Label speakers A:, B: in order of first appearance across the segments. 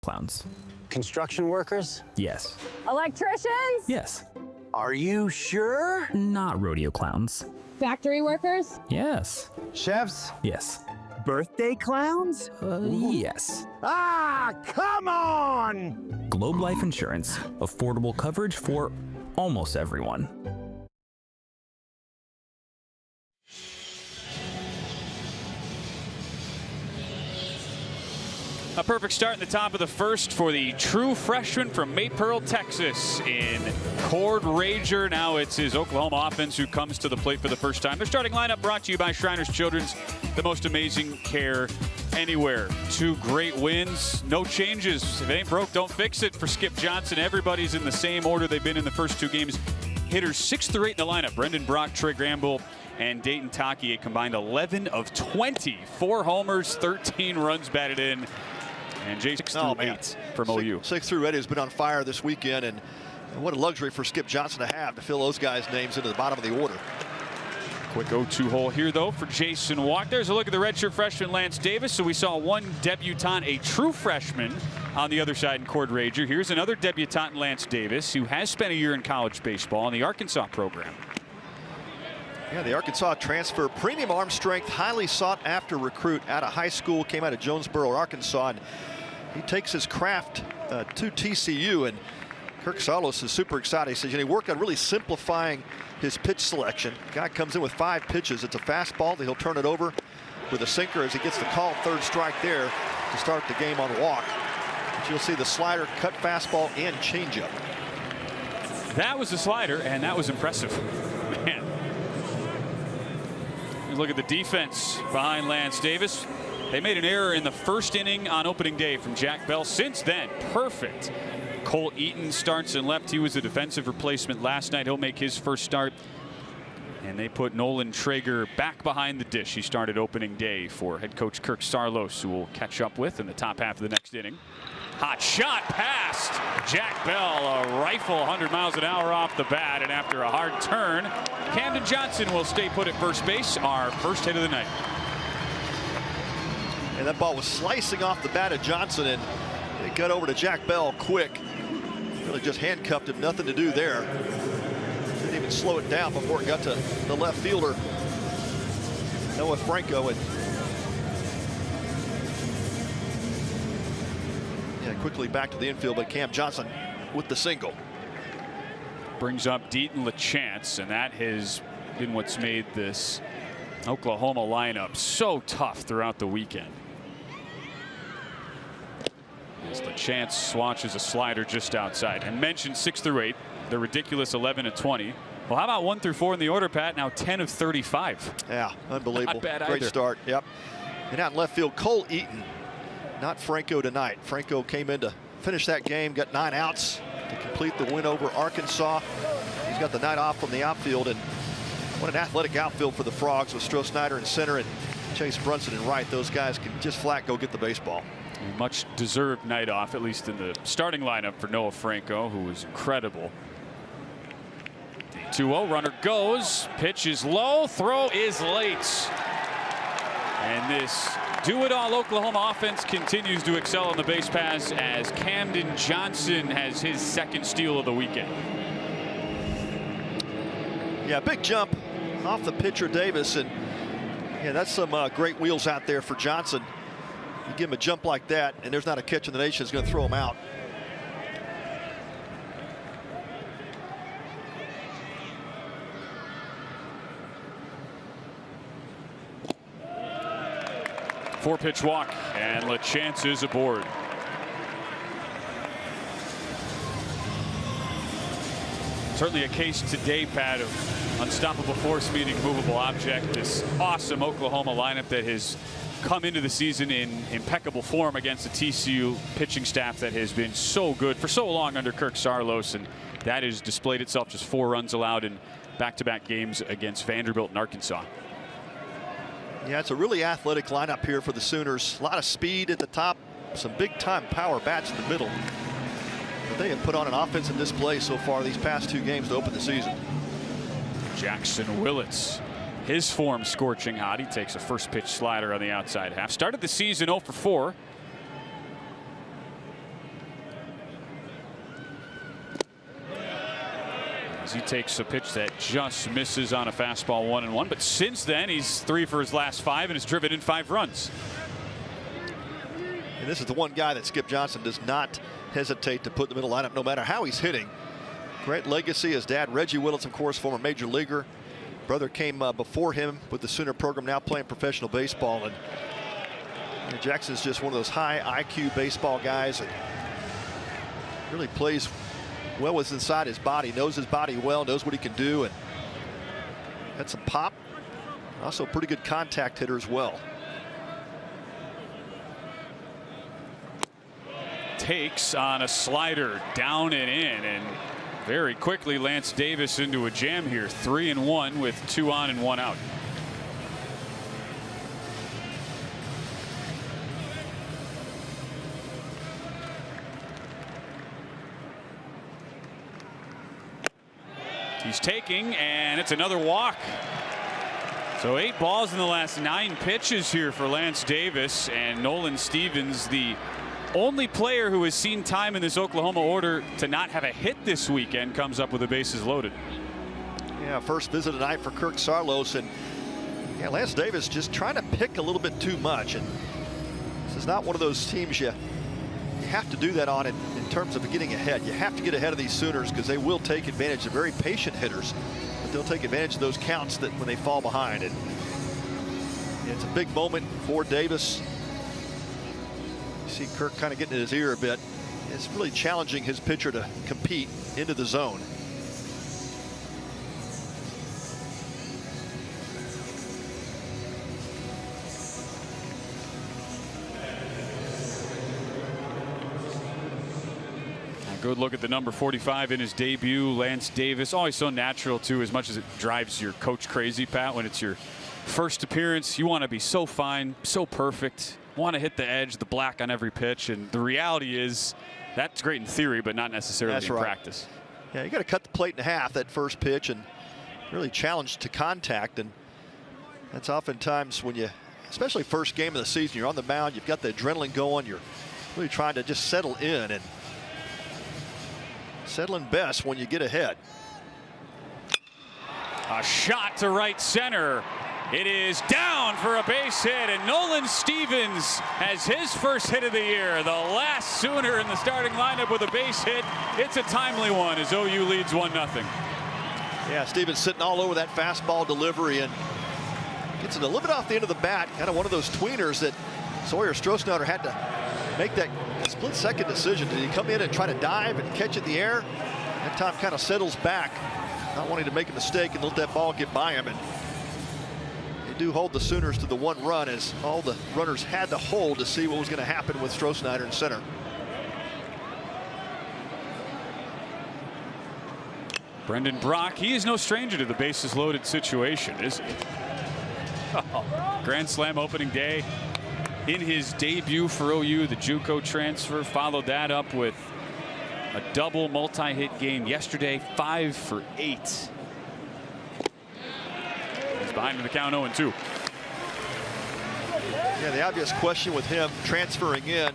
A: clowns.
B: Construction workers?
A: Yes.
C: Electricians?
A: Yes.
B: Are you sure?
A: Not rodeo clowns.
C: Factory workers?
A: Yes.
B: Chefs?
A: Yes.
B: Birthday clowns?
A: Yes.
B: Ah, come on!
A: Globe Life Insurance. Affordable coverage for almost everyone.
D: A perfect start in the top of the first for the true freshman from Maypearl, Texas in Cord Rager. Now it's his Oklahoma offense who comes to the plate for the first time. Their starting lineup brought to you by Shriners Children's, the most amazing care anywhere. 2 great wins, no changes. If it ain't broke, don't fix it for Skip Johnson. Everybody's in the same order they've been in the first 2 games. Hitters 6 through 8 in the lineup. Brendan Brock, Trey Gramble, and Dayton Taki, a combined 11 of 20. 4 homers, 13 runs batted in. And Jay 6 through 8 from OU.
E: 6 through 8 has been on fire this weekend, and what a luxury for Skip Johnson to have to fill those guys' names into the bottom of the order.
D: Quick 0-2 hole here, though, for Jason Walk. There's a look at the redshirt freshman Lance Davis. So we saw one debutant, a true freshman, on the other side in Cord Rager. Here's another debutant, Lance Davis, who has spent a year in college baseball in the Arkansas program.
E: Yeah, the Arkansas transfer, premium arm strength, highly sought after recruit out of high school, came out of Jonesboro, Arkansas, and he takes his craft to TCU. And Kirk Salos is super excited. He says, he worked on really simplifying his pitch selection. Guy comes in with 5 pitches. It's a fastball that he'll turn it over with a sinker as he gets the call, 3rd strike there to start the game on walk. But you'll see the slider, cut fastball, and changeup.
D: That was the slider, and that was impressive. Man. Look at the defense behind Lance Davis. They made an error in the first inning on opening day from Jack Bell. Since then, perfect. Cole Eaton starts in left. He was a defensive replacement last night. He'll make his first start. And they put Nolan Traeger back behind the dish. He started opening day for head coach Kirk Saarloos, who will catch up with in the top half of the next inning. Hot shot past Jack Bell, a rifle 100 miles an hour off the bat, and after a hard turn, Camden Johnson will stay put at first base, our first hit of the night.
E: And that ball was slicing off the bat of Johnson, and it got over to Jack Bell quick. Really just handcuffed him, nothing to do there. Didn't even slow it down before it got to the left fielder, Noah Franco. And quickly back to the infield, but Cam Johnson with the single.
D: Brings up Deaton LaChance, and that has been what's made this Oklahoma lineup so tough throughout the weekend. As LaChance swatches a slider just outside. And mentioned 6 through 8, the ridiculous 11 and 20. Well, how about 1 through 4 in the order, Pat? Now 10 of 35.
E: Yeah, unbelievable.
D: Not bad
E: Great
D: either.
E: start. Yep. And out in left field, Cole Eaton. Not Franco tonight. Franco came in to finish that game, got 9 outs to complete the win over Arkansas. He's got the night off from the outfield, and what an athletic outfield for the Frogs with Stroh Snyder in center and Chase Brunson in right. Those guys can just flat go get the baseball.
D: A much deserved night off, at least in the starting lineup for Noah Franco, who was incredible. The 2-0 runner goes, pitch is low, throw is late. And this do-it-all Oklahoma offense continues to excel on the base paths as Camden Johnson has his 2nd steal of the weekend.
E: Yeah, big jump off the pitcher Davis, and yeah, that's some great wheels out there for Johnson. You give him a jump like that, and there's not a catch in the nation that's going to throw him out.
D: Four-pitch walk, and LaChance is aboard. Certainly a case today, Pat, of unstoppable force meeting movable object. This awesome Oklahoma lineup that has come into the season in impeccable form against the TCU pitching staff that has been so good for so long under Kirk Saarloos, and that has displayed itself. Just 4 runs allowed in back-to-back games against Vanderbilt and Arkansas.
E: Yeah, it's a really athletic lineup here for the Sooners. A lot of speed at the top, some big-time power bats in the middle. But they have put on an offensive display so far these past 2 games to open the season.
D: Jackson Willits, his form scorching hot. He takes a first pitch slider on the outside half. Started the season 0 for 4. as he takes a pitch that just misses on a fastball 1-1. But since then, he's 3 for his last 5 and has driven in 5 runs.
E: And this is the one guy that Skip Johnson does not hesitate to put in the middle lineup no matter how he's hitting. Great legacy. His dad, Reggie Willits, of course, former major leaguer. Brother came before him with the Sooner program, now playing professional baseball. And Jackson's just one of those high IQ baseball guys that really plays well what's inside his body, knows his body well, knows what he can do, and had some pop. Also a pretty good contact hitter as well.
D: Takes on a slider down and in, and very quickly Lance Davis into a jam here. 3-1 with 2 on and 1 out. He's taking, and it's another walk. So 8 balls in the last 9 pitches here for Lance Davis, and Nolan Stevens, the only player who has seen time in this Oklahoma order to not have a hit this weekend, comes up with the bases loaded.
E: Yeah, first visit tonight for Kirk Saarloos, and yeah, Lance Davis just trying to pick a little bit too much. And this is not one of those teams you have to do that on in terms of getting ahead. You have to get ahead of these Sooners because they will take advantage. They're very patient hitters, but they'll take advantage of those counts that when they fall behind. And yeah, it's a big moment for Davis. See Kirk kind of getting in his ear a bit. It's really challenging his pitcher to compete into the zone.
D: A good look at the number 45 in his debut, Lance Davis. Always so natural too, as much as it drives your coach crazy, Pat, when it's your first appearance. You want to be so fine, so perfect. Want to hit the edge, the black on every pitch, and the reality is that's great in theory, but not necessarily in practice.
E: Yeah, you got to cut the plate in half that first pitch and really challenge to contact, and that's oftentimes when you, especially first game of the season, you're on the mound, you've got the adrenaline going, you're really trying to just settle in, and settling best when you get ahead.
D: A shot to right center. It is down for a base hit, and Nolan Stevens has his first hit of the year. The last Sooner in the starting lineup with a base hit. It's a timely one as OU leads 1-0.
E: Yeah, Stevens sitting all over that fastball delivery and gets it a little bit off the end of the bat. Kind of one of those tweeners that Sawyer Strohsnyder had to make that split-second decision. Did he come in and try to dive and catch it in the air? That time kind of settles back, not wanting to make a mistake and let that ball get by him. And they do hold the Sooners to the 1 run as all the runners had to hold to see what was going to happen with Strohsnyder in center.
D: Brendan Brock, he is no stranger to the bases loaded situation, is he? Oh, grand slam opening day. In his debut for OU, the JUCO transfer followed that up with a double multi-hit game yesterday, 5 for 8. He's behind in the count, 0-2.
E: Yeah, the obvious question with him transferring in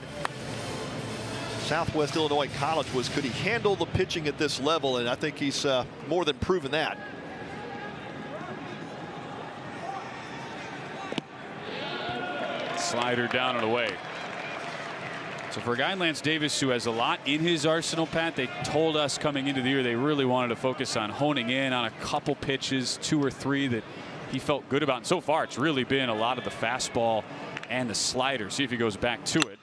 E: Southwest Illinois College was, could he handle the pitching at this level? And I think he's more than proven that.
D: Slider down and away. So for a guy, Lance Davis, who has a lot in his arsenal, Pat, they told us coming into the year they really wanted to focus on honing in on a couple pitches, 2 or 3 that he felt good about. And so far, it's really been a lot of the fastball and the slider. See if he goes back to it.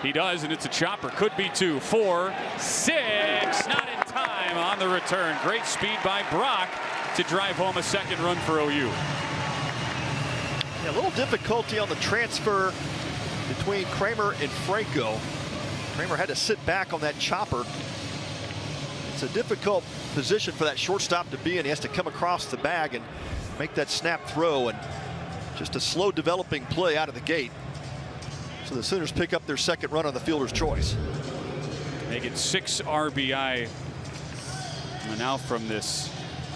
D: He does, and it's a chopper. Could be 2, 4, 6. Not in time on the return. Great speed by Brock to drive home a second run for OU.
E: Yeah, a little difficulty on the transfer between Kramer and Franco. Kramer had to sit back on that chopper. It's a difficult position for that shortstop to be in. He has to come across the bag and make that snap throw, and just a slow developing play out of the gate. So the Sooners pick up their second run on the fielder's choice.
D: They get 6 RBI now from this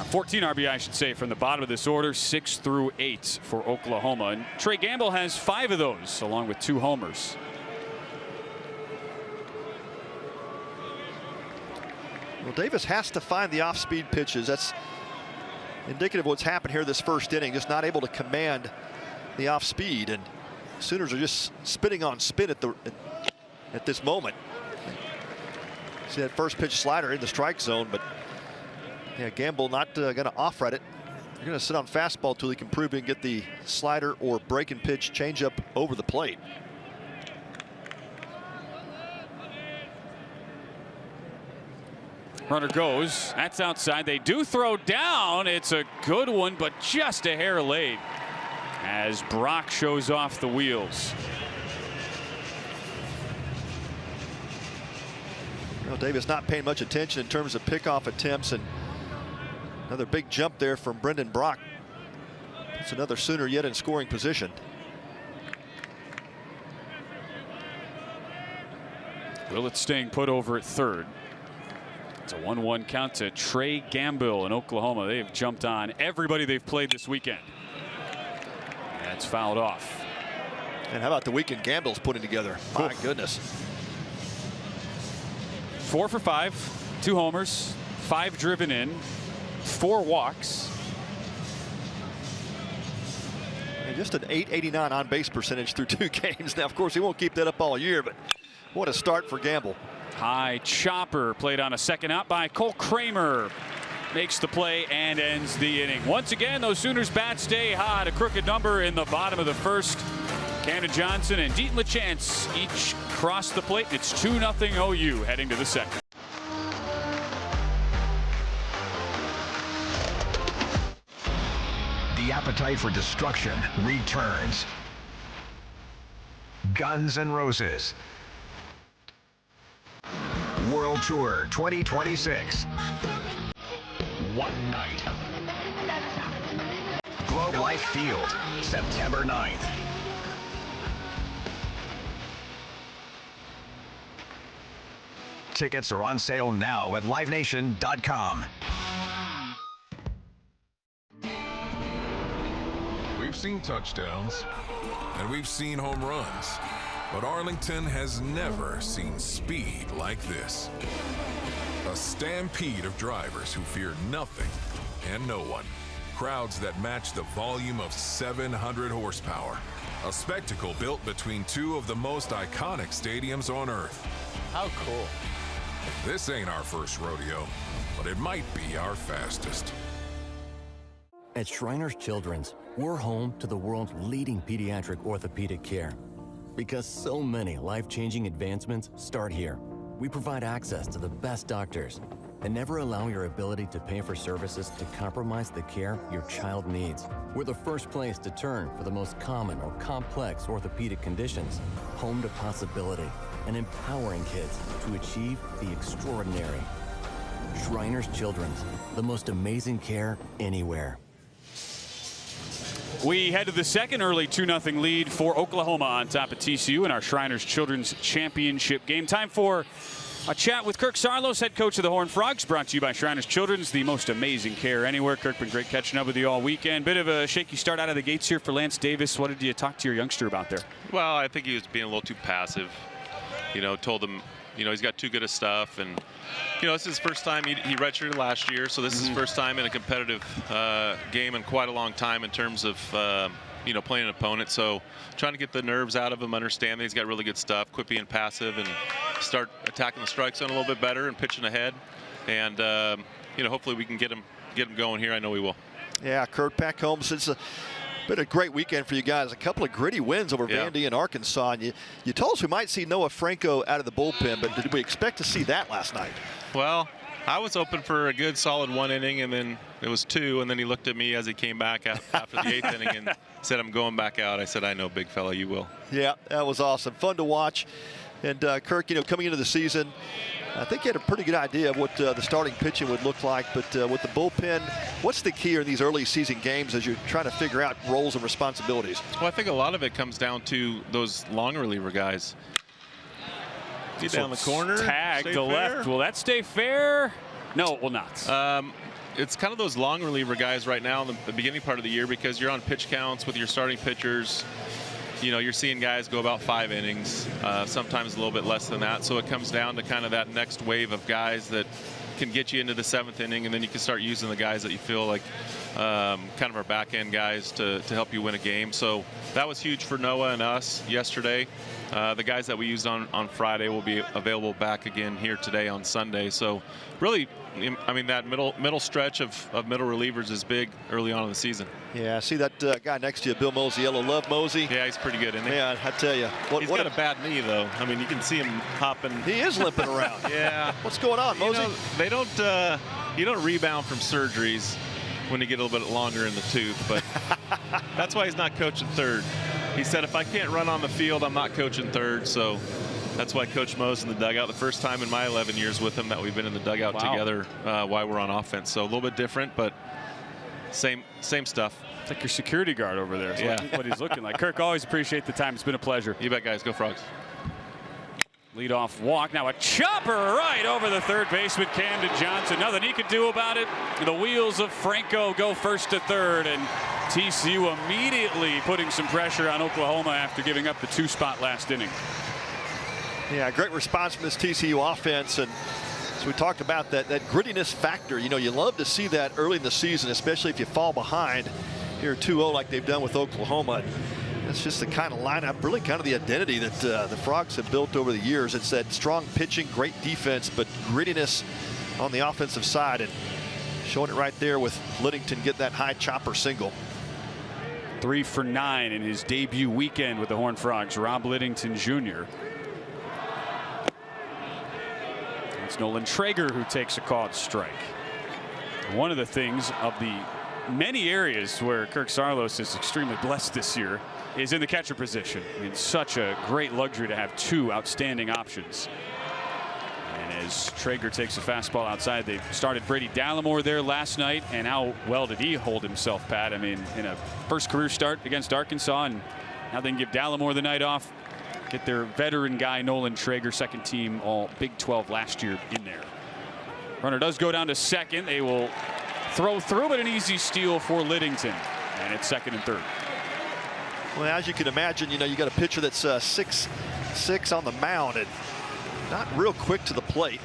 D: 14 RBI, I should say, from the bottom of this order, 6 through 8 for Oklahoma. And Trey Gamble has 5 of those, along with 2 homers.
E: Well, Davis has to find the off-speed pitches. That's indicative of what's happened here this first inning. Just not able to command the off-speed, and Sooners are just spitting on spin at this moment. See that first pitch slider in the strike zone, but yeah, Gamble not going to off-right it. They're going to sit on fastball till he can prove he can get the slider or breaking pitch changeup over the plate.
D: Runner goes. That's outside. They do throw down. It's a good one, but just a hair late as Brock shows off the wheels.
E: Well, Davis not paying much attention in terms of pickoff attempts, and another big jump there from Brendan Brock. It's another Sooner yet in scoring position.
D: Willett staying put over at third. It's a 1-1 count to Trey Gamble in Oklahoma. They've jumped on everybody they've played this weekend. That's fouled off.
E: And how about the weekend Gamble's putting together? My goodness.
D: 4 for 5, 2 homers, 5 driven in, 4 walks.
E: And just an .889 on base percentage through 2 games. Now, of course, he won't keep that up all year, but what a start for Gamble.
D: High chopper played on a second out by Cole Kramer. Makes the play and ends the inning. Once again, those Sooners bats stay hot. A crooked number in the bottom of the first. Camden Johnson and Deaton LaChance each cross the plate. It's 2-0 OU heading to the second.
F: The appetite for destruction returns. Guns N' Roses World Tour 2026. One night. Globe Life Field, September 9th. Tickets are on sale now at livenation.com.
G: We've seen touchdowns and we've seen home runs, but Arlington has never seen speed like this. A stampede of drivers who fear nothing and no one. Crowds that match the volume of 700 horsepower. A spectacle built between 2 of the most iconic stadiums on earth.
H: How cool.
G: This ain't our first rodeo, but it might be our fastest.
I: At Shriners Children's, we're home to the world's leading pediatric orthopedic care. Because so many life-changing advancements start here. We provide access to the best doctors and never allow your ability to pay for services to compromise the care your child needs. We're the first place to turn for the most common or complex orthopedic conditions. Home to possibility and empowering kids to achieve the extraordinary. Shriners Children's, the most amazing care anywhere.
D: We head to the second, early 2-0 lead for Oklahoma on top of TCU in our Shriners Children's Championship game. Time for a chat with Kirk Saarloos, head coach of the Horned Frogs, brought to you by Shriners Children's, the most amazing care anywhere. Kirk, been great catching up with you all weekend. Bit of a shaky start out of the gates here for Lance Davis. What did you talk to your youngster about there?
H: Well, I think he was being a little too passive. You know, told him, you know, he's got too good of stuff, and you know, this is his first time. He redshirted last year, so this is his first time in a competitive game in quite a long time in terms of you know, playing an opponent. So trying to get the nerves out of him, understand that he's got really good stuff, quit being passive, and start attacking the strike zone a little bit better and pitching ahead. And you know, hopefully we can get him going here. I know we will.
E: Yeah, Kurt, back home since been a great weekend for you guys. A couple of gritty wins over Vandy and Arkansas. And you told us we might see Noah Franco out of the bullpen, but did we expect to see that last night?
H: Well, I was hoping for a good solid 1 inning, and then it was 2, and then he looked at me as he came back after the 8th inning and said, "I'm going back out." I said, "I know, big fella, you will." Yeah,
E: that was awesome. Fun to watch. And Kirk, you know, coming into the season, I think you had a pretty good idea of what the starting pitching would look like, but with the bullpen, what's the key in these early season games as you're trying to figure out roles and responsibilities?
H: Well, I think a lot of it comes down to those long reliever guys. Get down the corner,
D: tag
H: stay
D: the
H: fair.
D: left. Will that stay fair? No, it will not.
H: It's kind of those long reliever guys right now in the beginning part of the year, because you're on pitch counts with your starting pitchers. You know, you're seeing guys go about 5 innings, sometimes a little bit less than that. So it comes down to kind of that next wave of guys that, can get you into the 7th inning, and then you can start using the guys that you feel like kind of our back end guys to help you win a game. So that was huge for Noah and us yesterday. The guys that we used on Friday will be available back again here today on Sunday. So really, I mean, that middle stretch of middle relievers is big early on in the season.
E: Yeah, I see that guy next to you, Bill Mosiello. Love Mosey.
H: Yeah, he's pretty good, isn't he?
E: Yeah, I tell you.
H: He's got a bad knee, though. I mean, you can see him hopping.
E: He is limping around.
H: Yeah.
E: What's going on, Mosey?
H: They don't. You don't rebound from surgeries when you get a little bit longer in the tooth, but that's why he's not coaching third. He said, if I can't run on the field, I'm not coaching third. So that's why Coach Mo's in the dugout. The first time in my 11 years with him that we've been in the dugout together while we're on offense. So a little bit different, but same stuff.
D: It's like your security guard over there. Yeah. What he's looking like. Kirk, always appreciate the time. It's been a pleasure.
H: You bet, guys. Go Frogs.
D: Leadoff walk. Now a chopper right over the third baseman, Camden Johnson. Nothing he could do about it. The wheels of Franco go first to third, and TCU immediately putting some pressure on Oklahoma after giving up the 2-spot last inning.
E: Yeah, great response from this TCU offense. And as we talked about, that grittiness factor, you know, you love to see that early in the season, especially if you fall behind here 2-0 like they've done with Oklahoma. It's just the kind of lineup, really kind of the identity that the Frogs have built over the years. It's that strong pitching, great defense, but grittiness on the offensive side, and showing it right there with Liddington get that high chopper single.
D: 3 for 9 in his debut weekend with the Horned Frogs, Rob Liddington Jr. It's Nolan Traeger who takes a called strike. One of the things of the many areas where Kirk Saarloos is extremely blessed this year is in the catcher position. I mean, such a great luxury to have 2 outstanding options. And as Traeger takes a fastball outside, they started Brady Dallimore there last night, and how well did he hold himself, Pat? I mean, in a first career start against Arkansas, and now they can give Dallimore the night off, get their veteran guy Nolan Traeger, second team all Big 12 last year, in there. Runner does go down to second. They will throw through, but an easy steal for Liddington, and it's second and third.
E: Well, as you can imagine, you know, you got a pitcher that's 6'6" on the mound and not real quick to the plate.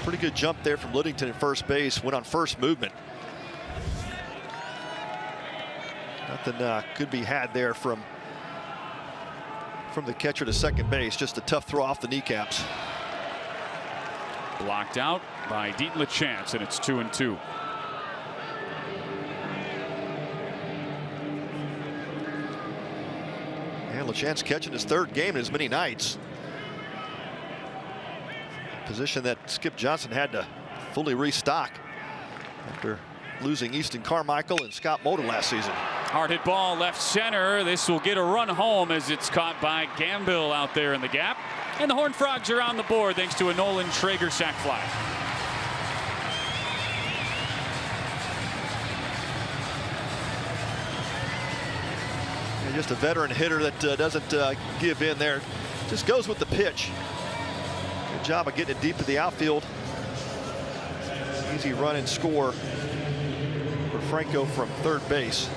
E: Pretty good jump there from Liddington at first base. Went on first movement. Nothing could be had there from the catcher to second base. Just a tough throw off the kneecaps.
D: Blocked out by Deaton LaChance, and it's 2-2.
E: And LaChance catching his 3rd game in as many nights. Position that Skip Johnson had to fully restock after losing Easton Carmichael and Scott Motor last season.
D: Hard hit ball left center. This will get a run home as it's caught by Gambill out there in the gap. And the Horned Frogs are on the board thanks to a Nolan Traeger sac fly.
E: And just a veteran hitter that doesn't give in there. Just goes with the pitch. Good job of getting it deep to the outfield. Easy run and score for Franco from third base.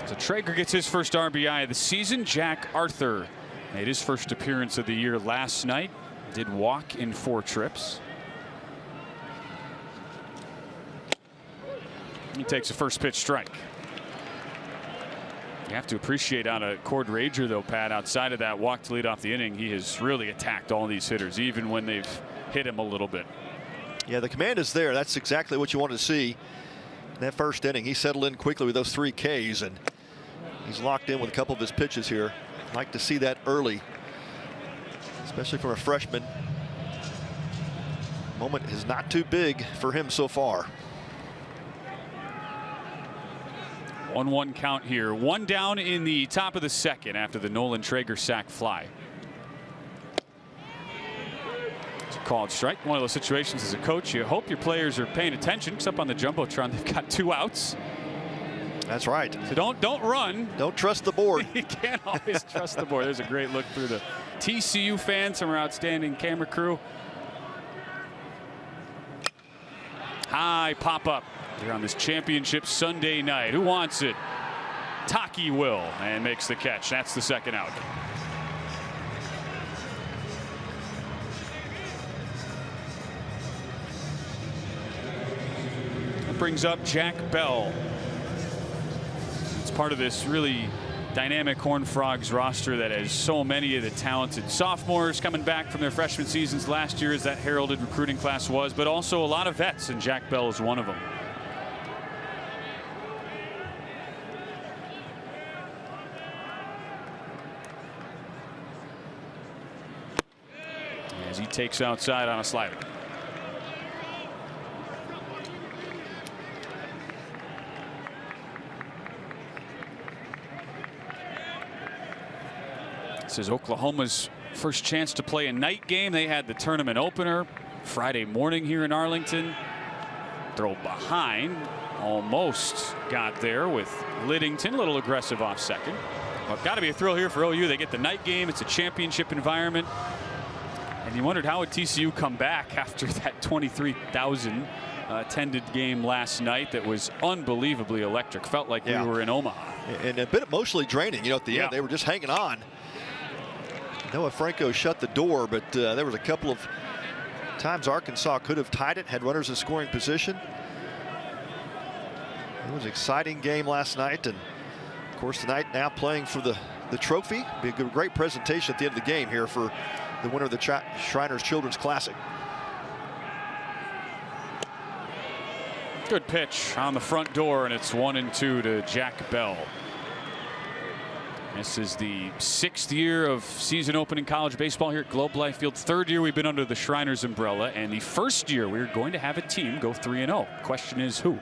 D: So Traeger gets his first RBI of the season. Jack Arthur made his first appearance of the year last night. Did walk in 4 trips. He takes a first pitch strike. You have to appreciate on a Cord Rager, though, Pat, outside of that walk to lead off the inning, he has really attacked all these hitters, even when they've hit him a little bit.
E: Yeah, the command is there. That's exactly what you wanted to see in that first inning. He settled in quickly with those 3 Ks, and he's locked in with a couple of his pitches here. Like to see that early, especially from a freshman. Moment is not too big for him so far.
D: 1-1 count here. 1 down in the top of the second after the Nolan Traeger sac fly. It's a called strike. One of those situations as a coach, you hope your players are paying attention, because up on the Jumbotron they've got 2 outs.
E: That's right.
D: So don't run.
E: Don't trust the board.
D: You can't always trust the board. There's a great look through the TCU fans from our outstanding camera crew. High pop up here on this championship Sunday night. Who wants it? Taki will, and makes the catch. That's the second out. That brings up Jack Bell. It's part of this really dynamic Horned Frogs roster that has so many of the talented sophomores coming back from their freshman seasons last year, as that heralded recruiting class was, but also a lot of vets, and Jack Bell is one of them. As he takes outside on a slider. This is Oklahoma's first chance to play a night game. They had the tournament opener Friday morning here in Arlington. Throw behind, almost got there with Liddington, a little aggressive off second. Well, got to be a thrill here for OU. They get the night game. It's a championship environment. And you wondered how would TCU come back after that 23,000 attended game last night that was unbelievably electric. Felt like we were in Omaha.
E: And a bit emotionally draining. You know, at the end, they were just hanging on. Noah Franco shut the door, but there was a couple of times Arkansas could have tied it, had runners in scoring position. It was an exciting game last night, and of course tonight now playing for the trophy. Be a great presentation at the end of the game here for the winner of the Shriners Children's Classic.
D: Good pitch on the front door, and it's 1-2 to Jack Bell. This is the 6th year of season opening college baseball here at Globe Life Field. 3rd year we've been under the Shriners umbrella, and the 1st year we're going to have a team go 3-0. Question is who?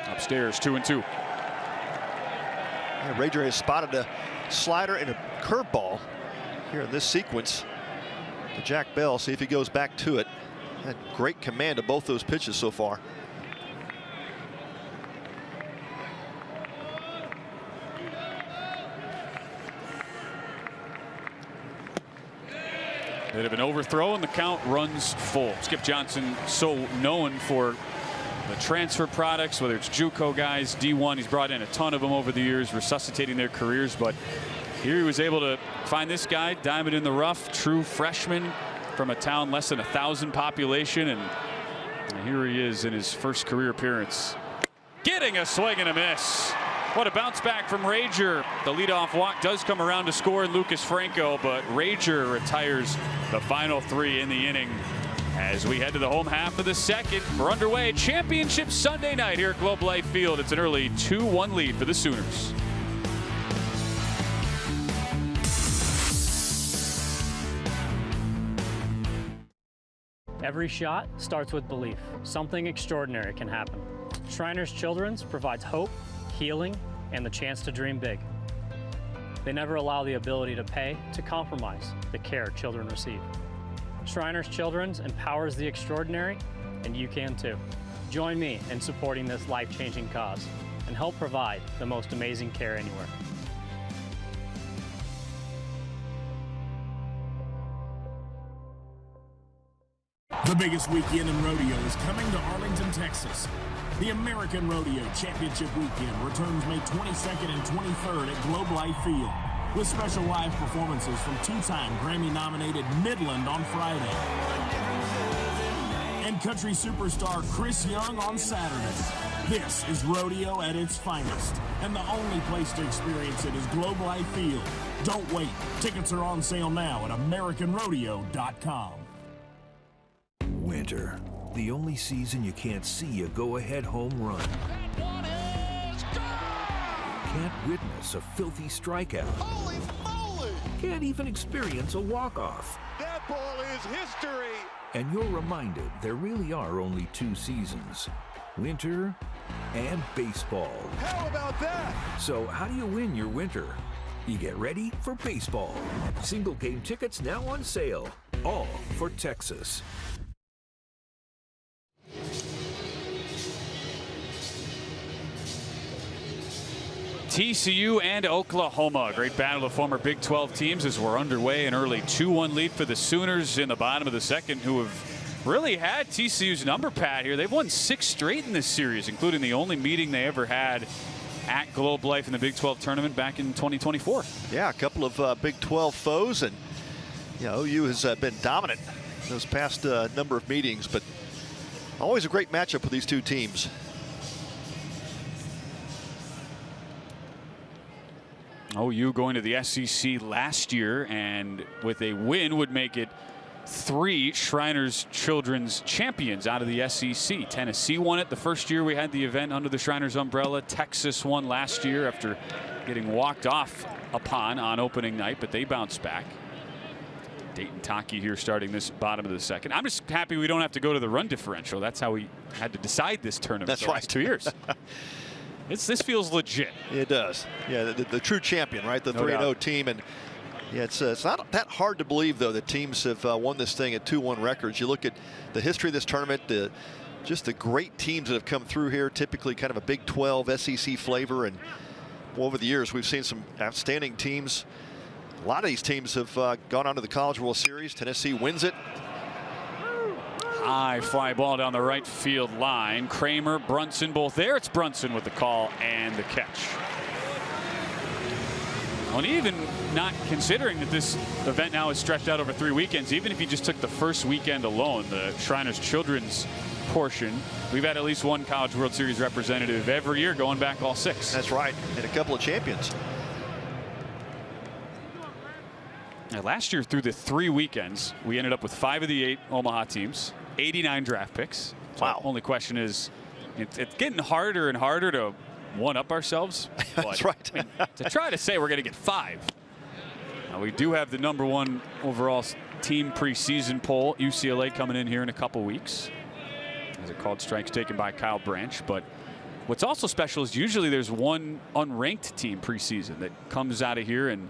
D: Upstairs, 2-2.
E: Yeah, Rager has spotted a slider and a curveball here in this sequence to Jack Bell. See if he goes back to it. Had great command of both those pitches so far.
D: Bit of an overthrow, and the count runs full. Skip Johnson, so known for the transfer products, whether it's JUCO guys, D1. He's brought in a ton of them over the years, resuscitating their careers. But here he was able to find this guy, diamond in the rough, true freshman from a town less than 1,000 population, and here he is in his first career appearance, getting a swing and a miss. What a bounce back from Rager. The leadoff walk does come around to score in Lucas Franco, but Rager retires the final 3 in the inning. As we head to the home half of the second, we're underway. Championship Sunday night here at Globe Life Field. It's an early 2-1 lead for the Sooners.
J: Every shot starts with belief. Something extraordinary can happen. Shriners Children's provides hope, healing, and the chance to dream big. They never allow the ability to pay to compromise the care children receive. Shriners Children's empowers the extraordinary, and you can too. Join me in supporting this life-changing cause and help provide the most amazing care anywhere.
K: The biggest weekend in rodeo is coming to Arlington, Texas. The American Rodeo Championship Weekend returns May 22nd and 23rd at Globe Life Field, with special live performances from 2-time Grammy-nominated Midland on Friday and country superstar Chris Young on Saturday. This is rodeo at its finest, and the only place to experience it is Globe Life Field. Don't wait. Tickets are on sale now at AmericanRodeo.com.
L: Winter, the only season you can't see a go-ahead home run. Can't witness a filthy strikeout.
M: Holy moly!
L: Can't even experience a walk-off.
M: That ball is history!
L: And you're reminded there really are only 2 seasons, winter and baseball.
M: How about that?
L: So how do you win your winter? You get ready for baseball. Single game tickets now on sale, all for Texas.
D: TCU and Oklahoma. A great battle of former Big 12 teams as we're underway. An early 2-1 lead for the Sooners in the bottom of the second, who have really had TCU's number, Pat, here. They've won 6 straight in this series, including the only meeting they ever had at Globe Life in the Big 12 tournament back in 2024.
E: Yeah, a couple of Big 12 foes, and OU has been dominant those past number of meetings, but always a great matchup with these two teams.
D: OU going to the SEC last year, and with a win would make it 3 Shriners Children's champions out of the SEC. Tennessee won it the first year we had the event under the Shriners umbrella. Texas won last year after getting walked off upon on opening night, but they bounced back. Dayton Taki here starting this bottom of the second. I'm just happy we don't have to go to the run differential. That's how we had to decide this tournament.
E: That's
D: the
E: right.
D: last 2 years. This feels legit.
E: It does. Yeah, the true champion, right? The 3-0 team. And yeah, it's not that hard to believe, though, that teams have won this thing at 2-1 records. You look at the history of this tournament, just the great teams that have come through here, typically kind of a Big 12 SEC flavor. And over the years, we've seen some outstanding teams. A lot of these teams have gone on to the College World Series. Tennessee wins it.
D: High fly ball down the right field line. Kramer, Brunson, both there. It's Brunson with the call and the catch. And even not considering that this event now is stretched out over 3 weekends, even if you just took the first weekend alone, the Shriners Children's portion, we've had at least one College World Series representative every year going back all 6.
E: That's right, and a couple of champions.
D: Now, last year through the 3 weekends, we ended up with 5 of the 8 Omaha teams, 89 draft picks.
E: Wow.
D: So only question is, it's getting harder and harder to one-up ourselves.
E: That's right.
D: I mean, to try to say we're going to get 5. Now, we do have the #1 overall team preseason poll, UCLA, coming in here in a couple weeks. As a called strikes taken by Kyle Branch. But what's also special is usually there's one unranked team preseason that comes out of here and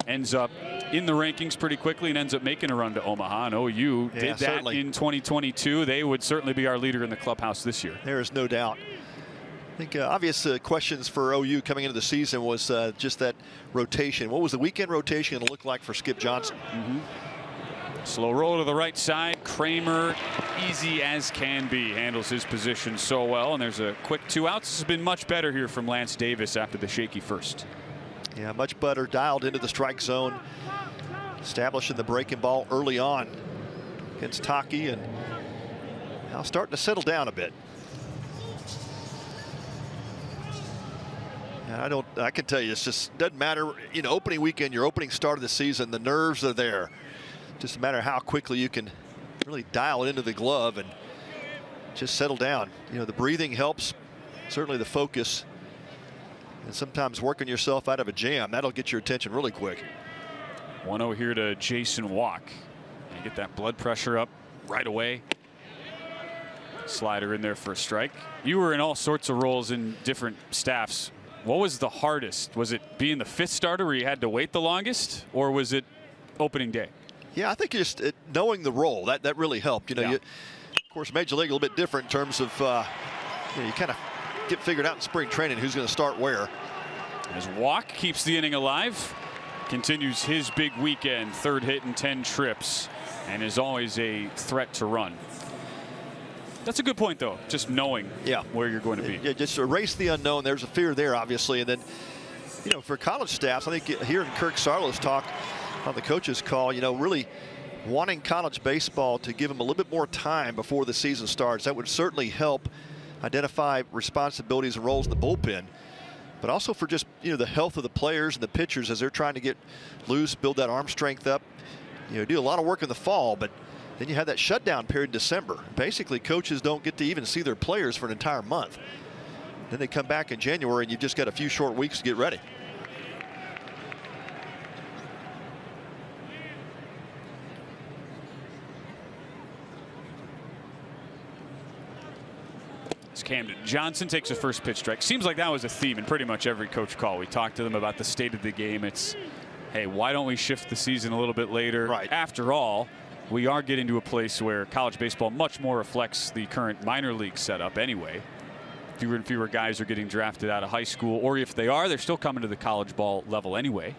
D: ends up in the rankings pretty quickly and ends up making a run to Omaha. And OU did that
E: certainly.
D: in 2022. They would certainly be our leader in the clubhouse this year.
E: There is no doubt. I think obvious questions for OU coming into the season was just that rotation. What was the weekend rotation going to look like for Skip Johnson?
D: Slow roll to the right side. Kramer, easy as can be, handles his position so well. And there's a quick 2 outs. This has been much better here from Lance Davis after the shaky first.
E: Yeah, much better dialed into the strike zone, establishing the breaking ball early on against Taki, and now starting to settle down a bit. And I can tell you, it just doesn't matter, opening weekend, your opening start of the season, the nerves are there. Just a matter how quickly you can really dial it into the glove and just settle down. The breathing helps, certainly the focus. And sometimes working yourself out of a jam, that'll get your attention really quick.
D: 1-0 here to Jason Walk. And get that blood pressure up right away. Slider in there for a strike. You were in all sorts of roles in different staffs. What was the hardest? Was it being the 5th starter where you had to wait the longest, or was it opening day?
E: Yeah, I think just knowing the role, that really helped. You, of course, Major League a little bit different in terms of you kind of get figured out in spring training who's going to start where.
D: As Walk keeps the inning alive, continues his big weekend, 3rd hit in 10 trips, and is always a threat to run. That's a good point, though, just knowing where you're going to be.
E: Yeah, just erase the unknown. There's a fear there, obviously. And then, for college staffs, I think hearing Kirk Sarlo's talk on the coaches call, really wanting college baseball to give them a little bit more time before the season starts. That would certainly help identify responsibilities and roles in the bullpen, but also for just the health of the players and the pitchers as they're trying to get loose, build that arm strength up. Do a lot of work in the fall, but then you have that shutdown period in December. Basically, coaches don't get to even see their players for an entire month. Then they come back in January and you've just got a few short weeks to get ready.
D: Camden Johnson takes a first pitch strike. Seems like that was a theme in pretty much every coach call. We talked to them about the state of the game. It's, hey, why don't we shift the season a little bit later?
E: Right.
D: After all, we are getting to a place where college baseball much more reflects the current minor league setup anyway. Fewer and fewer guys are getting drafted out of high school, or if they are, they're still coming to the college ball level anyway.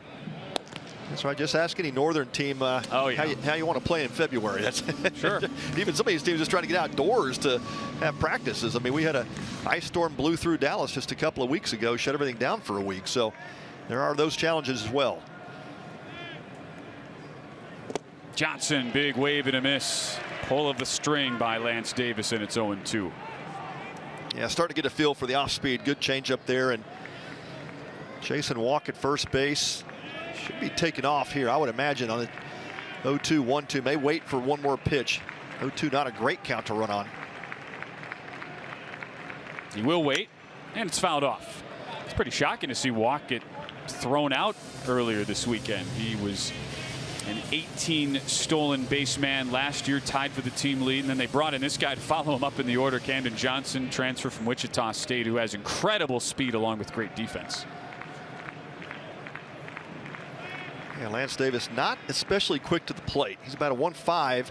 E: That's right. Just ask any Northern team how you want to play in February. That's
D: sure.
E: Even some of these teams just trying to get outdoors to have practices. I mean, we had an ice storm blew through Dallas just a couple of weeks ago, shut everything down for a week. So there are those challenges as well.
D: Johnson, big wave and a miss. Pull of the string by Lance Davis, and it's 0-2.
E: Yeah, starting to get a feel for the off speed. Good change up there, and Jason Walk at first base. Should be taken off here, I would imagine, on the 0-2, 1-2. May wait for one more pitch. 0-2, not a great count to run on.
D: He will wait, and it's fouled off. It's pretty shocking to see Walk get thrown out earlier this weekend. He was an 18 stolen base man last year, tied for the team lead, and then they brought in this guy to follow him up in the order, Camden Johnson, transfer from Wichita State, who has incredible speed along with great defense.
E: Yeah, Lance Davis not especially quick to the plate. He's about a 1.5.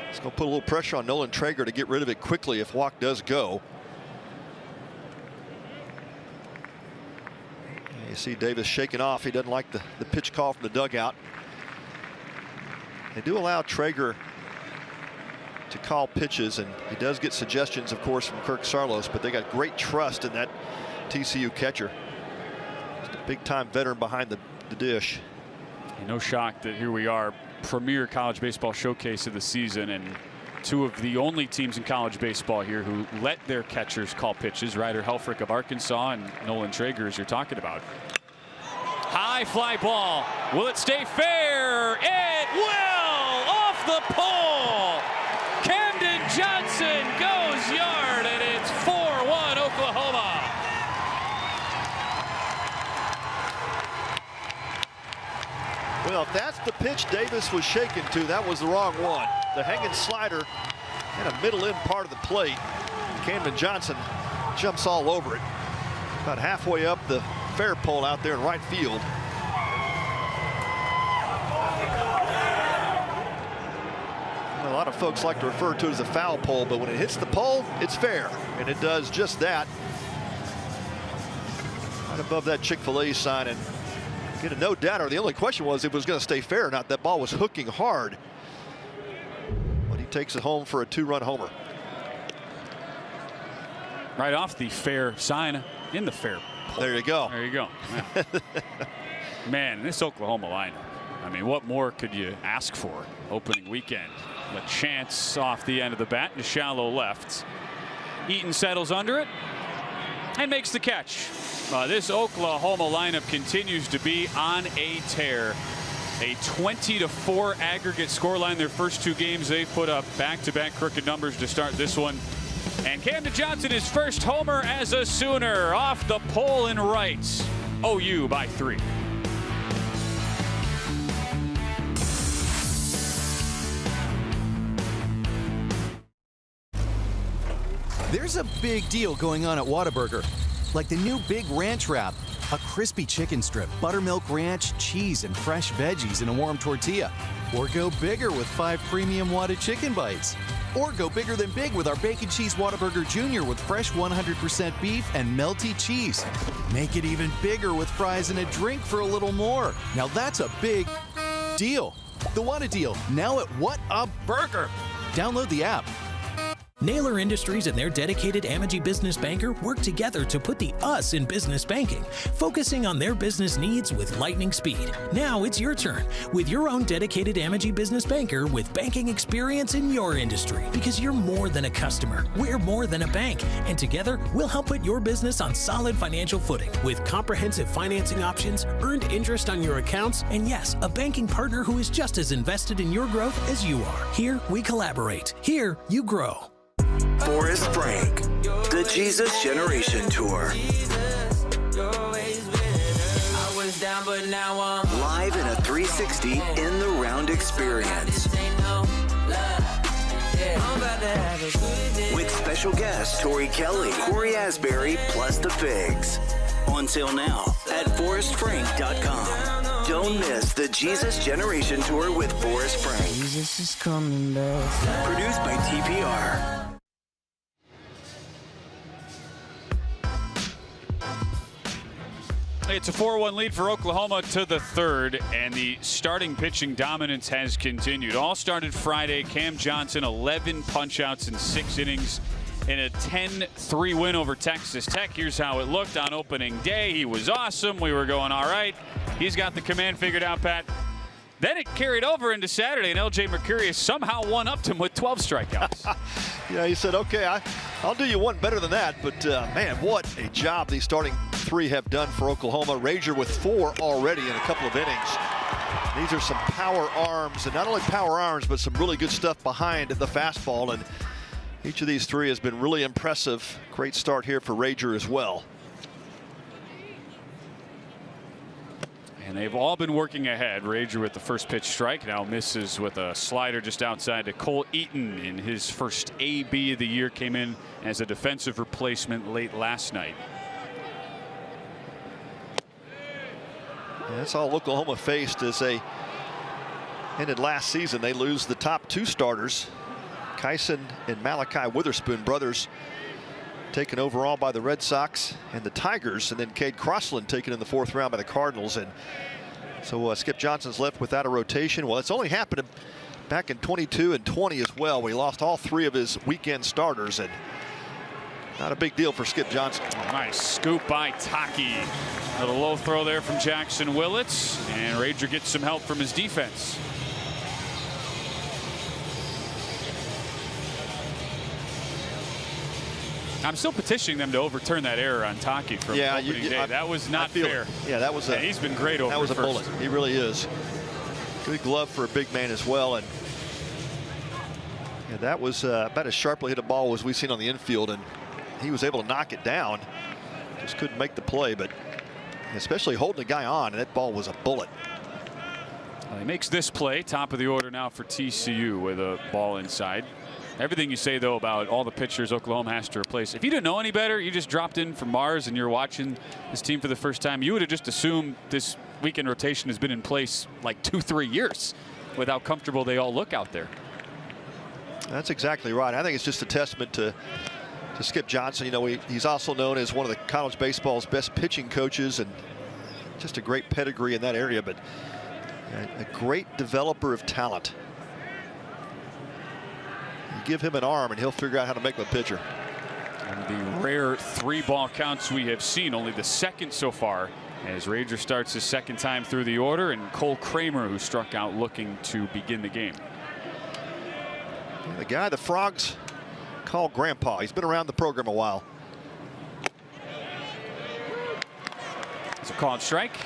E: He's going to put a little pressure on Nolan Traeger to get rid of it quickly if Walk does go. Yeah, you see Davis shaking off. He doesn't like the pitch call from the dugout. They do allow Traeger to call pitches, and he does get suggestions, of course, from Kirk Sarlos, but they got great trust in that TCU catcher. Just a big-time veteran behind the dish.
D: No shock that here we are, premier college baseball showcase of the season, and two of the only teams in college baseball here who let their catchers call pitches. Ryder Helfrich of Arkansas and Nolan Traeger, as you're talking about. High fly ball. Will it stay fair? It will! Off the pole! Camden Johnson goes yard, and it's 4-1 Oklahoma.
E: Well, if that's the pitch Davis was shaken to, that was the wrong one. The hanging slider in a middle end part of the plate. Camden Johnson jumps all over it. About halfway up the fair pole out there in right field. Well, a lot of folks like to refer to it as a foul pole, but when it hits the pole, it's fair. And it does just that. Right above that Chick-fil-A sign, and get a no doubter. The only question was if it was going to stay fair or not. That ball was hooking hard. But he takes it home for a 2-run homer.
D: Right off the fair sign in the fair pole.
E: There you go.
D: There you go. Yeah. Man, this Oklahoma lineup. I mean, what more could you ask for opening weekend? A chance off the end of the bat to shallow left. Eaton settles under it and makes the catch. This Oklahoma lineup continues to be on a tear. A 20-4 aggregate scoreline. Their first two games, they've put up back-to-back crooked numbers to start this one. And Camden Johnson, his first homer as a Sooner, off the pole and right. OU by 3.
N: There's a big deal going on at Whataburger. Like the new Big Ranch Wrap, a crispy chicken strip, buttermilk ranch, cheese, and fresh veggies in a warm tortilla. Or go bigger with 5 premium Whata chicken bites. Or go bigger than big with our Bacon Cheese Whataburger Jr. with fresh 100% beef and melty cheese. Make it even bigger with fries and a drink for a little more. Now that's a big deal. The Whata deal, now at What a Burger. Download the app.
O: Naylor Industries and their dedicated Amegy business banker work together to put the us in business banking, focusing on their business needs with lightning speed. Now it's your turn with your own dedicated Amegy business banker with banking experience in your industry. Because you're more than a customer, we're more than a bank, and together we'll help put your business on solid financial footing with comprehensive financing options, earned interest on your accounts, and yes, a banking partner who is just as invested in your growth as you are. Here we collaborate. Here you grow.
P: Forrest Frank, the Jesus Generation Tour. Live in a 360 in the round experience. With special guests Tori Kelly, Corey Asbury, plus the Figs. On sale now at ForrestFrank.com. Don't miss the Jesus Generation Tour with Forrest Frank. Jesus is coming back. Produced by TPR.
D: Kelly, it's a 4-1 lead for Oklahoma to the third, and the starting pitching dominance has continued. All started Friday. Cam Johnson, 11 punch-outs in 6 innings in a 10-3 win over Texas Tech. Here's how it looked on opening day. He was awesome. We were going all right. He's got the command figured out, Pat. Then it carried over into Saturday, and L.J. Mercurius somehow one-upped him with 12 strikeouts.
E: Yeah, he said, okay, I'll do you one better than that. But, man, what a job these starting 3 have done for Oklahoma. Rager with 4 already in a couple of innings. These are some power arms, and not only power arms, but some really good stuff behind the fastball. And each of these 3 has been really impressive. Great start here for Rager as well.
D: And they've all been working ahead. Rager with the first pitch strike, now misses with a slider just outside to Cole Eaton in his first AB of the year. Came in as a defensive replacement late last night.
E: And that's all Oklahoma faced as they ended last season. They lose the top 2 starters, Kyson and Malachi Witherspoon, brothers, taken overall by the Red Sox and the Tigers, and then Cade Crossland taken in the 4th round by the Cardinals. And so Skip Johnson's left without a rotation. Well, it's only happened back in 22 and 20 as well. We lost all 3 of his weekend starters, and not a big deal for Skip Johnson.
D: Nice scoop by Taki. A low throw there from Jackson Willits, and Rager gets some help from his defense. I'm still petitioning them to overturn that error on Taki from opening day. That was not fair.
E: Yeah, that was.
D: He's been great over.
E: That was a
D: first.
E: bullet. He really is. Good glove for a big man as well, and that was about as sharply hit a ball as we've seen on the infield, and he was able to knock it down. Just couldn't make the play, but especially holding the guy on, and that ball was a bullet.
D: Well, he makes this play, top of the order now for TCU with a ball inside. Everything you say, though, about all the pitchers Oklahoma has to replace. If you didn't know any better, you just dropped in from Mars and you're watching this team for the first time, you would have just assumed this weekend rotation has been in place like 2-3 years with how comfortable they all look out there.
E: That's exactly right. I think it's just a testament to Skip Johnson. You know, he's also known as one of the college baseball's best pitching coaches, and just a great pedigree in that area, but a great developer of talent. Give him an arm and he'll figure out how to make a pitcher.
D: And the rare 3-ball counts we have seen, only the second so far, as Rager starts his second time through the order, and Cole Kramer, who struck out looking to begin the game.
E: The guy the Frogs call Grandpa. He's been around the program a while.
D: It's a called strike.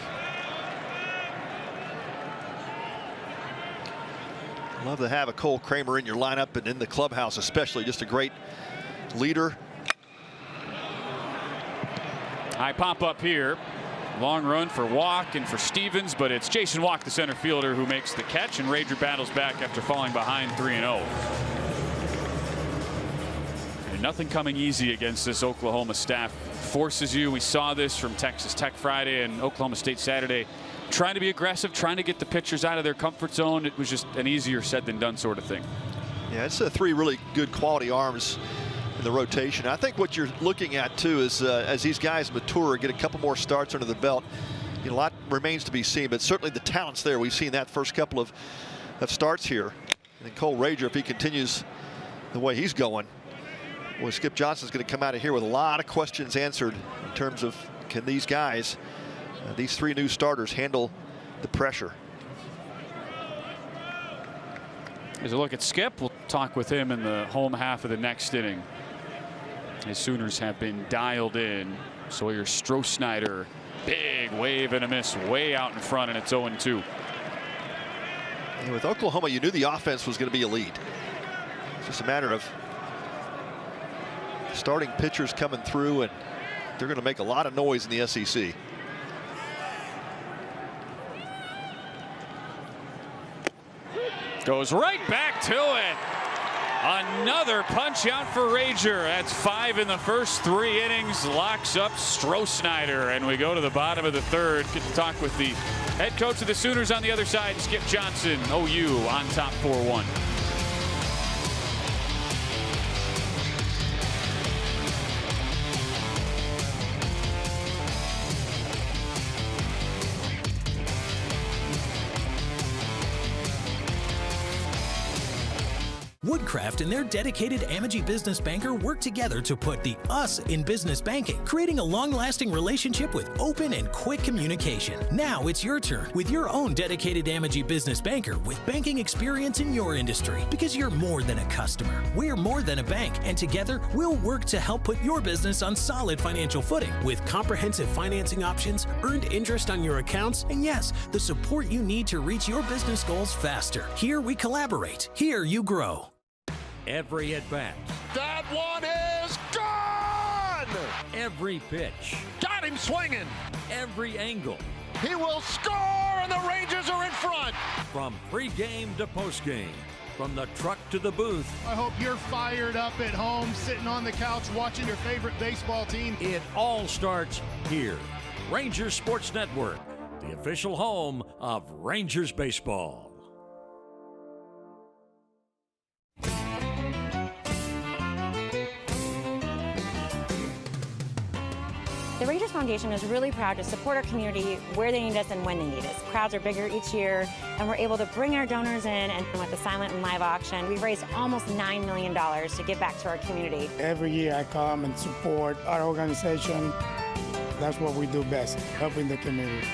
E: Love to have a Cole Kramer in your lineup and in the clubhouse, especially. Just a great leader.
D: High pop up here. Long run for Walk and for Stevens, but it's Jason Walk, the center fielder, who makes the catch, and Rager battles back after falling behind 3-0. And nothing coming easy against this Oklahoma staff. Forces you. We saw this from Texas Tech Friday and Oklahoma State Saturday. Trying to be aggressive, trying to get the pitchers out of their comfort zone. It was just an easier said than done sort of thing.
E: Yeah, it's 3 really good quality arms in the rotation. I think what you're looking at too is as these guys mature, get a couple more starts under the belt, a lot remains to be seen, but certainly the talent's there. We've seen that first couple of starts here. And Cole Rager, if he continues the way he's going, well, Skip Johnson's going to come out of here with a lot of questions answered in terms of, can these guys, these 3 new starters, handle the pressure?
D: As a look at Skip, we'll talk with him in the home half of the next inning. His Sooners have been dialed in. Sawyer Stroh-Snyder, big wave and a miss way out in front, and it's 0-2.
E: And with Oklahoma, you knew the offense was going to be a lead. It's just a matter of starting pitchers coming through, and they're going to make a lot of noise in the SEC.
D: Goes right back to it. Another punch out for Rager. That's 5 in the first 3 innings. Locks up Stroh-Snyder, and we go to the bottom of the third. Get to talk with the head coach of the Sooners on the other side, Skip Johnson. OU on top 4-1.
O: Woodcraft and their dedicated Amagi business banker work together to put the us in business banking, creating a long-lasting relationship with open and quick communication. Now it's your turn with your own dedicated Amagi business banker with banking experience in your industry, because you're more than a customer. We're more than a bank, and together we'll work to help put your business on solid financial footing with comprehensive financing options, earned interest on your accounts, and yes, the support you need to reach your business goals faster. Here we collaborate. Here you grow.
L: Every at-bat.
M: That one is gone!
L: Every pitch.
M: Got him swinging!
L: Every angle.
M: He will score, and the Rangers are in front!
L: From pregame to postgame. From the truck to the booth.
Q: I hope you're fired up at home, sitting on the couch watching your favorite baseball team.
L: It all starts here. Rangers Sports Network, the official home of Rangers baseball.
R: The Rangers Foundation is really proud to support our community where they need us and when they need us. Crowds are bigger each year, and we're able to bring our donors in, and with the silent and live auction, we've raised almost $9 million to give back to our community.
S: Every year I come and support our organization. That's what we do best, helping the community.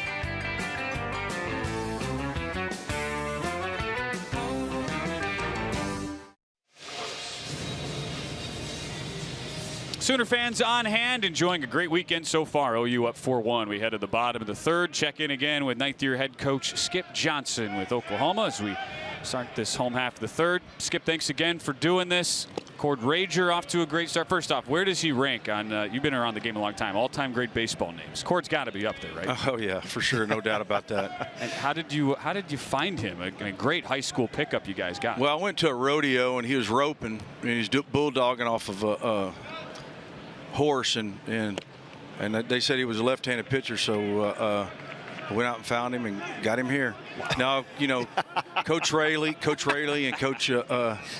D: Sooner fans on hand, enjoying a great weekend so far. OU up 4-1. We head to the bottom of the third. Check in again with ninth-year head coach Skip Johnson with Oklahoma as we start this home half of the third. Skip, thanks again for doing this. Cord Rager off to a great start. First off, where does he rank on, you've been around the game a long time, all-time great baseball names? Cord's got to be up there, right?
T: Oh, yeah, for sure. No doubt about that.
D: And how did you find him? A great high school pickup you guys got.
T: Well, I went to a rodeo, and he was roping, and he was bulldogging off of a horse, and they said he was a left-handed pitcher, so I went out and found him and got him here. Now, you know, Coach Rayleigh and Coach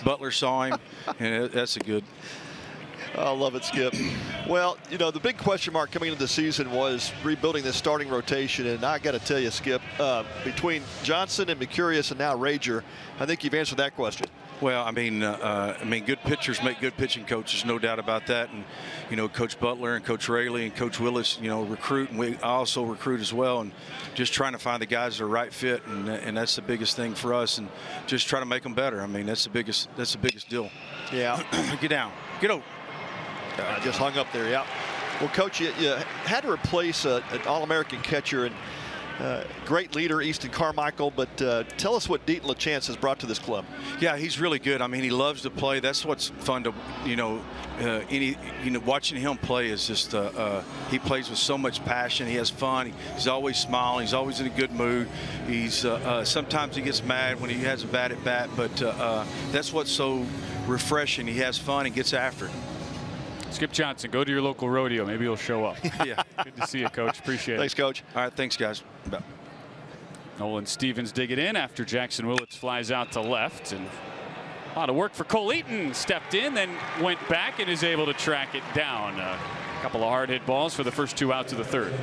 T: Butler saw him, and that's a good.
E: I love it, Skip. Well, you know, the big question mark coming into the season was rebuilding this starting rotation, and I got to tell you, Skip, between Johnson and Mercurius and now Rager, I think you've answered that question.
T: Well, I mean, good pitchers make good pitching coaches, no doubt about that. And you know, Coach Butler and Coach Rayleigh and Coach Willis, you know, recruit, and we also recruit as well. And just trying to find the guys that are right fit, and that's the biggest thing for us. And just try to make them better. I mean, that's the biggest deal.
E: Yeah.
T: Get down. Get over.
E: I just hung up there. Yeah. Well, Coach, you had to replace an All-American catcher and great leader, Easton Carmichael, but tell us what Deaton LaChance has brought to this club.
T: Yeah, he's really good. I mean, he loves to play. That's what's fun to, watching him play is just, he plays with so much passion. He has fun. He's always smiling. He's always in a good mood. He's sometimes he gets mad when he has a bad at bat, but that's what's so refreshing. He has fun and gets after it.
D: Skip Johnson, go to your local rodeo. Maybe he'll show up.
T: Yeah.
D: Good to see you, Coach. Appreciate it.
E: Thanks, Coach.
T: All right, thanks, guys. Bye.
D: Nolan Stevens digging in after Jackson Willits flies out to left. And a lot of work for Cole Eaton. Stepped in, then went back and is able to track it down. A couple of hard hit balls for the first two outs of the third.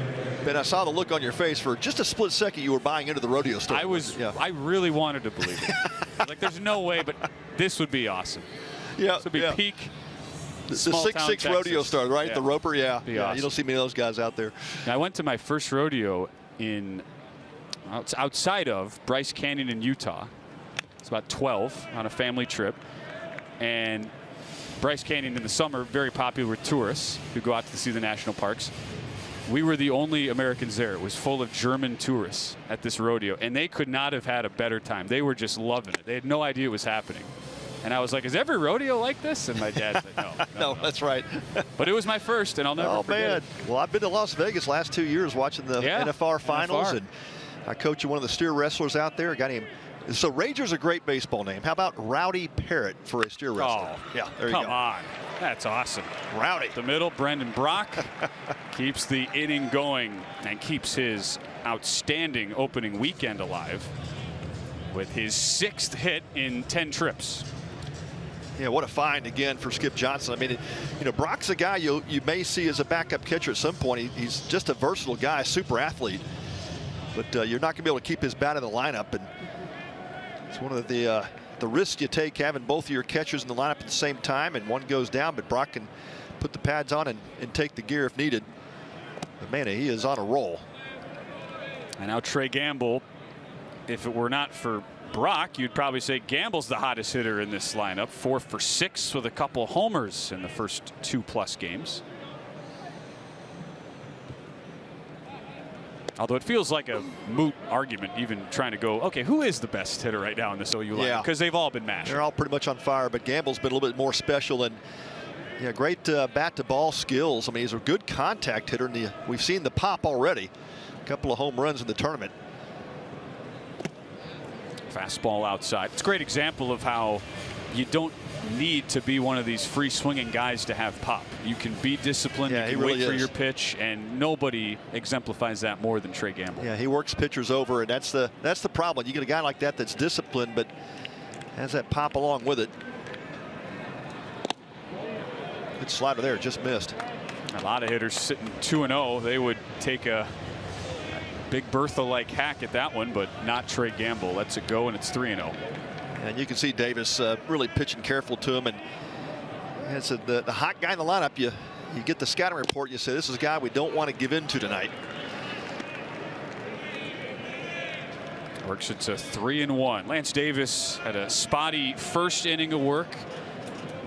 E: Ben, I saw the look on your face for just a split second. You were buying into the rodeo store.
D: I really wanted to believe it. Like, there's no way, but this would be awesome.
E: Yeah.
D: This would be peak.
E: The 6'6" rodeo star, right?
D: Yeah.
E: The Roper, yeah.
D: Awesome.
E: You don't see many of those guys out there.
D: Now, I went to my first rodeo outside of Bryce Canyon in Utah. It's about 12 on a family trip. And Bryce Canyon in the summer, very popular with tourists who go out to see the national parks. We were the only Americans there. It was full of German tourists at this rodeo, and they could not have had a better time. They were just loving it. They had no idea it was happening. And I was like, is every rodeo like this? And my dad said, no.
E: No, that's right.
D: But it was my first, and I'll never forget it.
E: Well, I've been to Las Vegas last 2 years watching the NFR finals, and I coach one of the steer wrestlers out there. A guy named, so Ranger's a great baseball name. How about Rowdy Parrott for a steer wrestler?
D: Oh,
E: yeah, there you go.
D: Come on. That's awesome.
E: Rowdy.
D: The middle, Brendan Brock keeps the inning going and keeps his outstanding opening weekend alive with his 6th hit in 10 trips.
E: Yeah, what a find again for Skip Johnson. I mean, Brock's a guy you may see as a backup catcher at some point. He's just a versatile guy, super athlete. But you're not going to be able to keep his bat in the lineup. And it's one of the the risk you take having both of your catchers in the lineup at the same time, and one goes down, but Brock can put the pads on and take the gear if needed. But man, he is on a roll.
D: And now Trey Gamble, if it were not for Brock, you'd probably say Gamble's the hottest hitter in this lineup. 4 for 6 with a couple homers in the first 2+ games. Although it feels like a moot argument, even trying to go, okay, who is the best hitter right now in this OU lineup? Because they've all been mashed.
E: They're all pretty much on fire, but Gamble's been a little bit more special, and yeah, great bat-to-ball skills. I mean, he's a good contact hitter, and we've seen the pop already. A couple of home runs in the tournament.
D: Fastball outside. It's a great example of how you don't need to be one of these free swinging guys to have pop. You can be disciplined.
E: Yeah,
D: you can
E: he really
D: wait for
E: is.
D: your pitch, and nobody exemplifies that more than Trey Gamble.
E: Yeah, he works pitchers over, and that's the problem. You get a guy like that that's disciplined, but has that pop along with it. Good slider there, just missed.
D: A lot of hitters sitting 2-0. They would take a Big Bertha-like hack at that one, but not Trey Gamble. Let's it go, and it's 3-0.
E: And you can see Davis really pitching careful to him, and it's the hot guy in the lineup. You get the scouting report. You say this is a guy we don't want to give in to tonight.
D: Works it to 3-1. Lance Davis had a spotty first inning of work.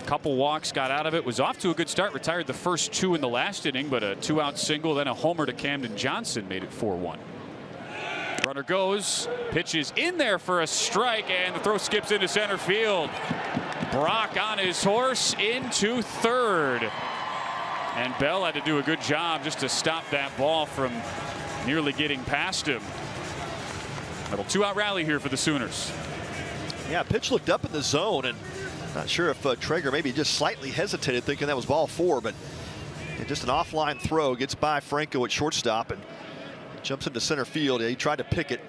D: Couple walks, got out of it, was off to a good start, retired the first 2 in the last inning, but a 2-out single, then a homer to Camden Johnson made it 4-1. Runner goes, pitches in there for a strike, and the throw skips into center field. Brock on his horse into third. And Bell had to do a good job just to stop that ball from nearly getting past him. Little 2-out rally here for the Sooners.
E: Yeah, pitch looked up in the zone, and not sure if Traeger maybe just slightly hesitated, thinking that was ball 4, but just an offline throw gets by Franco at shortstop and jumps into center field. Yeah, he tried to pick it,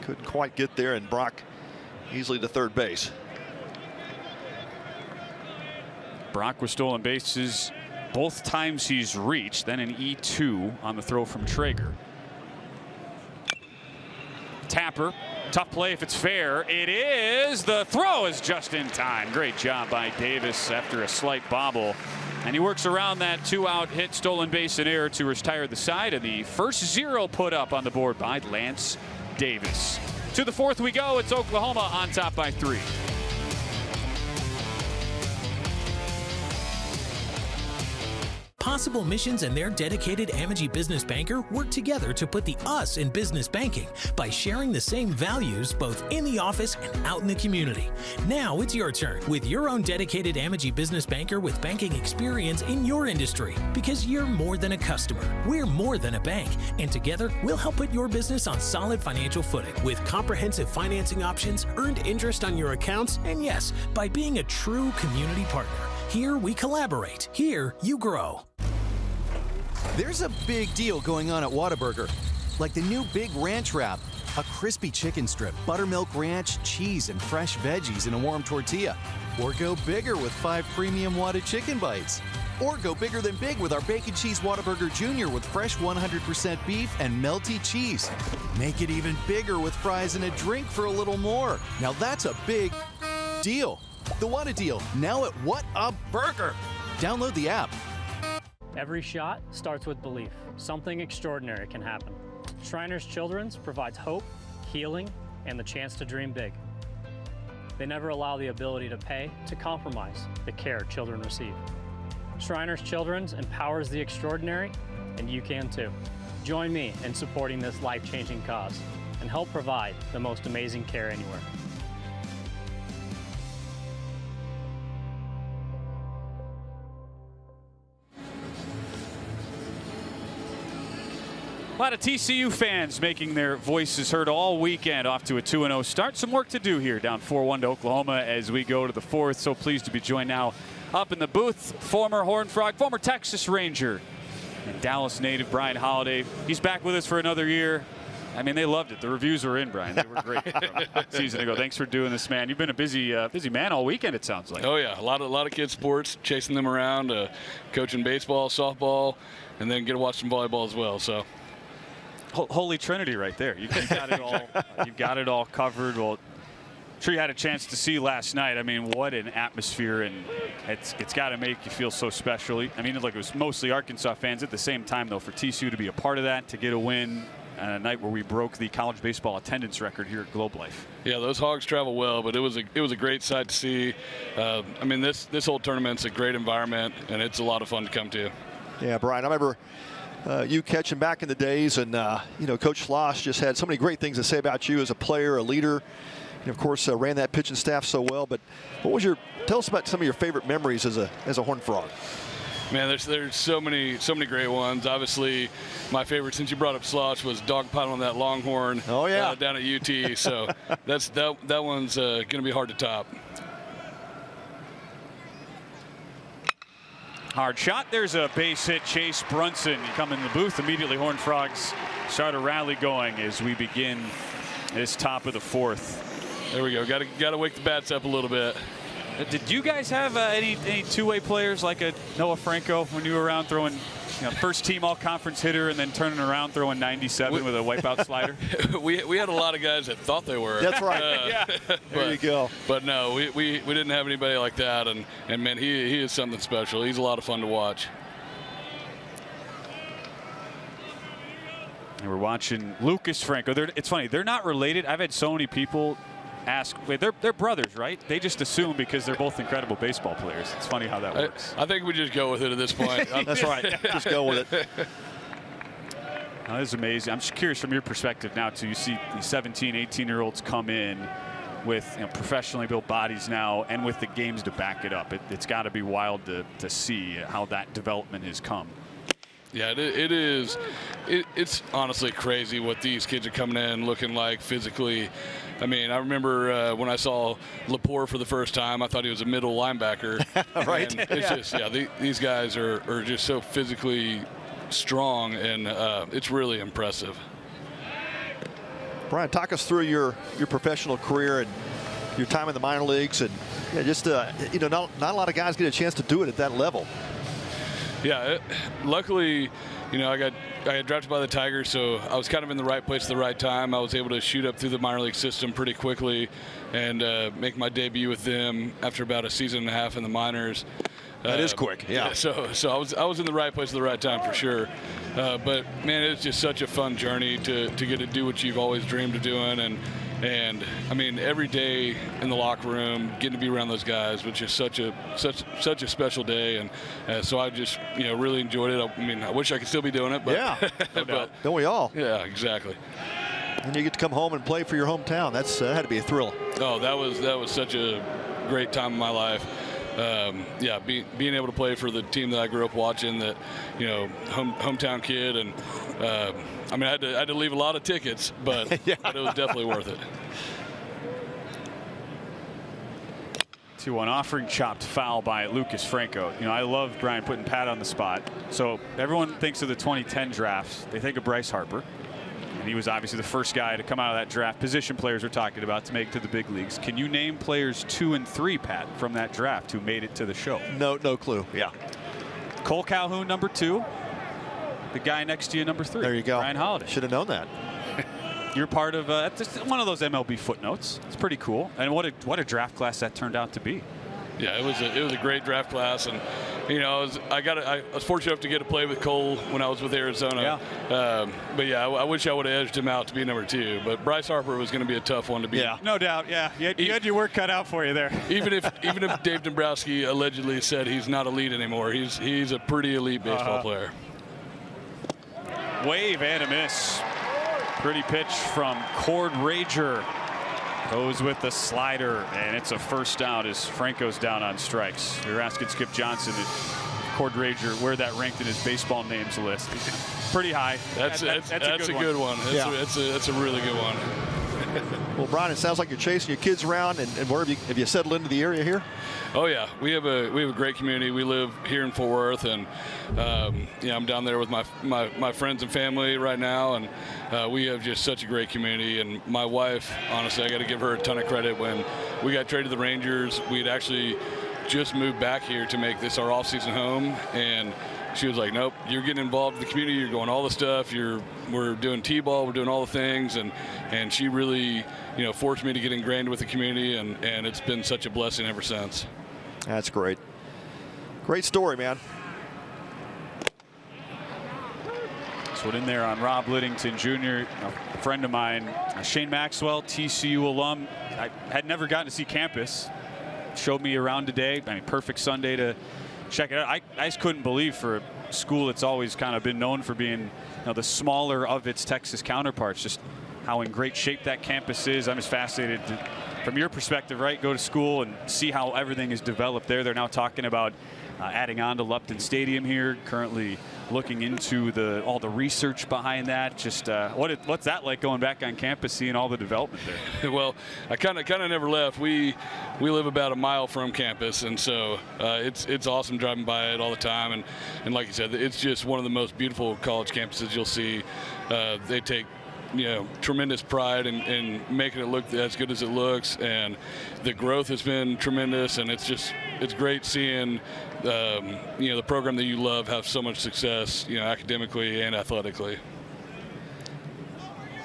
E: couldn't quite get there, and Brock easily to third base.
D: Brock with stolen bases both times he's reached, then an E2 on the throw from Traeger. Tapper, tough play if it's fair. It is. The throw is just in time. Great job by Davis after a slight bobble. And he works around that 2-out hit, stolen base, and error to retire the side. And the first 0 put up on the board by Lance Davis. To the 4th we go. It's Oklahoma on top by 3.
O: Possible Missions and their dedicated Amegy business banker work together to put the us in business banking by sharing the same values both in the office and out in the community. Now it's your turn with your own dedicated Amegy business banker with banking experience in your industry, because you're more than a customer. We're more than a bank, and together we'll help put your business on solid financial footing with comprehensive financing options, earned interest on your accounts, and yes, by being a true community partner. Here we collaborate. Here you grow.
N: There's a big deal going on at Whataburger, like the new Big Ranch Wrap, a crispy chicken strip, buttermilk ranch, cheese, and fresh veggies in a warm tortilla. Or go bigger with 5 premium Whata chicken bites. Or go bigger than big with our Bacon Cheese Whataburger Jr. with fresh 100% beef and melty cheese. Make it even bigger with fries and a drink for a little more. Now that's a big deal. The Whata Deal, now at What a Burger. Download the app.
J: Every shot starts with belief. Something extraordinary can happen. Shriners Children's provides hope, healing, and the chance to dream big. They never allow the ability to pay to compromise the care children receive. Shriners Children's empowers the extraordinary, and you can too. Join me in supporting this life-changing cause and help provide the most amazing care anywhere.
D: A lot of TCU fans making their voices heard all weekend, off to a 2-0 start. Some work to do here, down 4-1 to Oklahoma as we go to the 4th. So pleased to be joined now up in the booth, former Horned Frog, former Texas Ranger, and Dallas native Brian Holiday. He's back with us for another year. I mean, they loved it. The reviews were in, Brian. They were great from a season ago. Thanks for doing this, man. You've been a busy man all weekend, it sounds like.
U: Oh, yeah. A lot of kid sports, chasing them around, coaching baseball, softball, and then get to watch some volleyball as well. So.
D: Holy Trinity right there. You got it all. You've got it all covered. Well, sure you had a chance to see last night. I mean, what an atmosphere, and it's got to make you feel so special. I mean, look, it was mostly Arkansas fans. At the same time, though, for TCU to be a part of that, to get a win on a night where we broke the college baseball attendance record here at Globe Life.
U: Yeah, those Hogs travel well, but it was a great sight to see. I mean, this whole tournament's a great environment, and it's a lot of fun to come to.
E: Yeah, Brian, I remember you catching back in the days, and you know, Coach Schloss just had so many great things to say about you as a player, a leader, and of course ran that pitching staff so well. But what was tell us about some of your favorite memories as a Horned Frog?
U: Man, there's so many great ones. Obviously, my favorite, since you brought up Slosh, was dogpiling on that Longhorn.
E: Oh yeah,
U: down at UT. So that one's going to be hard to top.
D: Hard shot. There's a base hit. Chase Brunson, you come in the booth immediately. Horned Frogs start a rally going as we begin this top of the fourth.
U: There we go. Got to wake the bats up a little bit.
D: Did you guys have any two-way players like a Noah Franco when you were around throwing, first team all-conference hitter and then turning around throwing 97 with a wipeout slider?
U: we had a lot of guys that thought they were.
E: That's right.
D: Yeah.
E: There you go.
U: But no, we didn't have anybody like that, and man, he is something special. He's a lot of fun to watch.
D: And we're watching Lucas Franco. It's funny, they're not related. I've had so many people ask, wait, they're brothers, right? They just assume because they're both incredible baseball players. It's funny how that works.
U: I think we just go with it at this point.
E: That's right. Just go with it.
D: Now, this is amazing. I'm just curious from your perspective now, too. You see these 17, 18-year-olds come in with professionally built bodies now and with the games to back it up. It's got to be wild to see how that development has come.
U: Yeah, it is. It's honestly crazy what these kids are coming in looking like physically. I mean, I remember when I saw Lepore for the first time, I thought he was a middle linebacker.
E: Right.
U: And it's just, these guys are just so physically strong, and it's really impressive.
E: Brian, talk us through your professional career and your time in the minor leagues, and just not a lot of guys get a chance to do it at that level.
U: Yeah, luckily, I got drafted by the Tigers, so I was kind of in the right place at the right time. I was able to shoot up through the minor league system pretty quickly and make my debut with them after about a season and a half in the minors.
E: That is quick, yeah.
U: So I was in the right place at the right time for sure. But man, it's just such a fun journey to get to do what you've always dreamed of doing, and I mean, every day in the locker room, getting to be around those guys was just such a special day, and so I just really enjoyed it. I mean, I wish I could still be doing it, but
E: yeah, but don't we all?
U: Yeah, exactly.
E: And you get to come home and play for your hometown. That had to be a thrill.
U: Oh, that was such a great time in my life. Being able to play for the team that I grew up watching, that hometown kid, and I mean, I had to leave a lot of tickets, but,
E: yeah.
U: But it was definitely worth it.
D: 2-1 offering, chopped foul by Lucas Franco. I love Brian putting Pat on the spot. So everyone thinks of the 2010 drafts. They think of Bryce Harper. And he was obviously the first guy to come out of that draft. Position players we're talking about to make it to the big leagues. Can you name players 2 and 3, Pat, from that draft who made it to the show?
E: No clue. Yeah.
D: Cole Calhoun, number 2. The guy next to you, number 3.
E: There you go.
D: Brian Holiday.
E: Should have known that.
D: You're part of one of those MLB footnotes. It's pretty cool. And what a draft class that turned out to be.
U: Yeah, it was a great draft class, and I was fortunate enough to get to play with Cole when I was with Arizona.
D: Yeah.
U: But yeah, I wish I would have edged him out to be number 2. But Bryce Harper was going to be a tough one to beat.
E: Yeah,
D: no doubt. Yeah, you had your work cut out for you there.
U: Even if Dave Dombrowski allegedly said he's not elite anymore, he's a pretty elite baseball player.
D: Wave and a miss. Pretty pitch from Cord Rager. Goes with the slider, and it's a first down as Franco's down on strikes. We were asking Skip Johnson if Cord Rager where that ranked in his baseball names list. Pretty high.
U: That's a good one. That's a really good one.
E: Well, Brian, it sounds like you're chasing your kids around, and where have you settled into the area here?
U: Oh yeah, we have a great community. We live here in Fort Worth, and I'm down there with my friends and family right now, and we have just such a great community. And my wife, honestly, I got to give her a ton of credit. When we got traded to the Rangers, we'd actually just moved back here to make this our off-season home, and she was like, nope, you're getting involved in the community, you're going all the stuff, we're doing T-ball, we're doing all the things, and she really, forced me to get ingrained with the community, and it's been such a blessing ever since.
E: That's great. Great story, man.
D: That's what in there on Rob Liddington Jr., a friend of mine, Shane Maxwell, TCU alum. I had never gotten to see campus. Showed me around today. I mean, perfect Sunday to check it out. I just couldn't believe for a school that's always kind of been known for being the smaller of its Texas counterparts, just how in great shape that campus is. I'm just fascinated from your perspective, right? Go to school and see how everything is developed there. They're now talking about adding on to Lupton Stadium here, currently looking into all the research behind that. Just what's that like going back on campus, seeing all the development there?
U: Well, I kind of never left. We live about a mile from campus, and so it's awesome driving by it all the time. And like you said, it's just one of the most beautiful college campuses you'll see. They take tremendous pride in making it look as good as it looks, and the growth has been tremendous, and it's great seeing the program that you love have so much success, academically and athletically.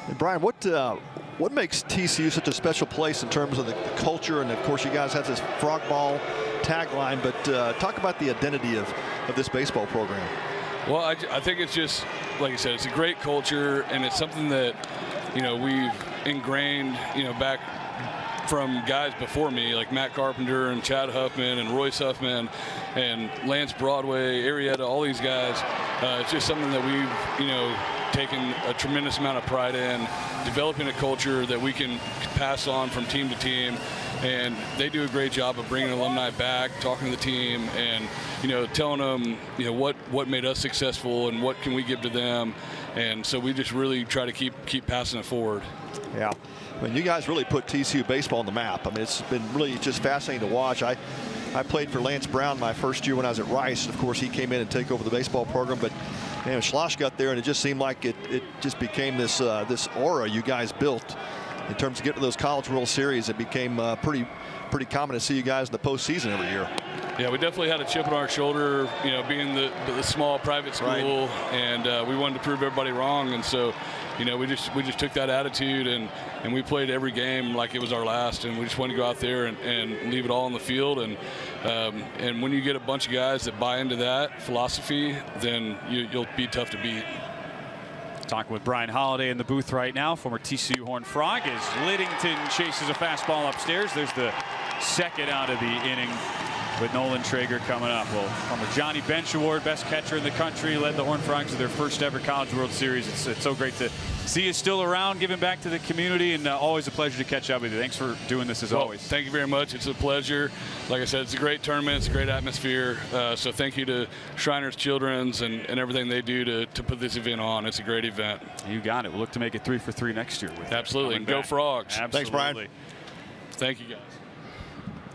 E: And Brian, what makes TCU such a special place in terms of the culture? And of course, you guys have this frog ball tagline, but talk about the identity of this baseball program.
U: Well, I think it's just, like I said, it's a great culture, and it's something that, we've ingrained, back from guys before me, like Matt Carpenter and Chad Huffman and Royce Huffman and Lance Broadway, Arietta, all these guys. It's just something that we've, taken a tremendous amount of pride in, developing a culture that we can pass on from team to team. And they do a great job of bringing alumni back, talking to the team, and telling them what made us successful and what can we give to them. And so we just really try to keep passing it forward.
E: Yeah, I mean, you guys really put TCU baseball on the map. I mean, it's been really just fascinating to watch. I played for Lance Brown my first year when I was at Rice. Of course, he came in and take over the baseball program, but Schloss got there, and it just seemed like it just became this aura you guys built. In terms of getting to those College World Series, it became pretty common to see you guys in the postseason every year.
U: Yeah, we definitely had a chip on our shoulder, being the small private school, right. And we wanted to prove everybody wrong, and so, we just took that attitude and we played every game like it was our last, and we just wanted to go out there and leave it all on the field, and when you get a bunch of guys that buy into that philosophy, then you'll be tough to beat.
D: Talking with Brian Holiday in the booth right now, former TCU Horned Frog, as Liddington chases a fastball upstairs. There's the second out of the inning with Nolan Traeger coming up. Well, former Johnny Bench Award, best catcher in the country, led the Horned Frogs to their first ever College World Series. It's so great to see you still around, giving back to the community, and always a pleasure to catch up with you. Thanks for doing this as always.
U: Thank you very much. It's a pleasure. Like I said, it's a great tournament. It's a great atmosphere. So thank you to Shriners Children's and everything they do to put this event on. It's a great event.
D: You got it. We'll look to make it 3 for 3 next year.
U: Absolutely. Go Frogs.
D: Absolutely.
E: Thanks, Brian.
U: Thank you, guys.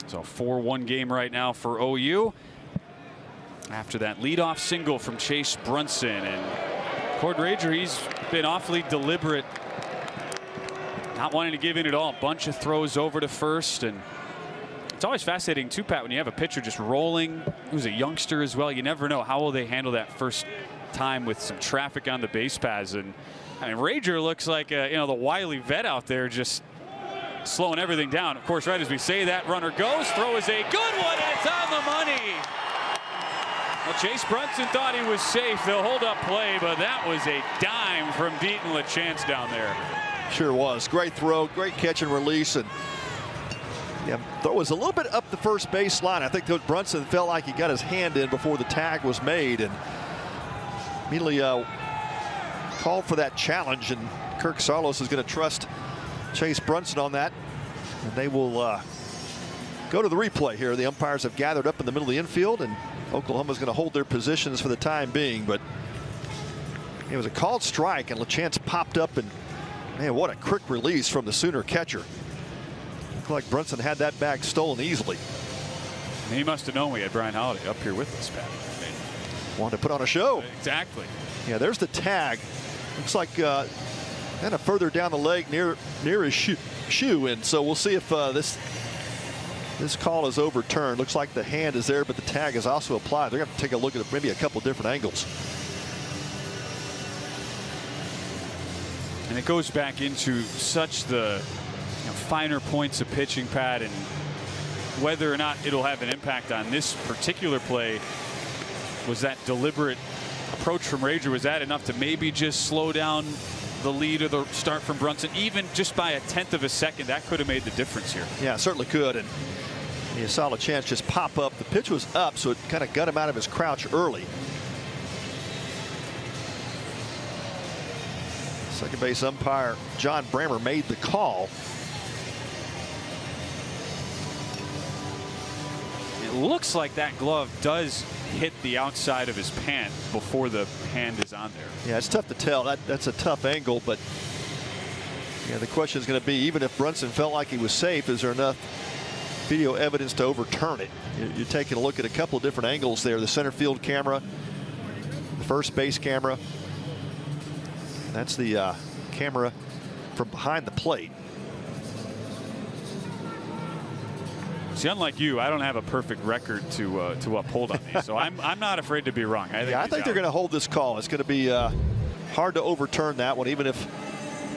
D: So 4-1 game right now for OU. After that leadoff single from Chase Brunson, and Cord Rager, he's been awfully deliberate, not wanting to give in at all. A bunch of throws over to first, and it's always fascinating too, Pat, when you have a pitcher just rolling who's a youngster as well. You never know how will they handle that first time with some traffic on the base paths. And I mean, Rager looks like the wily vet out there, just slowing everything down. Of course, right as we say that, runner goes, throw is a good one, and it's on the money. Well, Chase Brunson thought he was safe. They'll hold up play, but that was a dime from Deaton LaChance down there.
E: Sure was. Great throw, great catch and release, and throw was a little bit up the first base line. I think that Brunson felt like he got his hand in before the tag was made, and immediately called for that challenge, and Kirk Sarlos is going to trust Chase Brunson on that, and they will go to the replay here. The umpires have gathered up in the middle of the infield, and Oklahoma's going to hold their positions for the time being. But it was a called strike, and LaChance popped up, and man, what a quick release from the Sooner catcher. Looked like Brunson had that bag stolen easily.
D: And he must have known we had Brian Holiday up here with us, Pat.
E: Wanted to put on a show.
D: Exactly.
E: Yeah, there's the tag. Looks like kind of further down the leg near his shoe, and so we'll see if this This call is overturned. Looks like the hand is there, but the tag is also applied. They're going to take a look at maybe a couple different angles.
D: And it goes back into such the finer points of pitching, Pat, and whether or not it'll have an impact on this particular play. Was that deliberate approach from Rager? Was that enough to maybe just slow down the lead or the start from Brunson, even just by 1/10 of a second? That could have made the difference here.
E: Yeah, certainly could. And you saw Lachance just pop up. The pitch was up, so it kind of got him out of his crouch early. Second base umpire John Brammer made the call.
D: It looks like that glove does hit the outside of his pant before the hand is on there.
E: Yeah, it's tough to tell. That's a tough angle, but yeah, the question is going to be, even if Brunson felt like he was safe, is there enough video evidence to overturn it? You're taking a look at a couple of different angles there. The center field camera, the first base camera. That's the camera from behind the plate.
D: See, unlike you, I don't have a perfect record to uphold on these, so I'm not afraid to be wrong.
E: I think they're going to hold this call. It's going to be hard to overturn that one, even if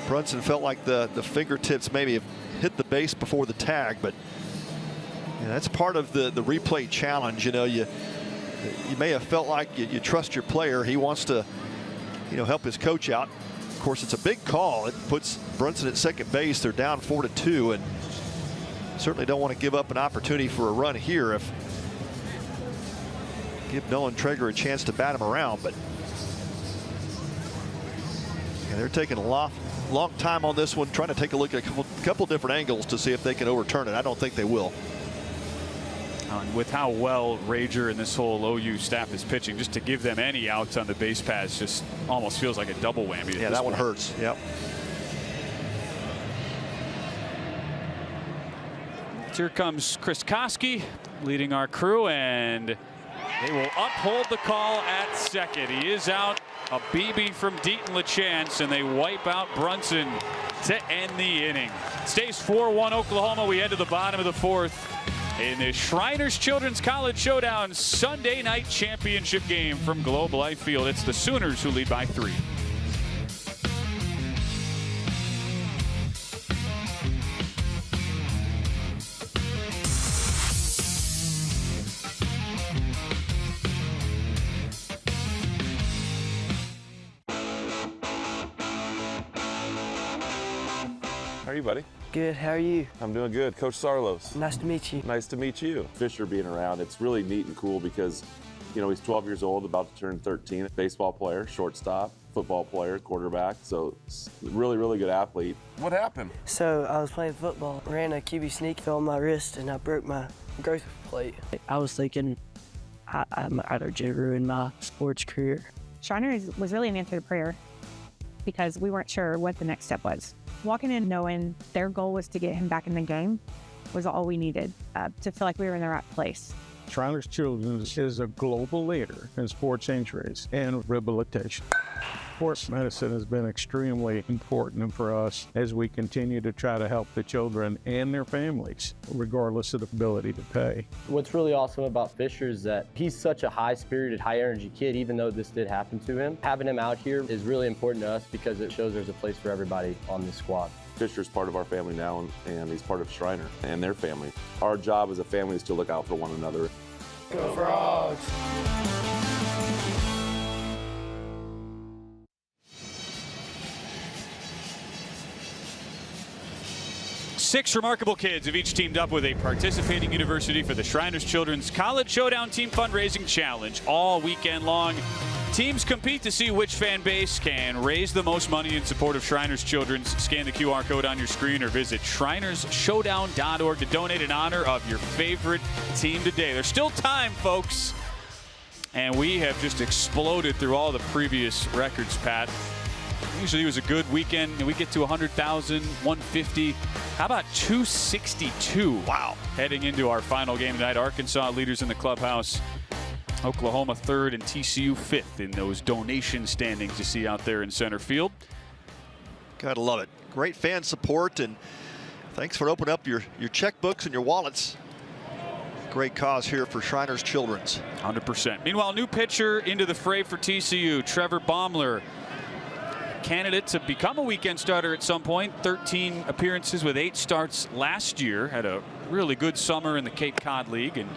E: Brunson felt like the fingertips maybe have hit the base before the tag. But that's part of the replay challenge. You may have felt like you trust your player. He wants to help his coach out. Of course, it's a big call. It puts Brunson at second base. They're down 4-2, and certainly don't want to give up an opportunity for a run here. If give Nolan Traeger a chance to bat him around, but they're taking a long time on this one, trying to take a look at a couple different angles to see if they can overturn it. I don't think they will.
D: With how well Rager and this whole OU staff is pitching, just to give them any outs on the base paths just almost feels like a double whammy.
E: Yeah, that one hurts. Yep.
D: Here comes Chris Koski leading our crew, and they will uphold the call at second. He is out. A BB from Deaton Lachance, and they wipe out Brunson to end the inning. It stays 4-1 Oklahoma. We head to the bottom of the fourth in the Shriners Children's College Showdown Sunday night championship game from Globe Life Field. It's the Sooners who lead by 3.
C: How are you, buddy?
V: Good, how are you?
C: I'm doing good. Coach Sarlos.
V: Nice to meet you.
C: Nice to meet you. Fisher being around, it's really neat and cool because, he's 12 years old, about to turn 13. Baseball player, shortstop, football player, quarterback. So really, really good athlete. What happened?
V: So I was playing football, ran a QB sneak, fell on my wrist, and I broke my growth plate. I was thinking I'm either to ruin my sports career.
W: Shriners was really an answer to prayer because we weren't sure what the next step was. Walking in knowing their goal was to get him back in the game was all we needed to feel like we were in the right place.
X: Shriners Children's is a global leader in sports injuries and rehabilitation. Sports medicine has been extremely important for us as we continue to try to help the children and their families, regardless of the ability to pay.
Y: What's really awesome about Fisher is that he's such a high-spirited, high-energy kid, even though this did happen to him. Having him out here is really important to us because it shows there's a place for everybody on this squad.
C: Fisher's part of our family now, and he's part of Shriner and their family. Our job as a family is to look out for one another.
V: Go Frogs!
D: 6 remarkable kids have each teamed up with a participating university for the Shriners Children's College Showdown Team Fundraising Challenge all weekend long. Teams compete to see which fan base can raise the most money in support of Shriners Children's. Scan the QR code on your screen or visit shrinersshowdown.org to donate in honor of your favorite team today. There's still time, folks. And we have just exploded through all the previous records, Pat. Usually it was a good weekend, and we get to 100,000, 150. How about 262? Wow. Heading into our final game tonight, Arkansas leaders in the clubhouse. Oklahoma 3rd and TCU 5th in those donation standings you see out there in center field.
E: Gotta love it. Great fan support, and thanks for opening up your checkbooks and your wallets great cause here for Shriners Children's.
D: 100%. Meanwhile, new pitcher into the fray for TCU, Trevor Baumler. Candidate to become a weekend starter at some point. 13 appearances with 8 starts last year. Had a really good summer in the Cape Cod League, and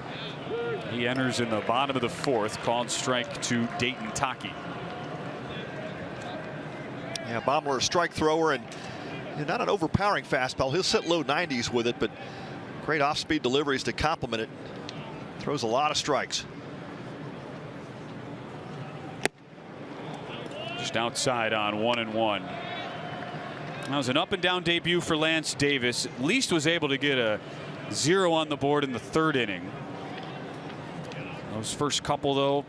D: he enters in the bottom of the 4th. Called strike to Dayton Taki.
E: Yeah, Baumler a strike thrower and not an overpowering fastball. He'll sit low 90s with it, but great off-speed deliveries to complement it. Throws a lot of strikes.
D: Just outside on 1-1. That was an up and down debut for Lance Davis. At least was able to get a 0 on the board in the 3rd inning. Those first couple, though,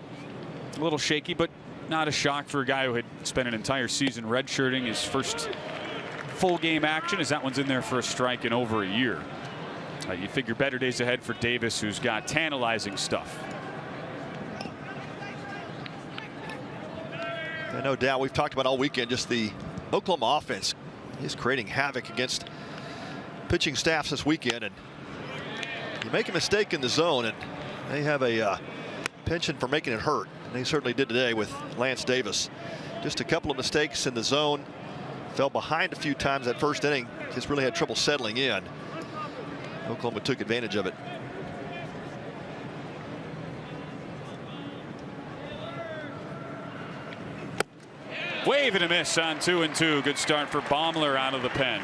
D: a little shaky, but not a shock for a guy who had spent an entire season redshirting. His first full game action, as that one's in there for a strike in over a year. You figure better days ahead for Davis, who's got tantalizing stuff.
E: No doubt, we've talked about all weekend just the Oklahoma offense is creating havoc against pitching staffs this weekend, and you make a mistake in the zone and they have a penchant for making it hurt. And they certainly did today with Lance Davis. Just a couple of mistakes in the zone. Fell behind a few times that first inning. Just really had trouble settling in. Oklahoma took advantage of it.
D: Wave and a miss on 2-2. Good start for Baumler out of the pen.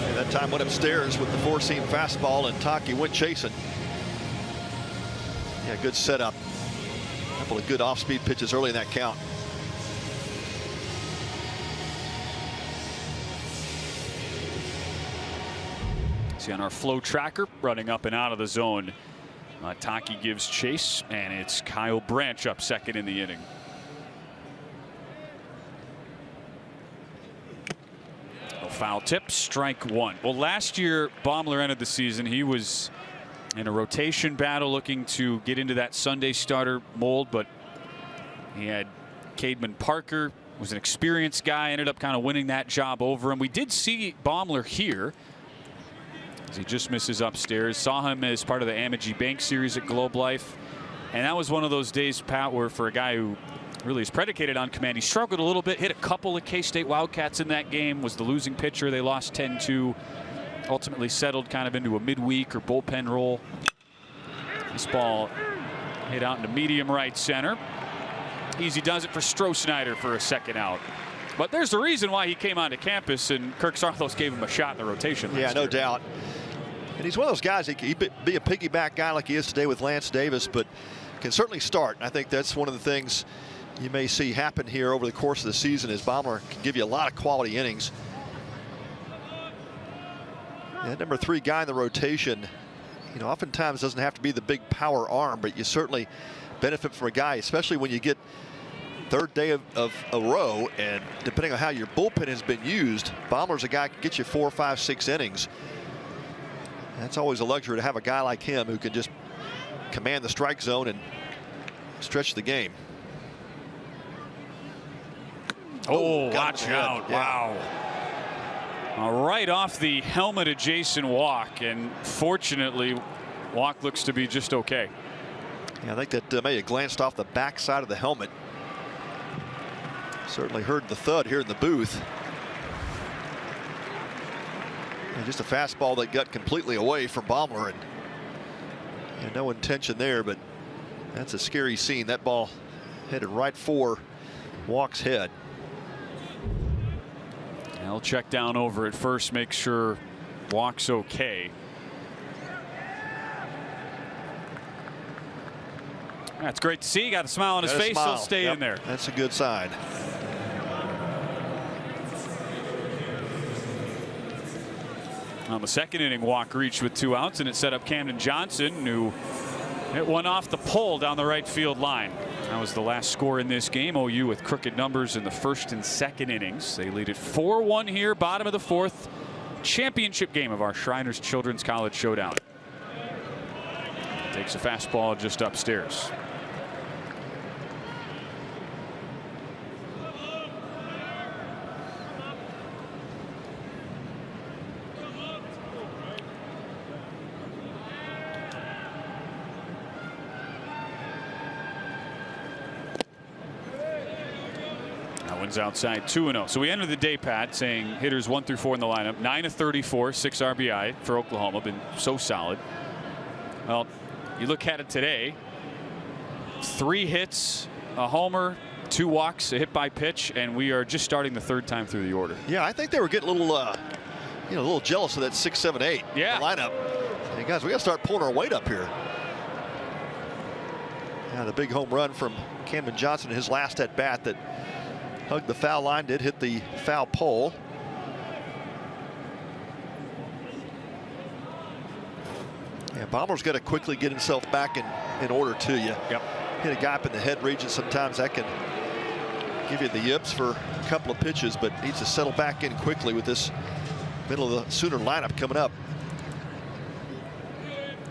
E: And that time went upstairs with the 4-seam fastball, and Taki went chasing. Yeah, good setup. A couple of good off-speed pitches early in that count.
D: See on our flow tracker, running up and out of the zone. Taki gives chase, and it's Kyle Branch up second in the inning. A foul tip, strike 1. Well, last year Baumler ended the season. He was in a rotation battle looking to get into that Sunday starter mold, but he had Cademan Parker, was an experienced guy, ended up kind of winning that job over him. We did see Baumler here. He just misses upstairs. Saw him as part of the Amagi Bank series at Globe Life, and that was one of those days, Pat, where for a guy who really is predicated on command, he struggled a little bit, hit a couple of K-State Wildcats in that game, was the losing pitcher. They lost 10-2, ultimately settled kind of into a midweek or bullpen role. This ball hit out into medium right center. Easy does it for Stroh-Snyder for a second out. But there's the reason why he came onto campus, and Kirk Sarthos gave him a shot in the rotation.
E: Yeah, no doubt. And he's one of those guys, he can be a piggyback guy like he is today with Lance Davis, but can certainly start. I think that's one of the things you may see happen here over the course of the season, is Baumler can give you a lot of quality innings. And number 3 guy in the rotation, oftentimes doesn't have to be the big power arm, but you certainly benefit from a guy, especially when you get 3rd day of a row, and depending on how your bullpen has been used, Baumler's a guy who can get you 4, 5, 6 innings. That's always a luxury to have a guy like him who can just command the strike zone and stretch the game.
D: Oh, watch out. Yeah. Wow. Right off the helmet of Jason Walk, and fortunately Walk looks to be just okay.
E: Yeah, I think that may have glanced off the backside of the helmet. Certainly heard the thud here in the booth. And just a fastball that got completely away from Baumler, and no intention there, but that's a scary scene. That ball headed right for Walk's head.
D: I'll check down over at first, make sure Walk's okay. That's great to see. Got a smile on his face. He'll stay in there.
E: That's a good sign.
D: On the second inning, Walk reached with 2 outs, and it set up Camden Johnson, who hit one off the pole down the right field line. That was the last score in this game. OU with crooked numbers in the 1st and 2nd innings. They lead it 4-1 here, bottom of the 4th. Championship game of our Shriners Children's College Showdown. Takes a fastball just upstairs. runs outside, 2-0. So we ended the day, Pat, saying hitters 1 through 4 in the lineup. 9 of 34, 6 RBI for Oklahoma. Been so solid. Well, you look at it today. 3 hits, a homer, 2 walks, a hit by pitch, and we are just starting the 3rd time through the order.
E: Yeah, I think they were getting a little, a little jealous of that 6, 7, 8 lineup. Hey guys, we got to start pulling our weight up here. Yeah, the big home run from Camden Johnson, his last at bat that hugged the foul line, did hit the foul pole. Yeah, Bomber's got to quickly get himself back in order to you.
D: Yep.
E: Hit a guy up in the head region. Sometimes that can give you the yips for a couple of pitches, but needs to settle back in quickly with this middle of the Sooner lineup coming up.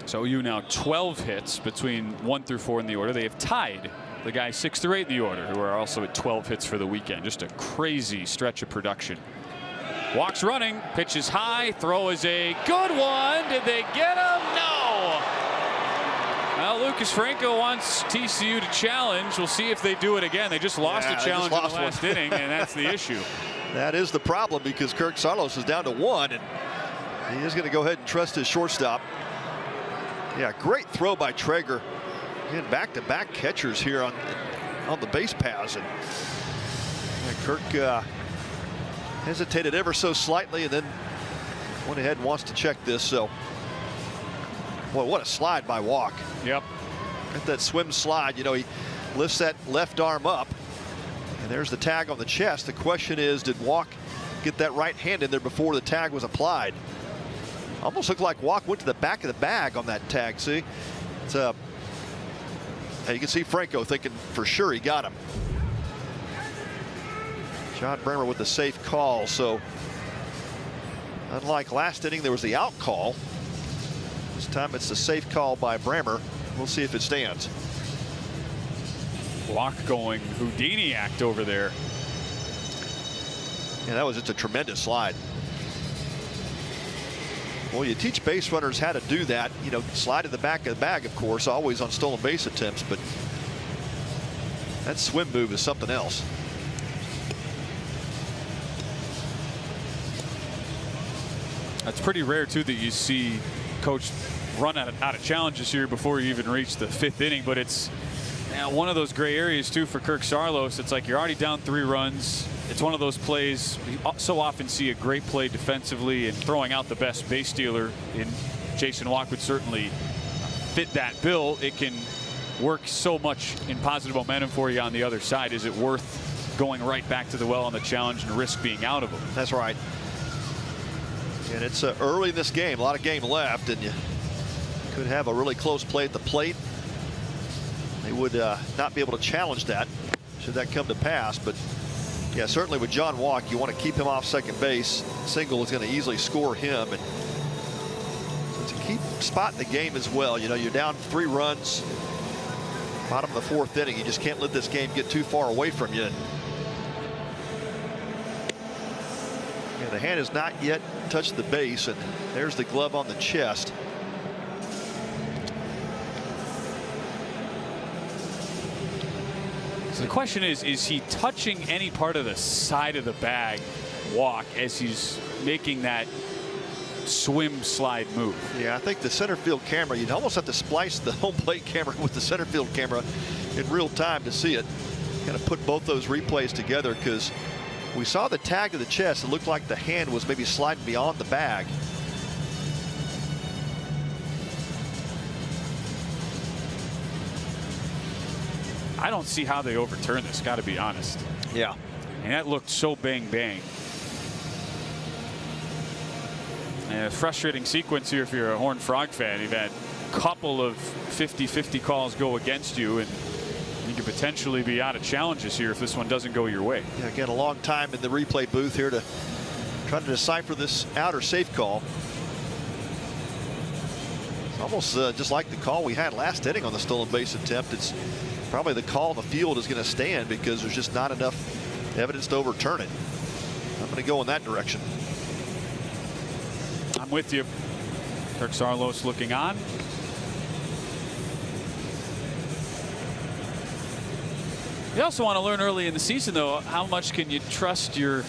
D: So you now 12 hits between 1 through 4 in the order. They have tied the guys 6 through 8 in the order, who are also at 12 hits for the weekend. Just a crazy stretch of production. Walks running, pitches high, throw is a good one. Did they get him? No. Well, Lucas Franco wants TCU to challenge. We'll see if they do it again. They just lost a challenge in the last inning, and that's the issue.
E: That is the problem, because Kirk Saarloos is down to 1, and he is going to go ahead and trust his shortstop. Yeah, great throw by Traeger. And back-to-back catchers here on the base paths, and Kirk hesitated ever so slightly, and then went ahead and wants to check this. So, boy, what a slide by Walk.
D: Yep.
E: At that swim slide, you know, he lifts that left arm up, and there's the tag on the chest. The question is, did Walk get that right hand in there before the tag was applied? Almost looked like Walk went to the back of the bag on that tag. See, it's you can see Franco thinking for sure he got him. John Bremer with the safe call. So unlike last inning, there was the out call. This time it's the safe call by Bremer. We'll see if it stands.
D: Walk going Houdini act over there.
E: Yeah, that was just a tremendous slide. Well, you teach base runners how to do that. You know, slide to the back of the bag, of course, always on stolen base attempts, but that swim move is something else.
D: That's pretty rare, too, that you see Coach run out of challenges here before you even reach the 5th inning, but it's one of those gray areas, too, for Kirk Saarloos. It's like you're already down 3 runs. It's one of those plays we so often see a great play defensively, and throwing out the best base stealer in Jason Walk would certainly fit that bill. It can work so much in positive momentum for you on the other side. Is it worth going right back to the well on the challenge and risk being out of them?
E: That's right. And it's early in this game, a lot of game left, and you could have a really close play at the plate. They would not be able to challenge that should that come to pass, but yeah, certainly with John Walk, you want to keep him off second base. Single is going to easily score him, and so it's a key spot in the game as well. You know, you're down 3 runs, bottom of the 4th inning. You just can't let this game get too far away from you. Yeah, the hand has not yet touched the base, and there's the glove on the chest.
D: So the question is he touching any part of the side of the bag, Walk, as he's making that swim slide move?
E: Yeah, I think the center field camera, you'd almost have to splice the home plate camera with the center field camera in real time to see it. Got to put both those replays together, because we saw the tag of the chest. It looked like the hand was maybe sliding beyond the bag.
D: I don't see how they overturn this, got to be honest.
E: Yeah.
D: And that looked so bang. And a frustrating sequence here if you're a Horned Frog fan. You've had a couple of 50-50 calls go against you, and you could potentially be out of challenges here if this one doesn't go your way.
E: Yeah, again, a long time in the replay booth here to try to decipher this out or safe call. It's almost just like the call we had last inning on the stolen base attempt. It's probably the call on the field is going to stand because there's just not enough evidence to overturn it. I'm going to go in that direction.
D: I'm with you. Kirk Saarloos looking on. You also want to learn early in the season, though, how much can you trust your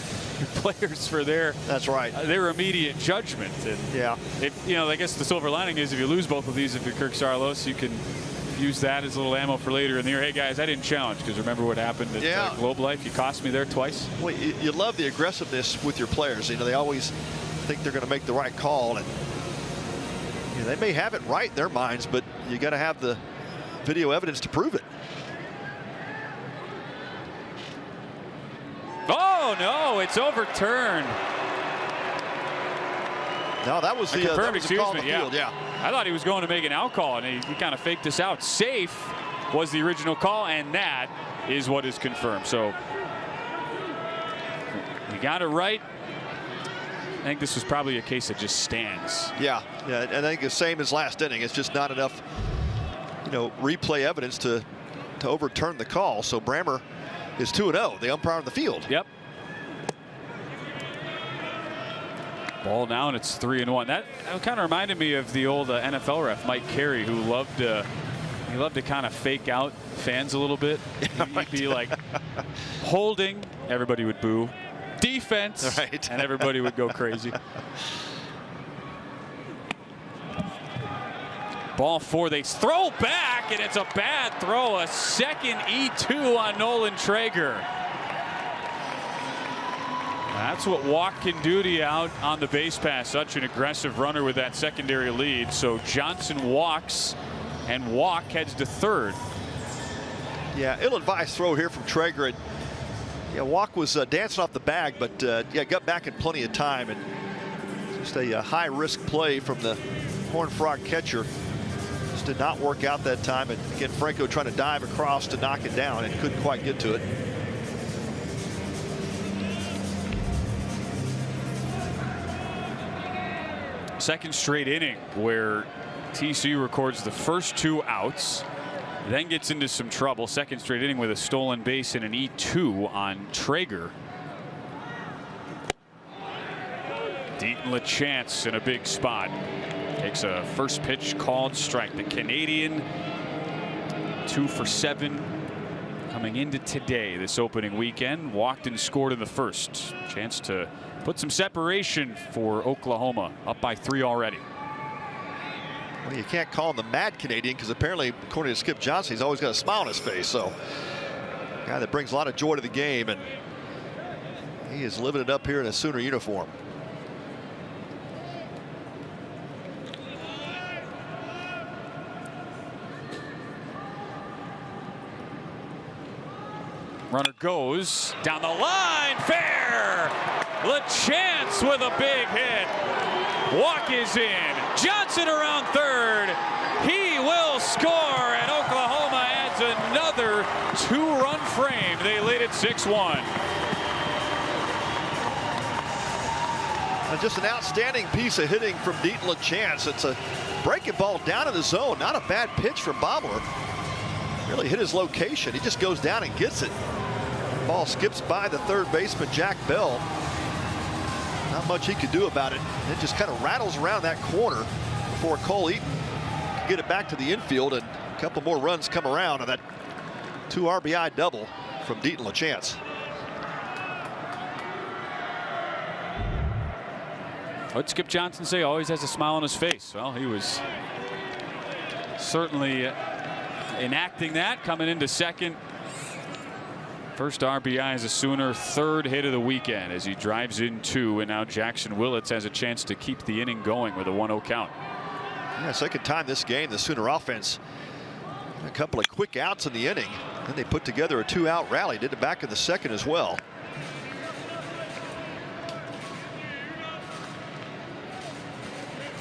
D: players for their their immediate judgment. And
E: yeah,
D: I guess the silver lining is if you lose both of these, if you're Kirk Saarloos, you can use that as a little ammo for later in the year. Hey guys, I didn't challenge because remember what happened at Globe Life? You cost me there twice.
E: Well, you love the aggressiveness with your players. They always think they're going to make the right call, and they may have it right in their minds, but you got to have the video evidence to prove it.
D: Oh no, it's overturned.
E: No, that was the
D: confirmed,
E: that was the call on the field. Yeah.
D: I thought he was going to make an out call, and he kind of faked this out. Safe was the original call, and that is what is confirmed. So we got it right. I think this was probably a case that just stands.
E: Yeah, I think the same as last inning. It's just not enough, replay evidence to overturn the call. So Brammer is 2-0, the umpire on the field.
D: Yep. Ball now, and it's 3-1. That kind of reminded me of the old NFL ref Mike Carey, who loved to kind of fake out fans a little bit. He'd be like holding, everybody would boo. Defense, and everybody would go crazy. Ball 4, they throw back, and it's a bad throw. A second E2 on Nolan Traeger. That's what Walk can do to you out on the base pass. Such an aggressive runner with that secondary lead. So Johnson walks, and Walk heads to third.
E: Yeah, ill-advised throw here from Traeger. Walk was dancing off the bag, but got back in plenty of time, and just a high-risk play from the Horned Frog catcher. Just did not work out that time, and again, Franco trying to dive across to knock it down and couldn't quite get to it.
D: Second straight inning where TCU records the first 2 outs, then gets into some trouble. Second straight inning with a stolen base and an E2 on Traeger. Deaton LaChance in a big spot. Takes a first pitch called strike. The Canadian 2 for 7 coming into today, this opening weekend. Walked and scored in the first. Chance to put some separation for Oklahoma, up by 3 already.
E: Well, you can't call him the Mad Canadian because apparently, according to Skip Johnson, he's always got a smile on his face. So, a guy that brings a lot of joy to the game, and he is living it up here in a Sooner uniform.
D: Runner goes down the line, fair. LaChance with a big hit. Walk is in. Johnson around third. He will score, and Oklahoma adds another 2-run frame. They lead it 6-1.
E: Just an outstanding piece of hitting from Deaton LaChance. It's a breaking ball down in the zone. Not a bad pitch from Bobler. Really hit his location. He just goes down and gets it. Ball skips by the third baseman, Jack Bell. Not much he could do about it. It just kind of rattles around that corner before Cole Eaton can get it back to the infield, and a couple more runs come around on that 2 RBI double from Deaton LaChance.
D: What'd Skip Johnson say? Always has a smile on his face. Well, he was certainly enacting that coming into second. First RBI as a Sooner, third hit of the weekend as he drives in 2, and now Jackson Willits has a chance to keep the inning going with a 1-0 count.
E: Yeah, second time this game, the Sooner offense, a couple of quick outs in the inning. Then they put together a 2-out rally, did it back in the second as well.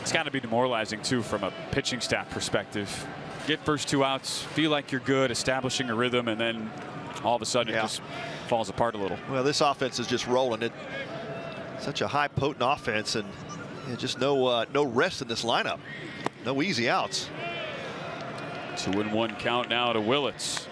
D: It's got to be demoralizing too from a pitching staff perspective. Get first 2 outs, feel like you're good, establishing a rhythm, and then all of a sudden it just falls apart a little.
E: Well, this offense is just rolling. It such a high potent offense, and just no rest in this lineup. No easy outs.
D: 2-1 count now to Willits.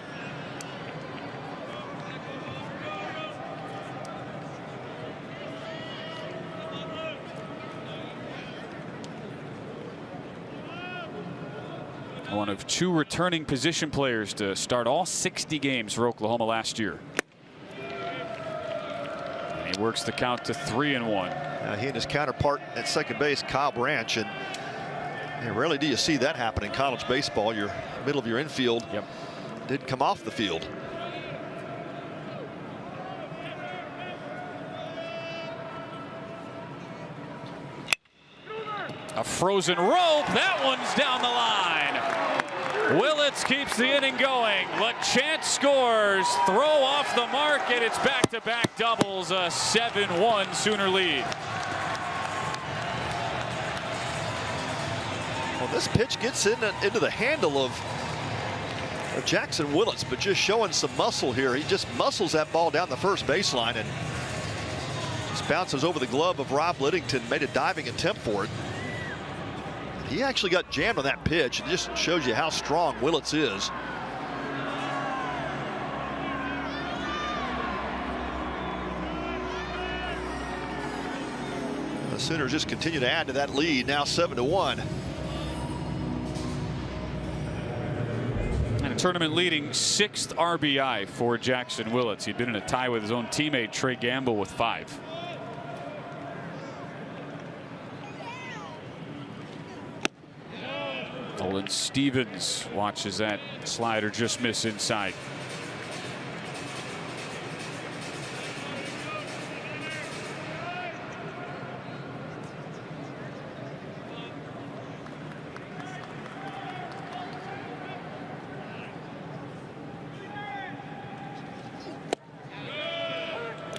D: One of 2 returning position players to start all 60 games for Oklahoma last year. And he works the count to 3-1.
E: He and his counterpart at second base, Kyle Branch, and rarely do you see that happen in college baseball. Your middle of your infield did come off the field.
D: A frozen rope. That one's down the line. Willits keeps the inning going. LeChance scores. Throw off the mark, and it's back-to-back doubles. A 7-1 Sooner lead.
E: Well, this pitch gets into the handle of Jackson Willits, but just showing some muscle here. He just muscles that ball down the first baseline and just bounces over the glove of Rob Liddington. Made a diving attempt for it. He actually got jammed on that pitch. It just shows you how strong Willits is. The Sooners just continue to add to that lead, now 7-1.
D: And a tournament leading 6th RBI for Jackson Willits. He'd been in a tie with his own teammate Trey Gamble with 5. Olin Stevens watches that slider just miss inside.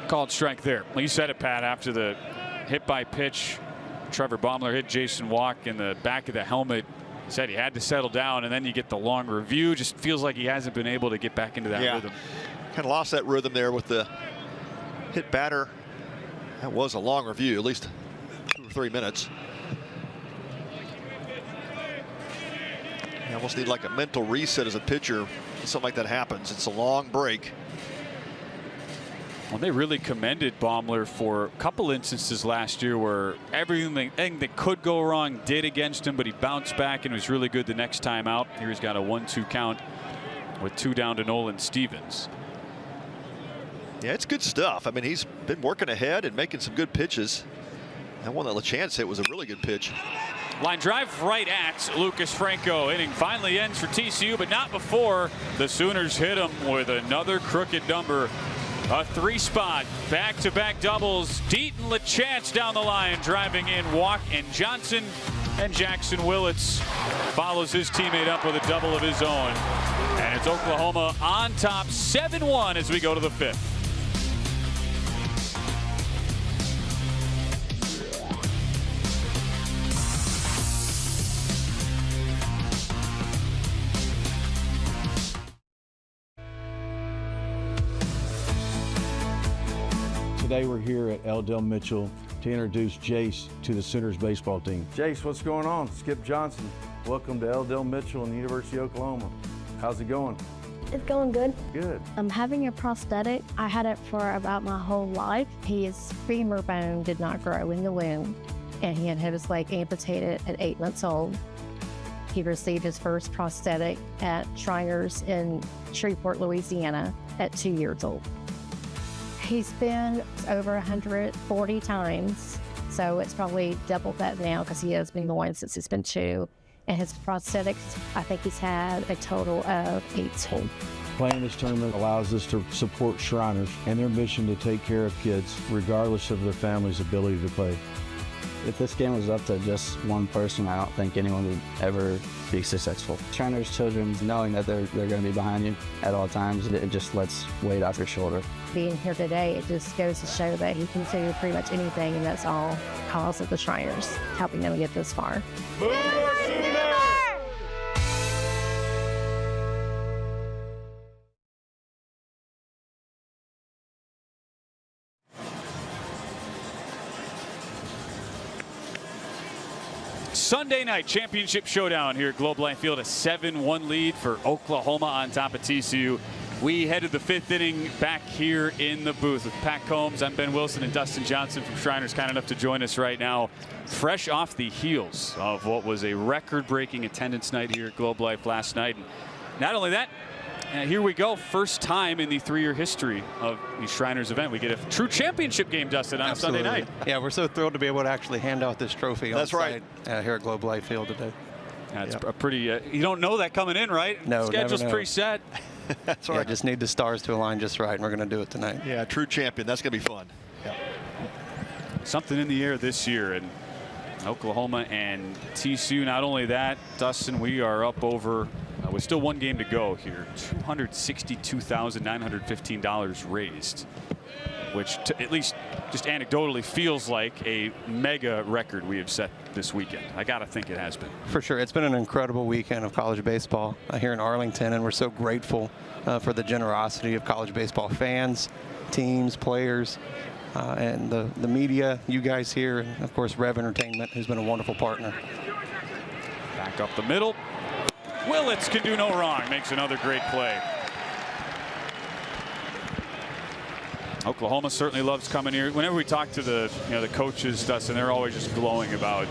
D: Called strike there. You said it, Pat, after the hit by pitch. Trevor Baumler hit Jason Walk in the back of the helmet. Said he had to settle down, and then you get the long review. Just feels like he hasn't been able to get back into that rhythm.
E: Kind of lost that rhythm there with the hit batter. That was a long review, at least 2 or 3 minutes. You almost need like a mental reset as a pitcher. Something like that happens. It's a long break.
D: Well, they really commended Baumler for a couple instances last year where everything that could go wrong did against him, but he bounced back and was really good the next time out. Here he's got a 1-2 count with 2 down to Nolan Stevens.
E: Yeah, it's good stuff. I mean, he's been working ahead and making some good pitches. That one that LeChance hit was a really good pitch.
D: Line drive right at Lucas Franco. Inning finally ends for TCU, but not before the Sooners hit him with another crooked number. A 3-spot, back-to-back doubles. Deaton LeChance down the line, driving in Walk and Johnson. And Jackson Willits follows his teammate up with a double of his own. And it's Oklahoma on top 7-1 as we go to the 5th.
A: Today we're here at L. Del Mitchell to introduce Jace to the Sooners baseball team. Jace, what's going on? Skip Johnson. Welcome to L. Del Mitchell and the University of Oklahoma. How's it going?
B: It's going good.
A: Good.
B: I'm having a prosthetic. I had it for about my whole life. His femur bone did not grow in the womb, and he had had his leg amputated at 8 months old. He received his first prosthetic at Shriners in Shreveport, Louisiana at 2 years old. He's been over 140 times, so it's probably doubled that now because he has been going since he's been 2. And his prosthetics, I think he's had a total of 18.
A: Playing this tournament allows us to support Shriners and their mission to take care of kids, regardless of their family's ability to play.
F: If this game was up to just one person, I don't think anyone would ever be successful. Shriners children, knowing that they're going to be behind you at all times, it just lets weight off your shoulder.
B: Being here today, it just goes to show that he can do pretty much anything, and that's all because of the Shriners helping them get this far.
D: Sunday night championship showdown here at Globe Life Field. A 7-1 lead for Oklahoma on top of TCU. We head to the 5th inning back here in the booth with Pat Combs. I'm Ben Wilson, and Dustin Johnson from Shriners kind enough to join us right now, fresh off the heels of what was a record-breaking attendance night here at Globe Life last night. And not only that, here we go. First time in the 3-year history of the Shriners event, we get a true championship game, Dustin, on
G: Absolutely.
D: a Sunday night.
G: Yeah, we're so thrilled to be able to actually hand out this trophy.
E: That's right.
G: Here at Globe Life Field today.
D: Yeah, it's a pretty. You don't know that coming in, right?
G: No,
D: schedule's
G: never know.
D: preset.
E: That's right.
G: Yeah, just need the stars to align just right, and we're going to do it tonight.
E: Yeah, true champion. That's going to be fun. Yeah.
D: Something in the air this year in Oklahoma and TCU. Not only that, Dustin, we are up over, with still one game to go here, $262,915 raised, which at least just anecdotally feels like a mega record we have set this weekend. I got to think it has been.
G: For sure. It's been an incredible weekend of college baseball here in Arlington, and we're so grateful for the generosity of college baseball fans, teams, players, and the media, you guys here, and of course Rev Entertainment, who's been a wonderful partner.
D: Back up the middle. Willits can do no wrong. Makes another great play. Oklahoma certainly loves coming here. Whenever we talk to the coaches, Dustin, they're always just glowing about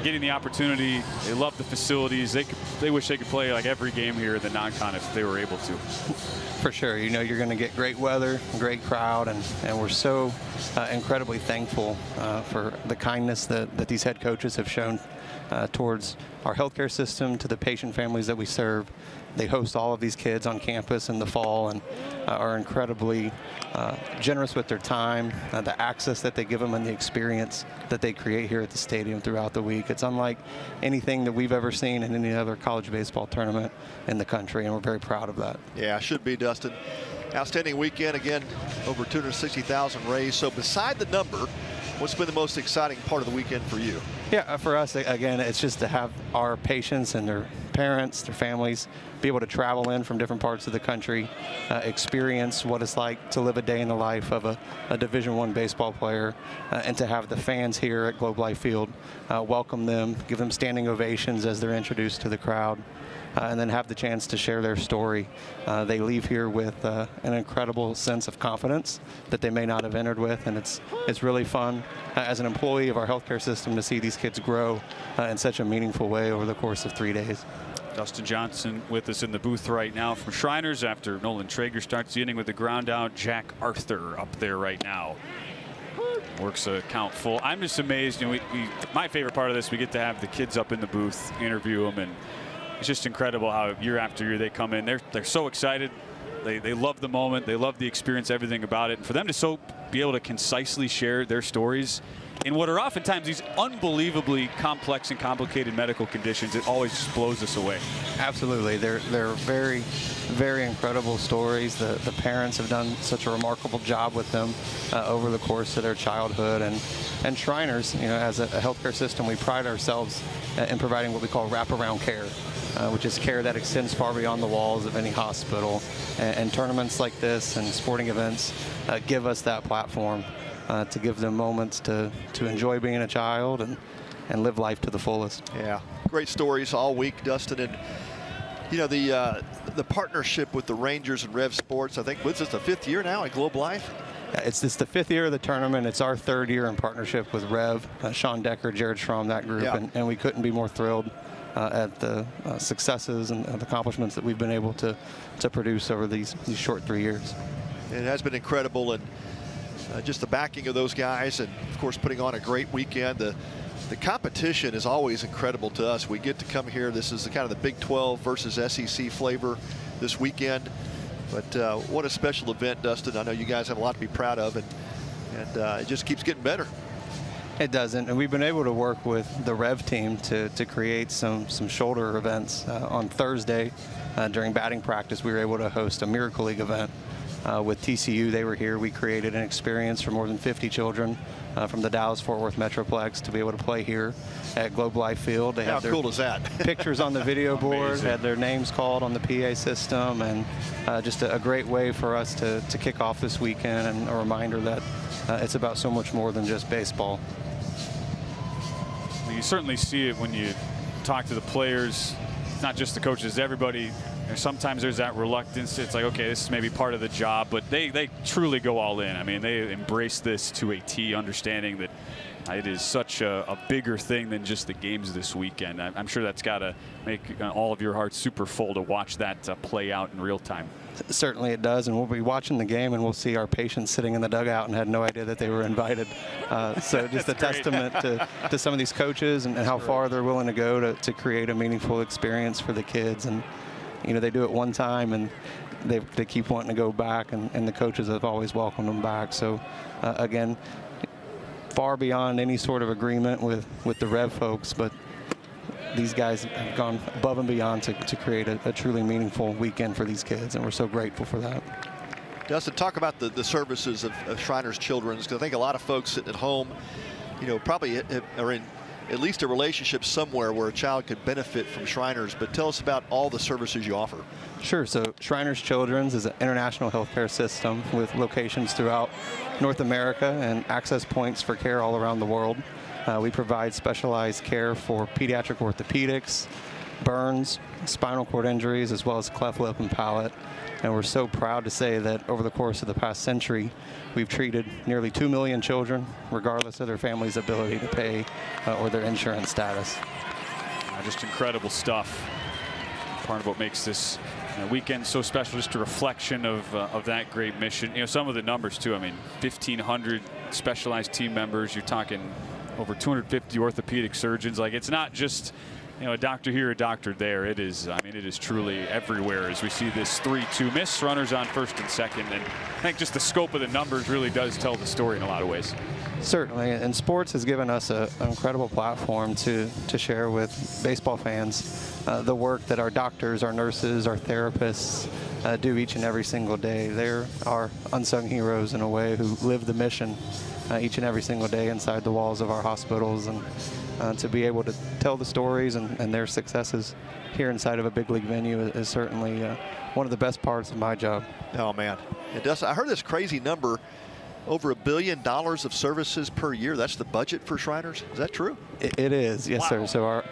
D: getting the opportunity. They love the facilities. They wish they could play like every game here in the non-con if they were able to.
G: For sure. You know, you're going to get great weather, great crowd, and we're so incredibly thankful for the kindness that these head coaches have shown towards our healthcare system, to the patient families that we serve. They host all of these kids on campus in the fall and are incredibly generous with their time, the access that they give them, and the experience that they create here at the stadium throughout the week. It's unlike anything that we've ever seen in any other college baseball tournament in the country, and we're very proud of that.
E: Yeah, should be, Dustin. Outstanding weekend. Again, over 260,000 raised. So beside the number, what's been the most exciting part of the weekend for you?
G: Yeah, for us, again, it's just to have our patients and their parents, their families, be able to travel in from different parts of the country, experience what it's like to live a day in the life of a Division I baseball player, and to have the fans here at Globe Life Field welcome them, give them standing ovations as they're introduced to the crowd, and then have the chance to share their story. They leave here with an incredible sense of confidence that they may not have entered with, and it's really fun as an employee of our healthcare system to see these kids grow in such a meaningful way over the course of 3 days.
D: Dustin Johnson with us in the booth right now from Shriners after Nolan Traeger starts the inning with the ground out. Jack Arthur up there right now. Works a count full. I'm just amazed. My favorite part of this, we get to have the kids up in the booth, interview them, and it's just incredible how year after year they come in. They're so excited. They love the moment. They love the experience, everything about it. And for them to be able to concisely share their stories in what are oftentimes these unbelievably complex and complicated medical conditions, it always just blows us away.
G: Absolutely. They're very, very incredible stories. The parents have done such a remarkable job with them over the course of their childhood. And Shriners, as a healthcare system, we pride ourselves in providing what we call wraparound care, which is care that extends far beyond the walls of any hospital. And tournaments like this and sporting events give us that platform to give them moments to enjoy being a child and live life to the fullest.
E: Yeah, great stories all week, Dustin. And the partnership with the Rangers and Rev Sports, I think, what's this, the 5th year now at Globe Life?
G: It's the 5th year of the tournament. It's our 3rd year in partnership with Rev, Sean Decker, Jared Schramm, that group,
E: yeah.
G: and we couldn't be more thrilled at the successes and the accomplishments that we've been able to produce over these short 3 years.
E: It has been incredible, and just the backing of those guys, and of course putting on a great weekend. The competition is always incredible to us. We get to come here. This is the kind of the Big 12 versus SEC flavor this weekend. But what a special event, Dustin. I know you guys have a lot to be proud of, and it just keeps getting better.
G: It doesn't, and we've been able to work with the Rev team to create some shoulder events. On Thursday, during batting practice, we were able to host a Miracle League event. With TCU, they were here. We created an experience for more than 50 children from the Dallas-Fort Worth Metroplex to be able to play here at Globe Life Field. They
E: How
G: had their
E: cool is that?
G: pictures on the video board, had their names called on the PA system, and just a great way for us to kick off this weekend, and a reminder that it's about so much more than just baseball.
D: You certainly see it when you talk to the players. It's not just the coaches, everybody sometimes there's that reluctance. It's like, okay, this is maybe part of the job, but they truly go all in. I mean, they embrace this to a T, understanding that it is such a bigger thing than just the games this weekend. I'm sure that's got to make all of your hearts super full to watch that play out in real time.
G: Certainly it does, and we'll be watching the game and we'll see our patients sitting in the dugout and had no idea that they were invited. So just a testament to some of these coaches and how far they're willing to go to create a meaningful experience for the kids. And you know, they do it one time and they keep wanting to go back, and the coaches have always welcomed them back. So again, far beyond any sort of agreement with the Rev folks, but these guys have gone above and beyond to create a truly meaningful weekend for these kids, and we're so grateful for that.
E: Dustin, talk about the services of Shriners Children's, because I think a lot of folks sitting at home, you know, probably are in at least a relationship somewhere where a child could benefit from Shriners. But tell us about all the services you offer.
G: Sure. So Shriners Children's is an international healthcare system with locations throughout North America and access points for care all around the world. We provide specialized care for pediatric orthopedics, burns, spinal cord injuries, as well as cleft lip and palate. And we're so proud to say that over the course of the past century, we've treated nearly 2 million children, regardless of their family's ability to pay or their insurance status.
D: Just incredible stuff. Part of what makes this weekend so special, just a reflection of that great mission. You know, some of the numbers too. I mean, 1,500 specialized team members. You're talking over 250 orthopedic surgeons. Like, it's not just, you know, a doctor here, a doctor there. It is, I mean, it is truly everywhere as we see this 3-2 miss, runners on first and second. And I think just the scope of the numbers really does tell the story in a lot of ways.
G: Certainly, and sports has given us an incredible platform to share with baseball fans the work that our doctors, our nurses, our therapists do each and every single day. They're our unsung heroes in a way, who live the mission each and every single day inside the walls of our hospitals, and to be able to tell the stories and their successes here inside of a big league venue is certainly one of the best parts of my job.
E: Oh man, it does. I heard this crazy number, over $1 billion of services per year. That's the budget for Shriners. Is that true?
G: It is, yes, sir. So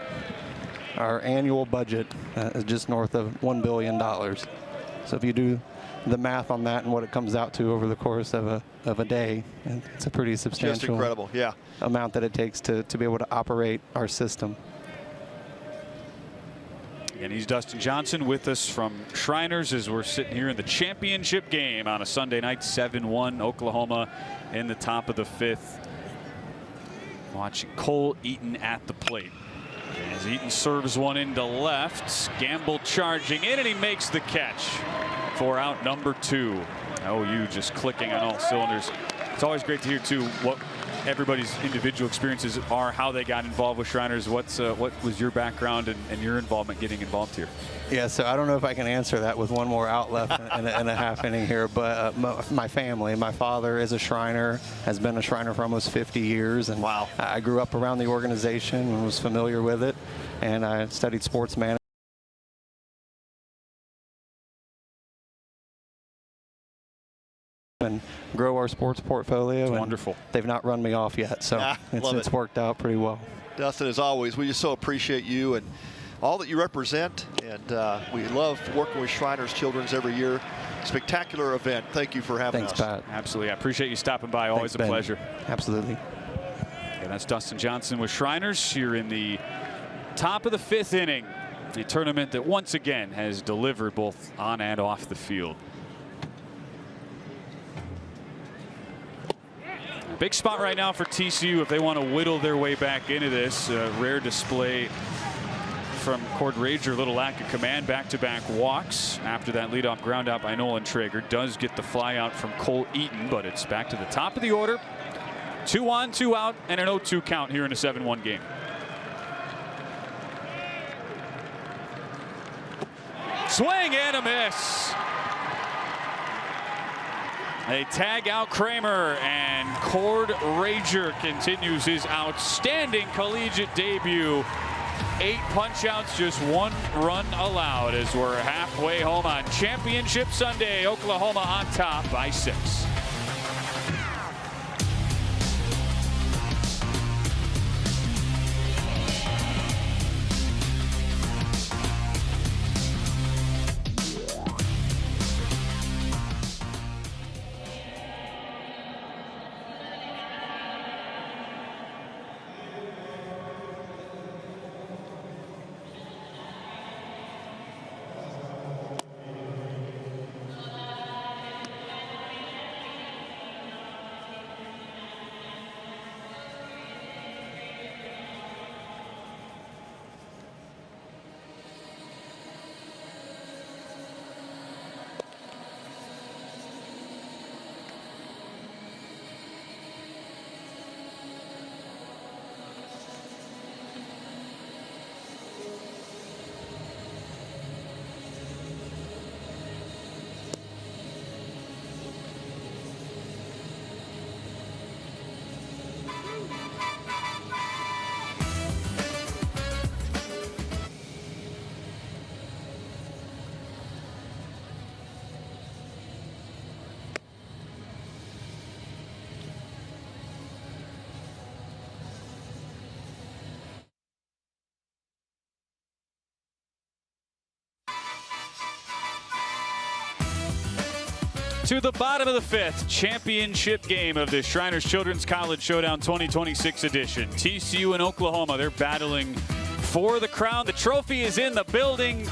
G: our annual budget is just north of $1 billion. So if you do the math on that and what it comes out to over the course of a day, it's a pretty substantial,
E: just incredible, yeah,
G: amount that it takes to be able to operate our system.
D: And he's Dustin Johnson with us from Shriners as we're sitting here in the championship game on a Sunday night, 7-1 Oklahoma in the top of the fifth. Watching Cole Eaton at the plate. As Eaton serves one into left, Gamble charging in, and he makes the catch for out number 2. OU just clicking on all cylinders. It's always great to hear too what everybody's individual experiences are, how they got involved with Shriners. What was your background and your involvement getting involved here?
G: Yeah, so I don't know if I can answer that with one more out left and a half inning here, but my family, my father is a Shriner, has been a Shriner for almost 50 years, and wow, I grew up around the organization and was familiar with it, and I studied sports management and grow our sports portfolio.
D: Wonderful.
G: They've not run me off yet, so it's worked out pretty well.
E: Dustin, as always, we just so appreciate you and all that you represent, and we love working with Shriners Children's every year. Spectacular event. Thank you for having us.
G: Thanks, Pat.
D: Absolutely. I appreciate you stopping by. Always a pleasure.
G: Absolutely.
D: And that's Dustin Johnson with Shriners here in the top of the 5th inning. A tournament that once again has delivered both on and off the field. Big spot right now for TCU if they want to whittle their way back into this. Rare display from Cord Rager, a little lack of command, back-to-back walks after that leadoff ground out by Nolan Traeger. Does get the fly out from Cole Eaton, but it's back to the top of the order. 2 on, 2 out, and an 0-2 count here in a 7-1 game. Swing and a miss. They tag out Kramer, and Cord Rager continues his outstanding collegiate debut. 8 punch-outs, just 1 run allowed as we're halfway home on Championship Sunday. Oklahoma on top by 6. To the bottom of the fifth, championship game of the Shriners Children's College Showdown 2026 edition. TCU and Oklahoma, they're battling for the crown. The trophy is in the building.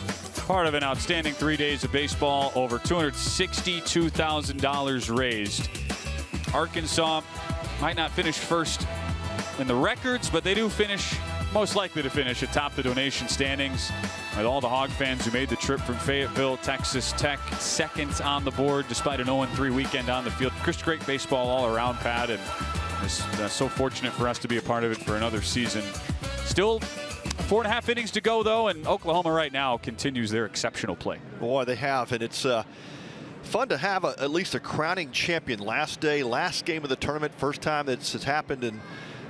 D: Part of an outstanding 3 days of baseball, over $262,000 raised. Arkansas might not finish first in the records, but they do finish, most likely to finish atop the donation standings. With all the Hog fans who made the trip from Fayetteville, Texas Tech, second on the board despite an 0-3 weekend on the field. Just great baseball all around, Pat, and it's so fortunate for us to be a part of it for another season. Still 4.5 innings to go, though, and Oklahoma right now continues their exceptional play.
E: Boy, they have, and it's fun to have at least a crowning champion. Last day, last game of the tournament, first time it's happened in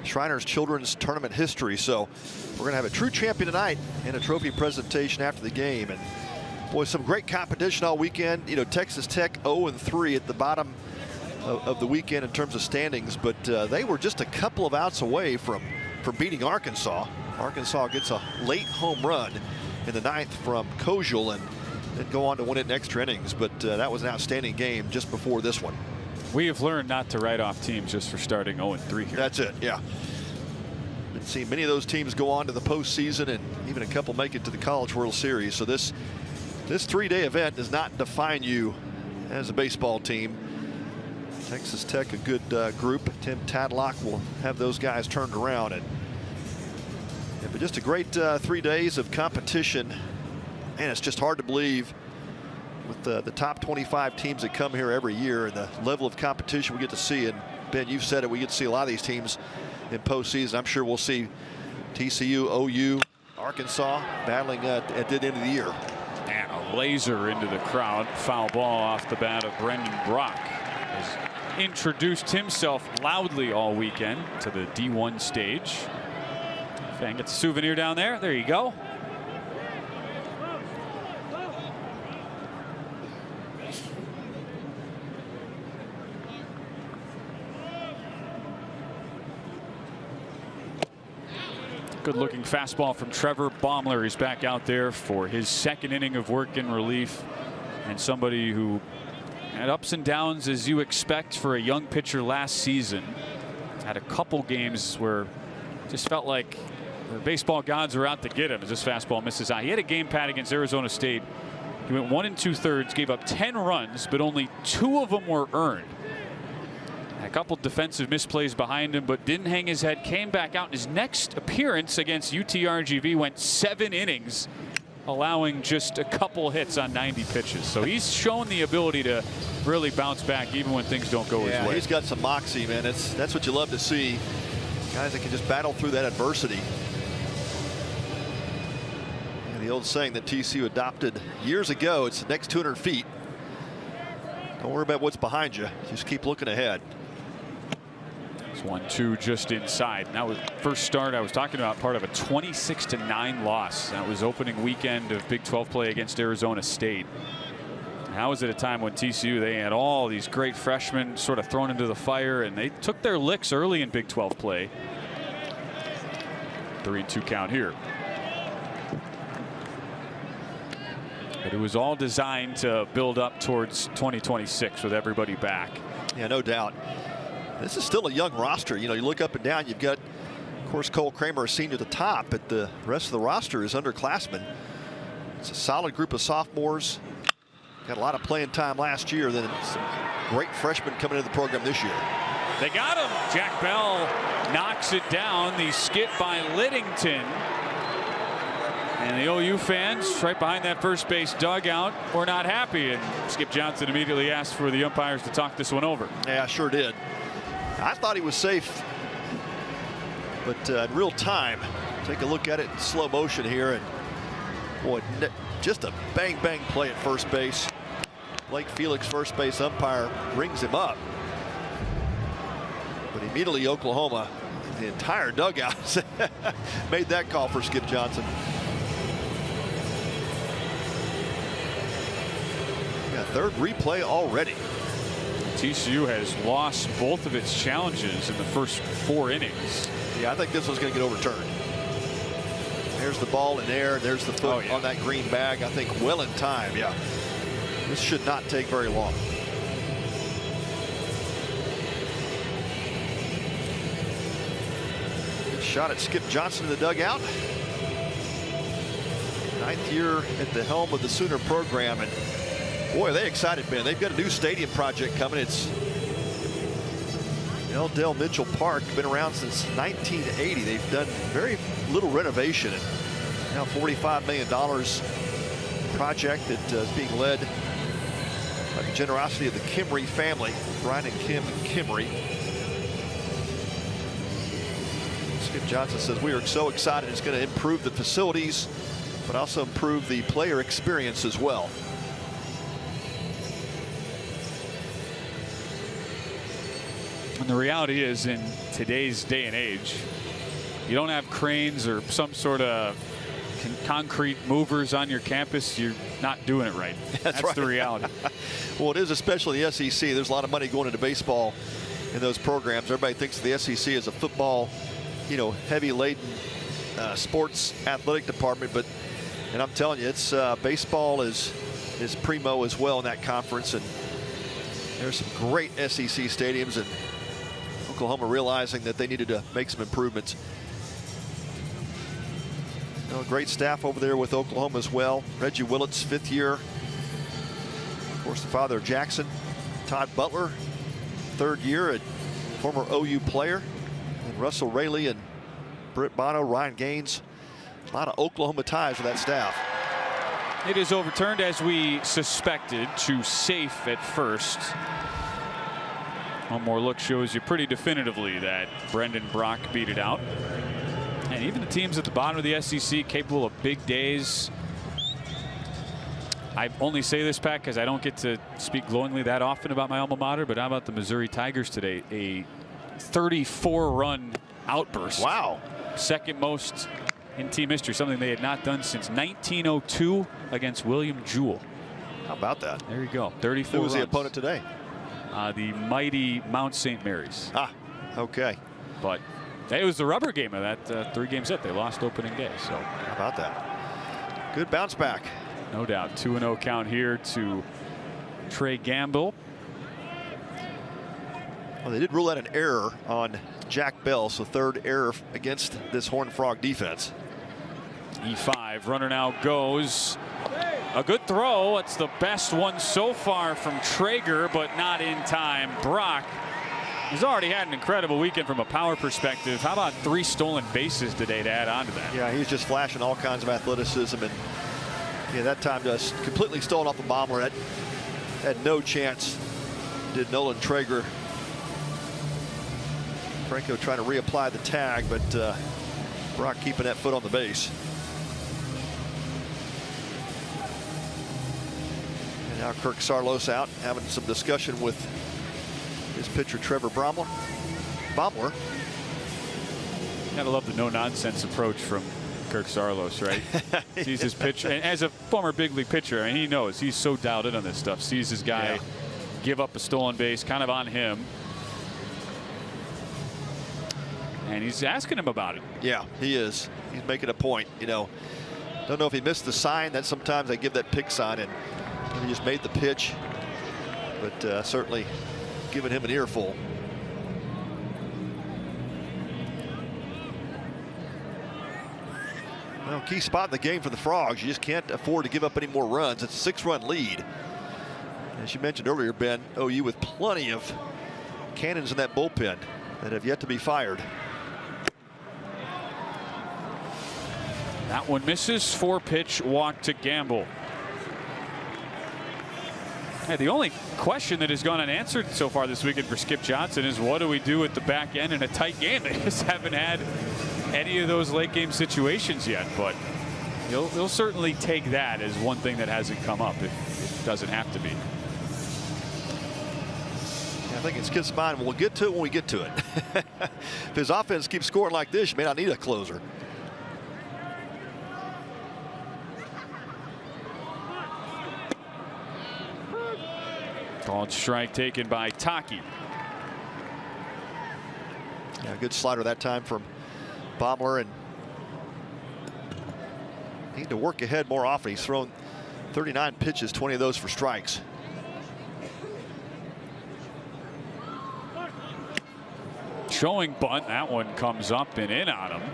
E: Shriners Children's tournament history. So we're going to have a true champion tonight and a trophy presentation after the game. And boy, some great competition all weekend. You know, Texas Tech 0-3 at the bottom of the weekend in terms of standings, but they were just a couple of outs away from beating Arkansas. Arkansas gets a late home run in the 9th from Koziel and then go on to win it in extra innings. But that was an outstanding game just before this one.
D: We have learned not to write off teams just for starting 0-3 here.
E: That's it, yeah. Been seeing many of those teams go on to the postseason, and even a couple make it to the College World Series. So this 3-day event does not define you as a baseball team. Texas Tech, a good group. Tim Tadlock will have those guys turned around. But just a great 3 days of competition. And it's just hard to believe with the top 25 teams that come here every year and the level of competition we get to see. And Ben, you've said it, we get to see a lot of these teams in postseason. I'm sure we'll see TCU, OU, Arkansas battling at the end of the year.
D: And a laser into the crowd. Foul ball off the bat of Brendan Brock. Has introduced himself loudly all weekend to the D1 stage. Fan gets a souvenir down there. There you go. Good-looking fastball from Trevor Baumler. He's back out there for his second inning of work in relief, and somebody who had ups and downs as you expect for a young pitcher last season. Had a couple games where it just felt like the baseball gods were out to get him as this fastball misses out. He had a game, Pat, against Arizona State. He went 1 2/3, gave up 10 runs, but only 2 of them were earned. A couple defensive misplays behind him, but didn't hang his head. Came back out in his next appearance against UTRGV, went 7 innings, allowing just a couple hits on 90 pitches. So he's shown the ability to really bounce back even when things don't go his way.
E: He's got some moxie, man. That's what you love to see. Guys that can just battle through that adversity. And the old saying that TCU adopted years ago, it's the next 200 feet. Don't worry about what's behind you. Just keep looking ahead.
D: 1-2 just inside. That was first start I was talking about, part of a 26-9 loss. That was opening weekend of Big 12 play against Arizona State. That was at a time when TCU, they had all these great freshmen sort of thrown into the fire, and they took their licks early in Big 12 play. 3-2 count here. But it was all designed to build up towards 2026 with everybody back.
E: Yeah, no doubt. This is still a young roster. You know, you look up and down, you've got, of course, Cole Kramer, a senior at the top, but the rest of the roster is underclassmen. It's a solid group of sophomores. Got a lot of playing time last year, then some great freshmen coming into the program this year.
D: They got him. Jack Bell knocks it down. The skip by Liddington. And the OU fans right behind that first base dugout were not happy, and Skip Johnson immediately asked for the umpires to talk this one over.
E: Yeah, sure did. I thought he was safe, but in real time, take a look at it in slow motion here, and boy, just a bang play at first base. Blake Felix, first base umpire, rings him up, but immediately Oklahoma, the entire dugout made that call for Skip Johnson. Yeah, third replay already.
D: TCU has lost both of its challenges in the first 4 innings.
E: Yeah, I think this one's going to get overturned. There's the ball in air. There's the foot on that green bag. I think well in time. Yeah, this should not take very long. shot at Skip Johnson in the dugout. 9th year at the helm of the Sooner program, and boy, are they excited, Ben. They've got a new stadium project coming. It's L. Dale Mitchell Park, been around since 1980. They've done very little renovation, and now $45 million project that is being led by the generosity of the Kimry family, Brian and Kim Kimry. Skip Johnson says, we are so excited. It's going to improve the facilities, but also improve the player experience as well.
D: And the reality is, in today's day and age, you don't have cranes or some sort of concrete movers on your campus, you're not doing it right. That's right. The reality.
E: Well, it is, especially the SEC. There's a lot of money going into baseball in those programs. Everybody thinks the SEC is a football, heavy laden sports athletic department, and I'm telling you, it's baseball is primo as well in that conference, and there's some great SEC stadiums, and Oklahoma realizing that they needed to make some improvements. Great staff over there with Oklahoma as well. Reggie Willits, 5th year. Of course, the father of Jackson, Todd Butler, 3rd year, and former OU player. And Russell Raley and Britt Bono, Ryan Gaines. A lot of Oklahoma ties with that staff.
D: It is overturned as we suspected, to safe at first. One more look shows you pretty definitively that Brendan Brock beat it out. And even the teams at the bottom of the SEC capable of big days. I only say this, Pat, because I don't get to speak glowingly that often about my alma mater, but how about the Missouri Tigers today? A 34-run outburst.
E: Wow.
D: Second most in team history, something they had not done since 1902 against William Jewell.
E: How about that?
D: There you go. 34
E: Who was
D: runs.
E: the opponent today?
D: The mighty Mount St. Mary's.
E: Ah, okay.
D: But it was the rubber game of that 3-game set. They lost opening day. So
E: how about that? Good bounce back.
D: No doubt. 2-0 count here to Trey Gamble.
E: Well, they did rule out an error on Jack Bell, so 3rd error against this Horned Frog defense.
D: E5, runner now goes. A good throw. It's the best one so far from Traeger, but not in time. Brock has already had an incredible weekend from a power perspective. How about 3 stolen bases today to add on to that?
E: Yeah, he's just flashing all kinds of athleticism, and that time just completely stolen off the bomber. That had no chance. Did Nolan Traeger. Franco trying to reapply the tag, but Brock keeping that foot on the base. And now Kirk Sarlos out, having some discussion with his pitcher Trevor Baumler.
D: Gotta love the no-nonsense approach from Kirk Sarlos, right? Sees his pitcher, and as a former big league pitcher, I mean, he knows he's so dialed in on this stuff. Sees his guy give up a stolen base, kind of on him, and he's asking him about it.
E: Yeah, he is. He's making a point. Don't know if he missed the sign. That sometimes they give that pick sign, and he just made the pitch, but certainly giving him an earful. Well, key spot in the game for the Frogs. You just can't afford to give up any more runs. It's a 6-run lead. As you mentioned earlier, Ben, OU with plenty of cannons in that bullpen that have yet to be fired.
D: That one misses. 4-pitch walk to Gamble. Hey, the only question that has gone unanswered so far this weekend for Skip Johnson is, what do we do at the back end in a tight game? They just haven't had any of those late game situations yet, but he'll certainly take that as one thing that hasn't come up if it doesn't have to be.
E: I think it's Skip's mind. We'll get to it when we get to it. If his offense keeps scoring like this, you may not need a closer.
D: Called strike taken by Taki.
E: Yeah, good slider that time from Baumler, and need to work ahead more often. He's thrown 39 pitches, 20 of those for strikes.
D: showing bunt. That one comes up and in on him.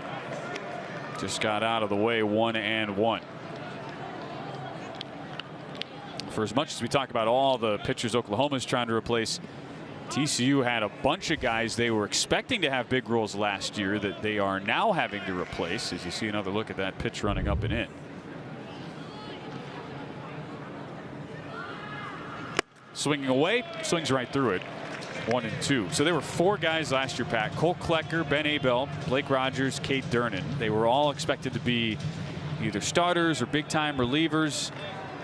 D: Just got out of the way, 1-1. For as much as we talk about all the pitchers Oklahoma's trying to replace, TCU had a bunch of guys they were expecting to have big roles last year that they are now having to replace. As you see another look at that pitch running up and in. Swinging away, swings right through it. 1-2. So there were 4 guys last year, Pat. Cole Klecker, Ben Abel, Blake Rogers, Kate Durnan. They were all expected to be either starters or big-time relievers.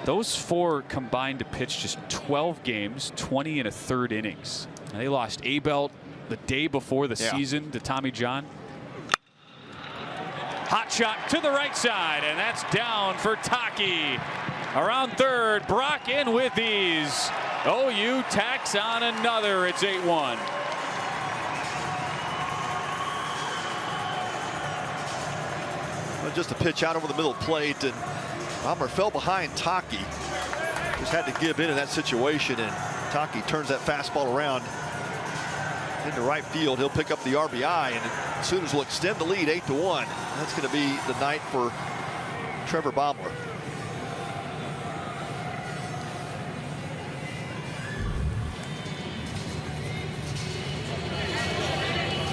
D: Those 4 combined to pitch just 12 games, 20 1/3 innings. And they lost Abel the day before the season to Tommy John. Hot shot to the right side, and that's down for Taki. Around third, Brock in with these. OU tacks on another. It's 8-1.
E: Well, just a pitch out over the middle plate, and Palmer fell behind Taki. Just had to give in that situation, and Taki turns that fastball around into right field. He'll pick up the RBI, and Sooners will extend the lead 8-1. That's going to be the night for Trevor Baumler.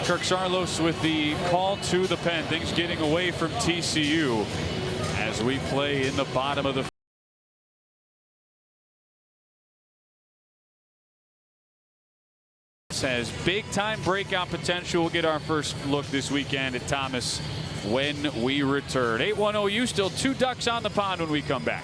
D: Kirk Saarloos with the call to the pen. Things getting away from TCU as we play in the bottom of the has big time breakout potential. We'll get our first look this weekend at Thomas when we return. 8-1 OU, still 2 Ducks on the pond when we come back.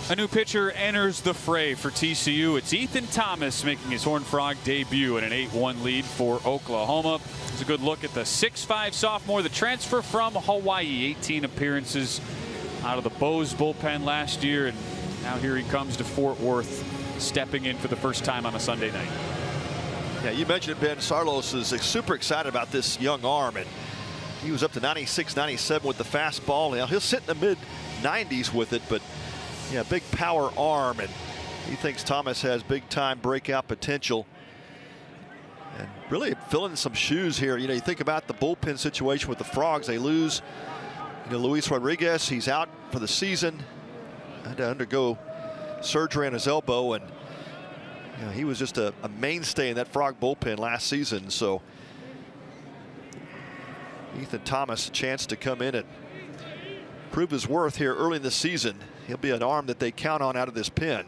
D: A new pitcher enters the fray for TCU. It's Ethan Thomas making his Horned Frog debut in an 8-1 lead for Oklahoma. It's a good look at the 6'5 sophomore, the transfer from Hawaii. 18 appearances out of the Bose bullpen last year, and now here he comes to Fort Worth, stepping in for the first time on a Sunday night.
E: Yeah, you mentioned it, Ben. Saarloos is super excited about this young arm, and he was up to 96, 97 with the fastball. Now he'll sit in the mid-90s with it, but yeah, big power arm, and he thinks Thomas has big time breakout potential and really filling some shoes here. You know, you think about the bullpen situation with the Frogs. They lose, you know, Luis Rodriguez. He's out for the season, had to undergo surgery on his elbow, and you know, he was just a mainstay in that Frog bullpen last season. So Ethan Thomas, a chance to come in and prove his worth here early in the season. He'll be an arm that they count on out of this pen.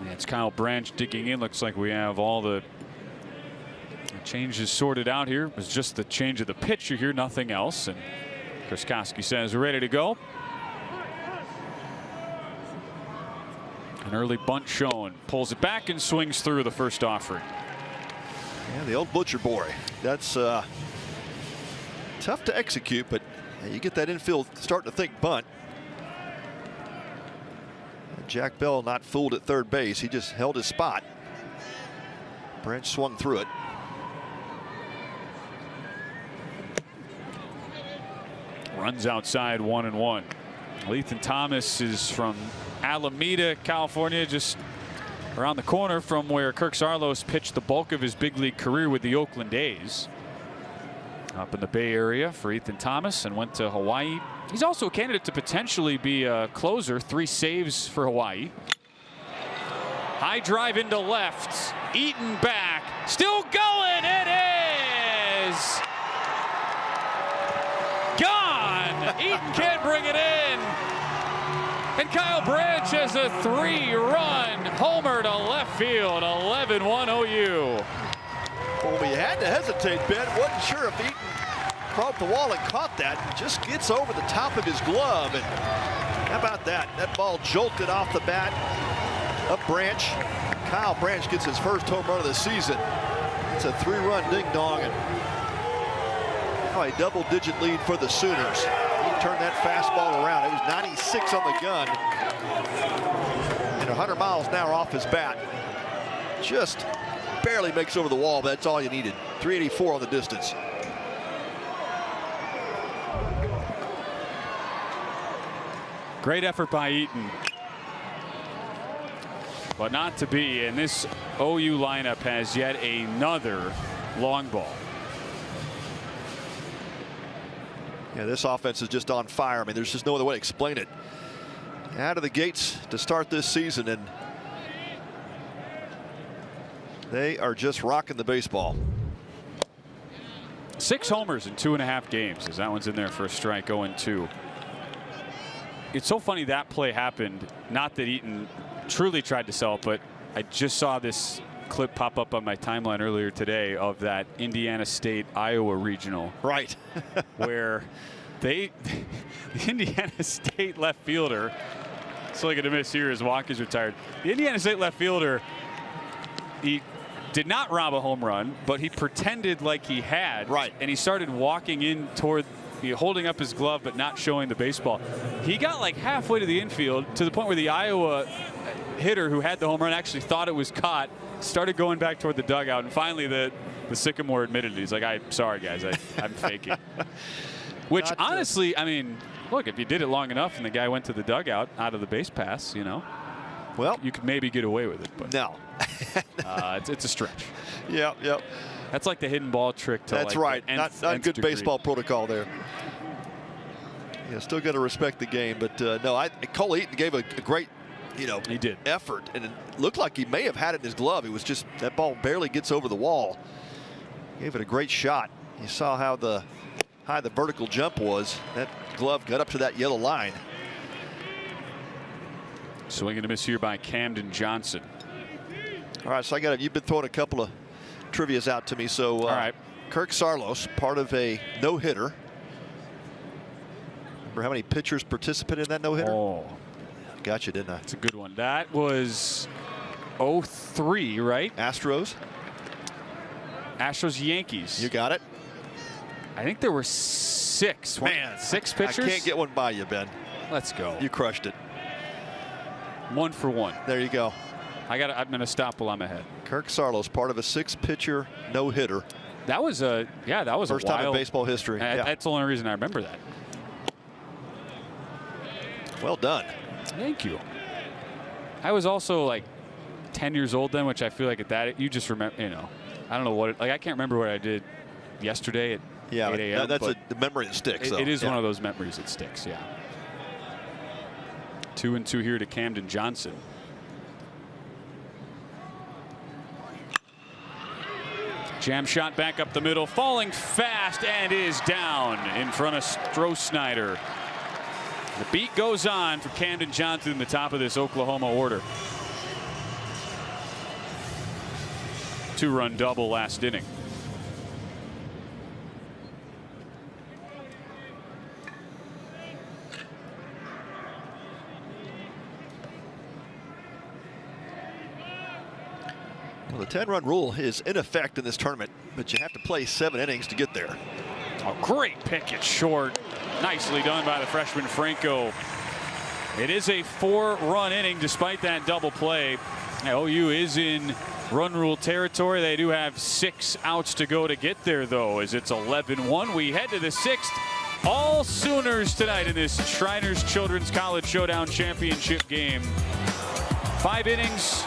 D: Yeah, it's Kyle Branch digging in. Looks like we have all the changes sorted out here. It was just the change of the pitcher here, nothing else. And Chris Koski says we're ready to go. An early bunt shown. Pulls it back and swings through the first offering.
E: Yeah, the old Butcher boy. That's tough to execute, but And you get that infield starting to think bunt. And Jack Bell not fooled at third base. He just held his spot. Branch swung through it.
D: Runs outside 1-1. Ethan Thomas is from Alameda, California, just around the corner from where Kirk Saarloos pitched the bulk of his big league career with the Oakland A's. Up in the Bay Area for Ethan Thomas, and went to Hawaii. He's also a candidate to potentially be a closer. 3 saves for Hawaii. High drive into left. Eaton back. Still going. It is gone. Eaton can't bring it in. And Kyle Branch has a 3-run homer to left field. 11-1 OU.
E: Well, we had to hesitate, Ben. Wasn't sure if Eaton crawled the wall and caught that. Just gets over the top of his glove. And how about that? That ball jolted off the bat. Up Branch. Kyle Branch gets his first home run of the season. It's a 3-run ding-dong. And now a double-digit lead for the Sooners. He turned that fastball around. It was 96 on the gun. And 100 miles an hour off his bat. Just barely makes over the wall, but that's all you needed. 384 on the distance.
D: Great effort by Eaton. But not to be, and this OU lineup has yet another long ball.
E: Yeah, this offense is just on fire. I mean, there's just no other way to explain it. Out of the gates to start this season, and they are just rocking the baseball.
D: 6 homers in 2.5 games, as that one's in there for a strike, 0-2. It's so funny that play happened. Not that Eaton truly tried to sell it, but I just saw this clip pop up on my timeline earlier today of that Indiana State Iowa regional.
E: Right.
D: Where the Indiana State left fielder, so like a miss here as Walker's retired. The Indiana State left fielder, he did not rob a home run, but he pretended like he had.
E: Right.
D: And he started walking in toward, holding up his glove but not showing the baseball. He got like halfway to the infield to the point where the Iowa hitter who had the home run actually thought it was caught, started going back toward the dugout, and finally the Sycamore admitted it. He's like, I'm sorry guys, I'm faking. Which honestly, I mean, look, if you did it long enough and the guy went to the dugout out of the base pass,
E: well,
D: you could maybe get away with it. But
E: no.
D: It's a stretch.
E: Yep.
D: That's like the hidden ball trick.
E: That's right. Not good degree. Baseball protocol there. Yeah, still got to respect the game, but no, Cole Eaton gave a great,
D: he did
E: effort, and it looked like he may have had it in his glove. It was just that ball barely gets over the wall. Gave it a great shot. You saw how high the vertical jump was. That glove got up to that yellow line.
D: Swing and a miss here by Camden Johnson.
E: All right, so you've been throwing a couple of trivias out to me. So
D: all right,
E: Kirk Saarloos, part of a no-hitter. Remember how many pitchers participated in that no-hitter?
D: Oh,
E: got you, didn't I?
D: It's a good one. That was 03, right?
E: Astros,
D: Yankees.
E: You got it.
D: I think there were 6.
E: Man,
D: 6 pitchers.
E: I can't get one by you, Ben.
D: Let's go.
E: You crushed it.
D: 1 for 1.
E: There you go.
D: I'm gonna stop while I'm ahead.
E: Kirk Saarloos, part of a 6-pitcher no-hitter.
D: That was that was
E: first time in baseball history.
D: That's the only reason I remember that.
E: Well done.
D: Thank you. I was also like 10 years old then, which I feel like at that you just remember. I don't know what I can't remember what I did yesterday at 8 a.m.
E: That's the memory that sticks.
D: It is one of those memories that sticks. Yeah. 2-2 here to Camden Johnson. Jam shot back up the middle, falling fast and is down in front of Stroh-Snyder. The beat goes on for Camden Johnson in the top of this Oklahoma order. 2-run double last inning.
E: Well, the 10-run rule is in effect in this tournament, but you have to play 7 innings to get there.
D: A great pick at short. Nicely done by the freshman Franco. It is a 4-run inning despite that double play. OU is in run rule territory. They do have 6 outs to go to get there, though, as it's 11-1. We head to the 6th. All Sooners tonight in this Shriners Children's College Showdown Championship game. 5 innings,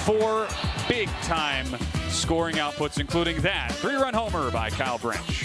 D: 4 big-time scoring outputs, including that 3-run homer by Kyle Branch.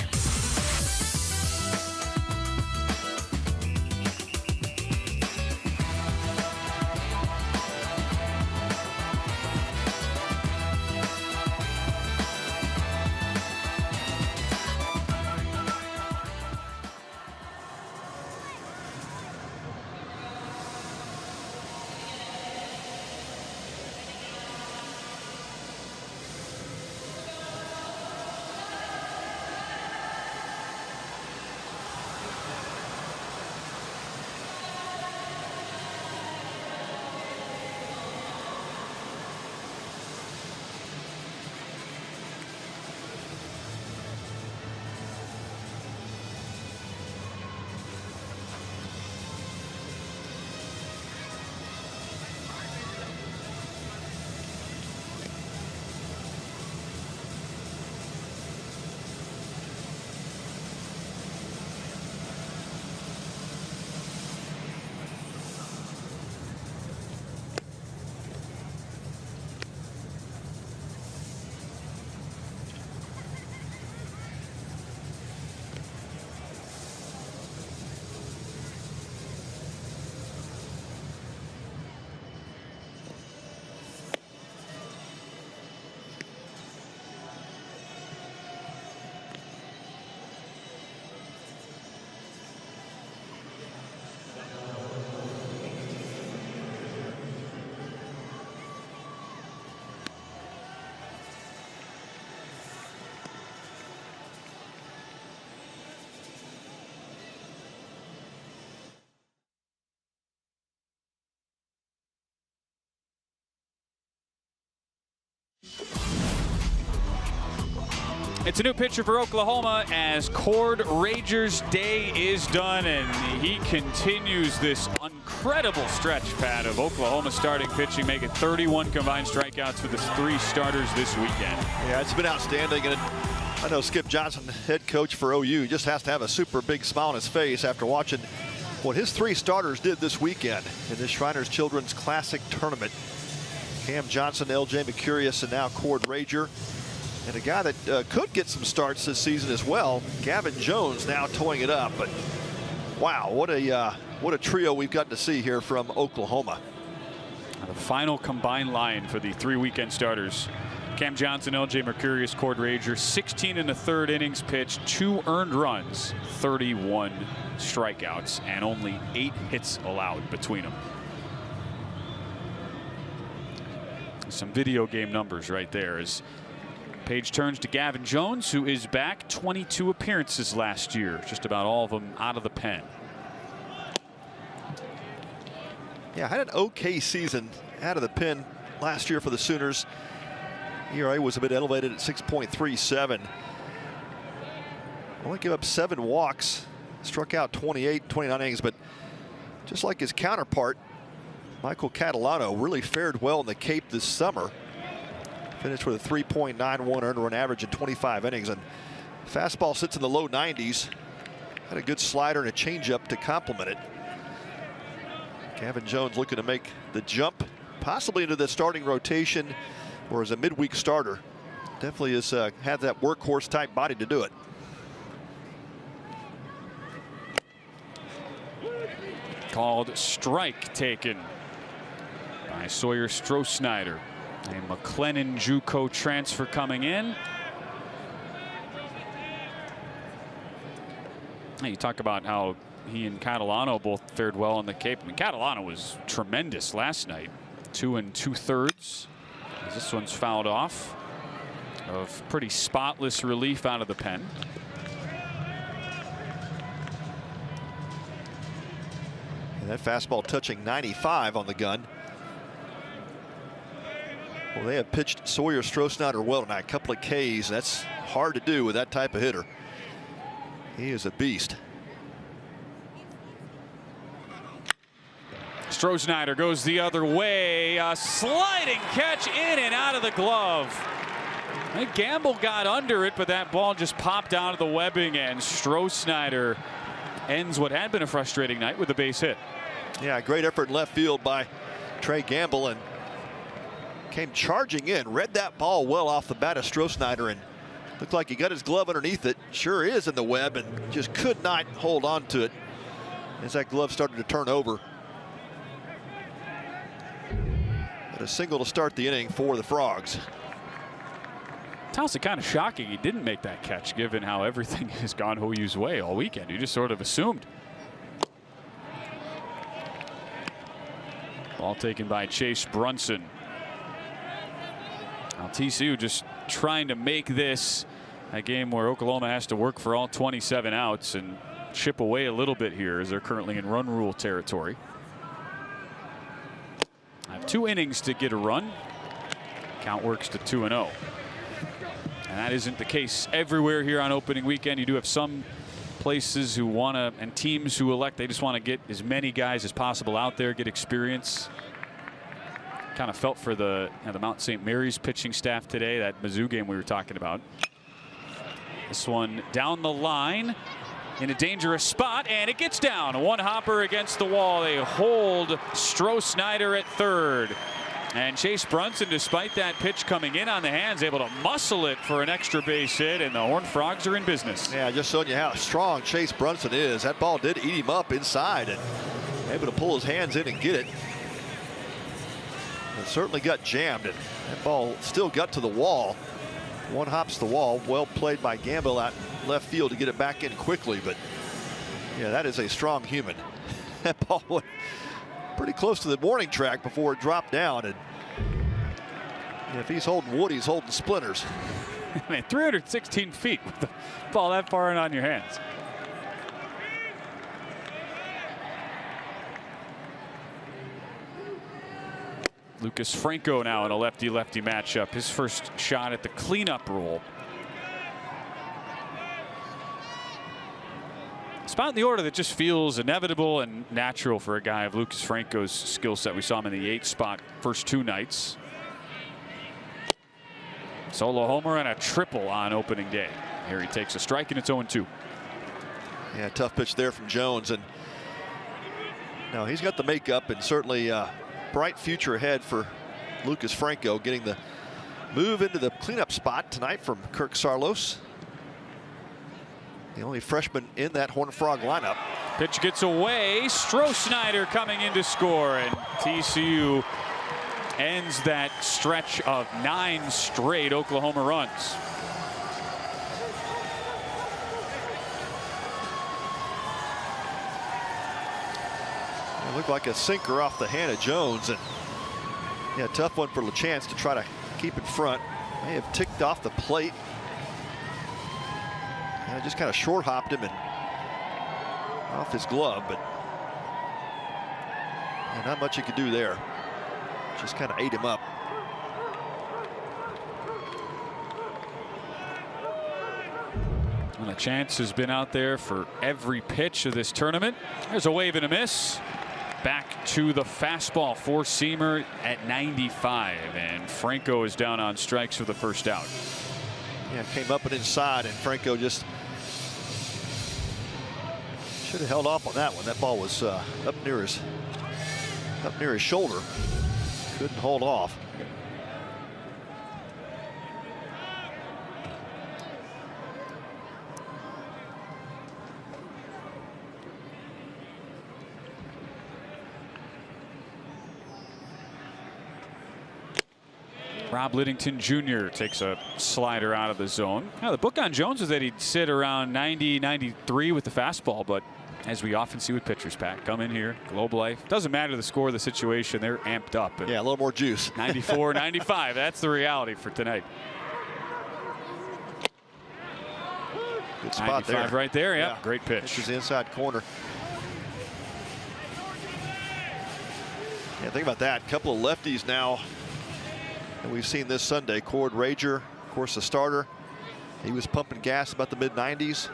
D: It's a new pitcher for Oklahoma as Cord Rager's day is done, and he continues this incredible stretch, Pat, of Oklahoma starting pitching, making 31 combined strikeouts with his 3 starters this weekend.
E: Yeah, it's been outstanding. And I know Skip Johnson, head coach for OU, just has to have a super big smile on his face after watching what his 3 starters did this weekend in this Shriners Children's Classic Tournament. Cam Johnson, LJ Mercurius, and now Cord Rager. And a guy that could get some starts this season as well, Gavin Jones, now towing it up. But wow, what a trio we've got to see here from Oklahoma.
D: The final combined line for the 3 weekend starters: Cam Johnson, LJ Mercurius, Cord Rager. 16 1/3 innings pitched, 2 earned runs, 31 strikeouts, and only 8 hits allowed between them. Some video game numbers right there as page turns to Gavin Jones, who is back. 22 appearances last year, just about all of them out of the pen.
E: Yeah, had an okay season out of the pen last year for the Sooners. ERA was a bit elevated at 6.37. Only gave up 7 walks, struck out 28, 29 innings, but just like his counterpart, Michael Catalano, really fared well in the Cape this summer. Finished with a 3.91 earned run average in 25 innings, and fastball sits in the low 90s. Had a good slider and a changeup to complement it. Gavin Jones looking to make the jump, possibly into the starting rotation or as a midweek starter. Definitely has had that workhorse type body to do it.
D: Called strike taken by Sawyer Stroh-Snyder. A McLennan JUCO transfer coming in. You talk about how he and Catalano both fared well in the Cape. I mean, Catalano was tremendous last night. 2 2/3. This one's fouled off. Of pretty spotless relief out of the pen.
E: And that fastball touching 95 on the gun. Well, they have pitched Sawyer Stroh-Snyder well tonight. A couple of Ks. That's hard to do with that type of hitter. He is a beast.
D: Strohsnyder goes the other way. A sliding catch in and out of the glove. I think Gamble got under it, but that ball just popped out of the webbing, and Strohsnyder ends what had been a frustrating night with a base hit.
E: Yeah, great effort in left field by Trey Gamble, and came charging in, read that ball well off the bat of Strohsnyder, and looked like he got his glove underneath it. Sure is in the web, and just could not hold on to it as that glove started to turn over. But a single to start the inning for the Frogs.
D: It's also kind of shocking he didn't make that catch, given how everything has gone Hoyu's way all weekend. You just sort of assumed. Ball taken by Chase Brunson. Now TCU just trying to make this a game where Oklahoma has to work for all 27 outs and chip away a little bit here, as they're currently in run rule territory. I have 2 innings to get a run. Count works to 2-0. And that isn't the case everywhere here on opening weekend. You do have some places who want to, and teams who elect, they just want to get as many guys as possible out there, get experience. Kind of felt for the Mount St. Mary's pitching staff today, that Mizzou game we were talking about. This one down the line in a dangerous spot, and it gets down. One hopper against the wall. They hold Strohsnyder at third. And Chase Brunson, despite that pitch coming in on the hands, able to muscle it for an extra base hit, and the Horned Frogs are in business.
E: Yeah, just showing you how strong Chase Brunson is. That ball did eat him up inside, and able to pull his hands in and get it. It certainly got jammed, and that ball still got to the wall. One hops the wall. Well played by Gamble out left field to get it back in quickly, but yeah, that is a strong human. That ball went pretty close to the warning track before it dropped down, and if he's holding wood, he's holding splinters.
D: I mean, 316 feet with the ball that far in on your hands. Lucas Franco now in a lefty-lefty matchup. His first shot at the cleanup role. Spot in the order that just feels inevitable and natural for a guy of Lucas Franco's skill set. We saw him in the 8th spot first 2 nights. Solo homer and a triple on opening day. Here he takes a strike, and it's 0-2.
E: Yeah, tough pitch there from Jones, and now he's got the makeup, and certainly bright future ahead for Lucas Franco, getting the move into the cleanup spot tonight from Kirk Sarlos, the only freshman in that Horned Frog lineup.
D: Pitch gets away. Strohsnyder coming in to score, and TCU ends that stretch of 9 straight Oklahoma runs.
E: It looked like a sinker off the hand of Jones, and yeah, tough one for LaChance to try to keep in front. May have ticked off the plate. Yeah, just kind of short hopped him and off his glove, but yeah, not much he could do there. Just kind of ate him up.
D: And LaChance has been out there for every pitch of this tournament. There's a wave and a miss. Back to the fastball, 4-seamer at 95, and Franco is down on strikes for the first out.
E: Yeah, came up and inside, and Franco just should have held off on that one. That ball was up near his shoulder. Couldn't hold off.
D: Rob Liddington Jr. takes a slider out of the zone. Now, the book on Jones was that he'd sit around 90, 93 with the fastball, but as we often see with pitchers, Pat, come in here, Globe Life. Doesn't matter the score of the situation, they're amped up.
E: Yeah, a little more juice.
D: 94, 95, that's the reality for tonight.
E: Good spot there.
D: Right there, yeah. Great pitch.
E: Pitches the inside corner. Yeah, think about that. Couple of lefties now and we've seen this Sunday. Cord Rager, of course, the starter. He was pumping gas about the mid-90s.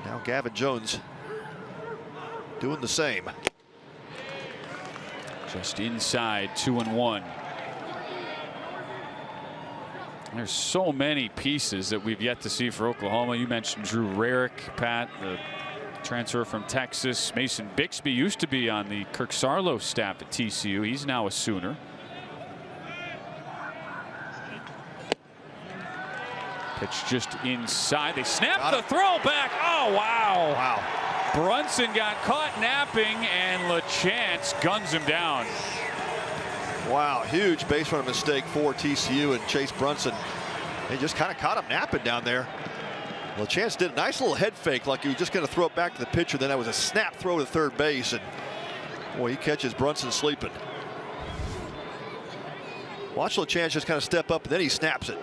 E: Now Gavin Jones doing the same.
D: Just inside, 2-1. There's so many pieces that we've yet to see for Oklahoma. You mentioned Drew Rarick, Pat, the transfer from Texas. Mason Bixby used to be on the Kirk Sarlo staff at TCU. He's now a Sooner. Pitch just inside. They snap the throw back. Oh, wow.
E: Wow.
D: Brunson got caught napping, and LaChance guns him down.
E: Wow, huge base running mistake for TCU, and Chase Brunson, they just kind of caught him napping down there. LaChance did a nice little head fake like he was just going to throw it back to the pitcher. Then that was a snap throw to third base, and boy, he catches Brunson sleeping. Watch LaChance just kind of step up, and then he snaps it.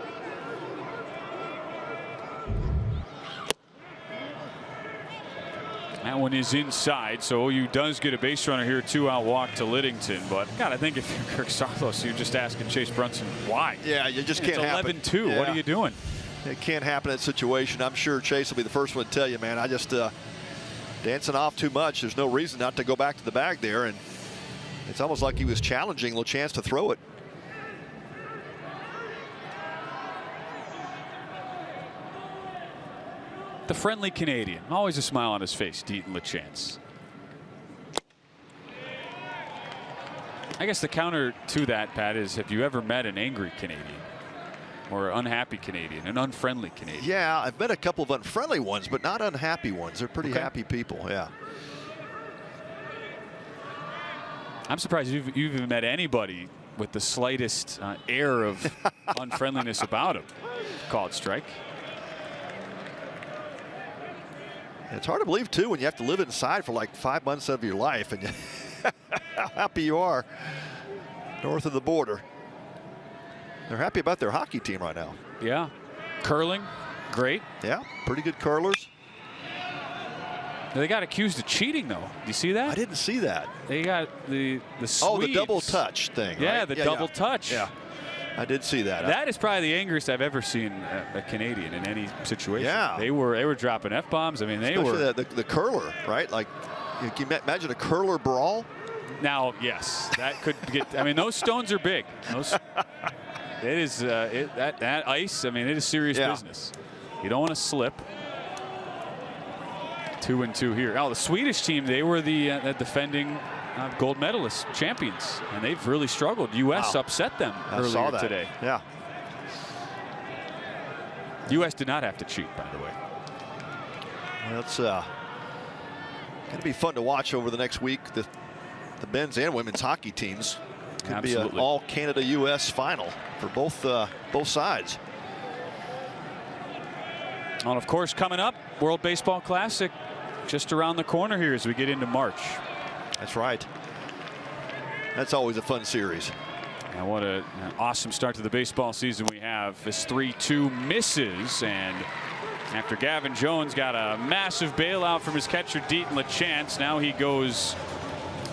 D: That one is inside, so OU does get a base runner here, 2-out walk to Liddington. But God, I think if you're Kirk Sarlos, you're just asking Chase Brunson why.
E: Yeah, you just can't happen.
D: It's 11-2. What are you doing?
E: It can't happen in that situation. I'm sure Chase will be the first one to tell you, man. I just dancing off too much. There's no reason not to go back to the bag there, and it's almost like he was challenging LaChance to throw it.
D: The friendly Canadian, always a smile on his face, Deaton LaChance. I guess the counter to that, Pat, is have you ever met an angry Canadian or an unhappy Canadian, an unfriendly Canadian?
E: Yeah, I've met a couple of unfriendly ones, but not unhappy ones. They're pretty happy people, yeah.
D: I'm surprised you've even met anybody with the slightest air of unfriendliness about him. Called strike.
E: It's hard to believe, too, when you have to live inside for like 5 months of your life and how happy you are north of the border. They're happy about their hockey team right now.
D: Yeah. Curling, great.
E: Yeah, pretty good curlers.
D: They got accused of cheating, though. Do you see that?
E: I didn't see that.
D: They got the Swedes.
E: Oh, the double touch thing.
D: Yeah,
E: right?
D: the double touch.
E: Yeah, I did see that.
D: That is probably the angriest I've ever seen a Canadian in any situation.
E: Yeah,
D: they were dropping F-bombs. I mean, they
E: especially
D: were
E: the curler, right? Like, can you imagine a curler brawl?
D: Now, yes, that could get. I mean, those stones are big. It is that ice. I mean, it is serious business. You don't want to slip. 2-2 here. Oh, the Swedish team, they were the defending gold medalist champions, and they've really struggled. U.S. upset them earlier today.
E: Yeah.
D: U.S. did not have to cheat, by the way.
E: Well, it's going to be fun to watch over the next week. The men's and women's hockey teams could be an all-Canada-U.S. final for both sides.
D: And of course, coming up, World Baseball Classic just around the corner here as we get into March.
E: That's right. That's always a fun series.
D: And what an awesome start to the baseball season we have. This 3-2 misses, and after Gavin Jones got a massive bailout from his catcher Deaton LaChance, now he goes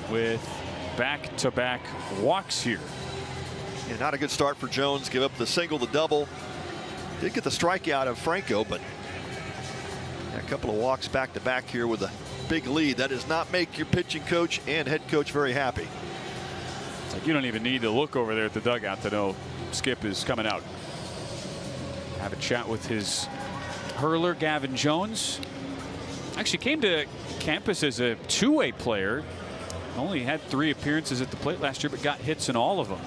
D: with back-to-back walks here.
E: Yeah, not a good start for Jones. Give up the single, the double. Did get the strikeout of Franco, but a couple of walks back-to-back here with a big lead. That does not make your pitching coach and head coach very happy.
D: It's like you don't even need to look over there at the dugout to know Skip is coming out. Have a chat with his hurler, Gavin Jones. Actually came to campus as a two-way player. Only had 3 appearances at the plate last year, but got hits in all of them.